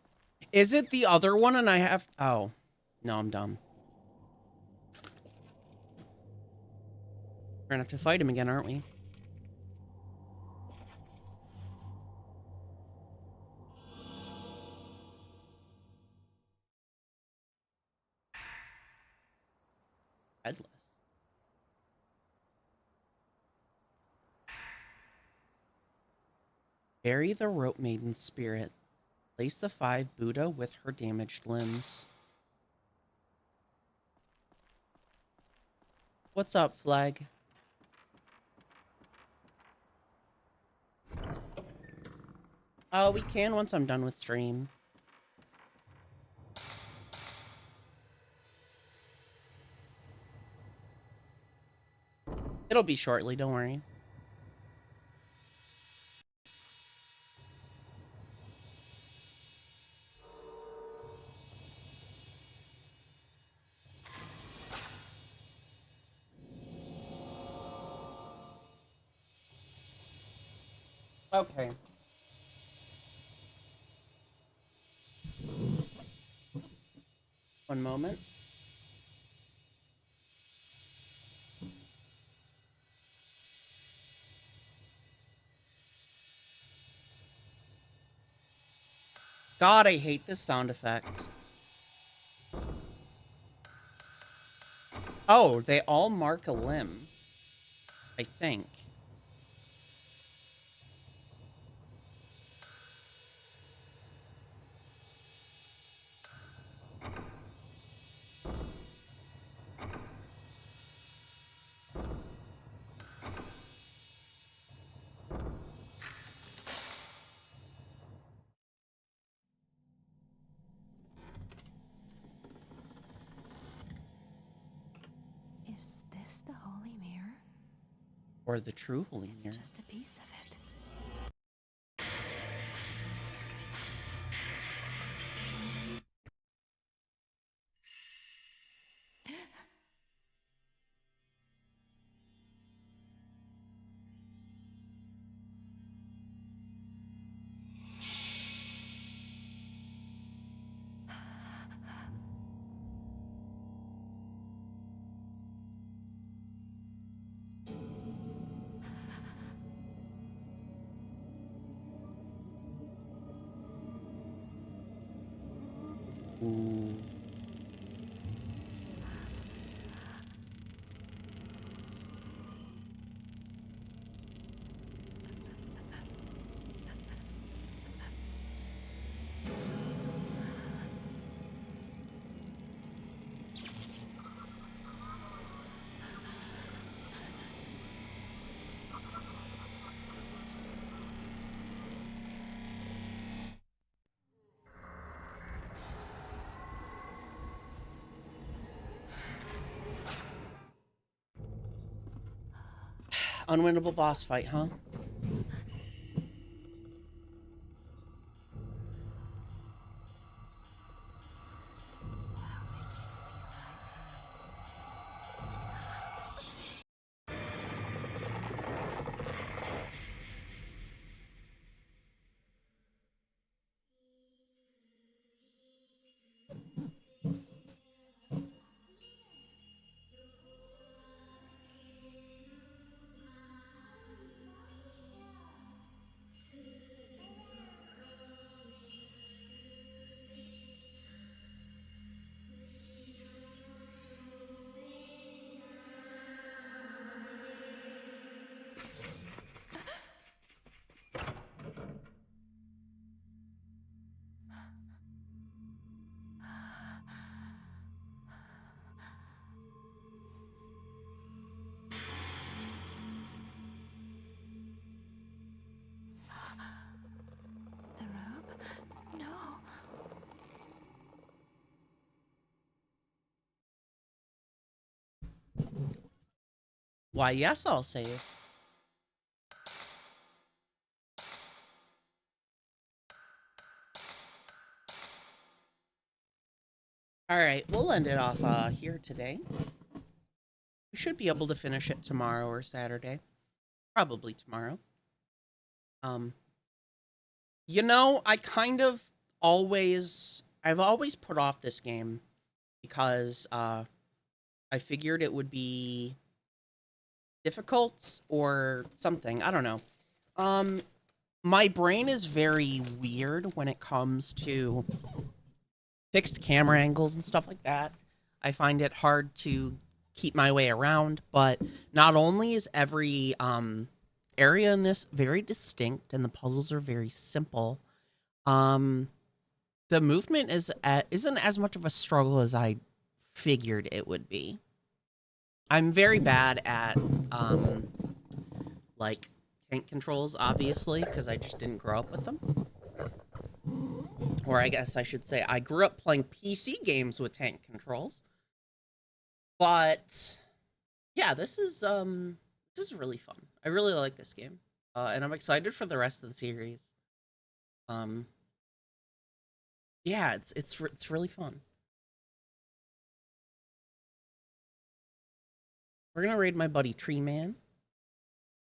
Is it the other one and I have... Oh. No, I'm dumb. We're gonna have to fight him again, aren't we? Headless. Bury the rope maiden's spirit. Place the 5 Buddha with her damaged limbs. What's up, Flag? Oh, we can once I'm done with stream. It'll be shortly, don't worry. Okay. One moment. God, I hate this sound effect. Oh, they all mark a limb. I think. Is this the Holy Mirror? Or the true holy It's mirror. just a piece of it. Ooh. Unwinnable boss fight, huh? The robe? No. Why, yes, I'll save. All right, we'll end it off here today. We should be able to finish it tomorrow or Saturday. Probably tomorrow. Um, I kind of I've always put off this game because I figured it would be difficult or something. I don't know. Um, my brain is very weird when it comes to fixed camera angles and stuff like that. I find it hard to keep my way around, but not only is every area in this very distinct and the puzzles are very simple, um the movement isn't as much of a struggle as I figured it would be. I'm very bad at like tank controls, obviously, because I just didn't grow up with them. Or I guess I should say I grew up playing PC games with tank controls. But yeah, this is really fun. I really like this game. And I'm excited for the rest of the series. Um yeah, it's really fun. We're gonna raid my buddy Tree Man.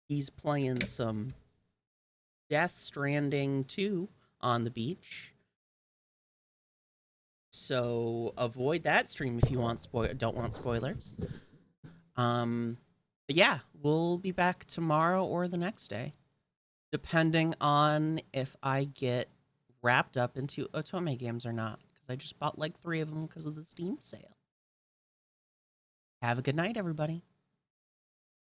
He's playing some Death Stranding 2 on the beach. So avoid that stream if you don't want spoilers. But yeah, we'll be back tomorrow or the next day, depending on if I get wrapped up into Otome games or not, because I just bought like 3 of them because of the Steam sale. Have a good night, everybody.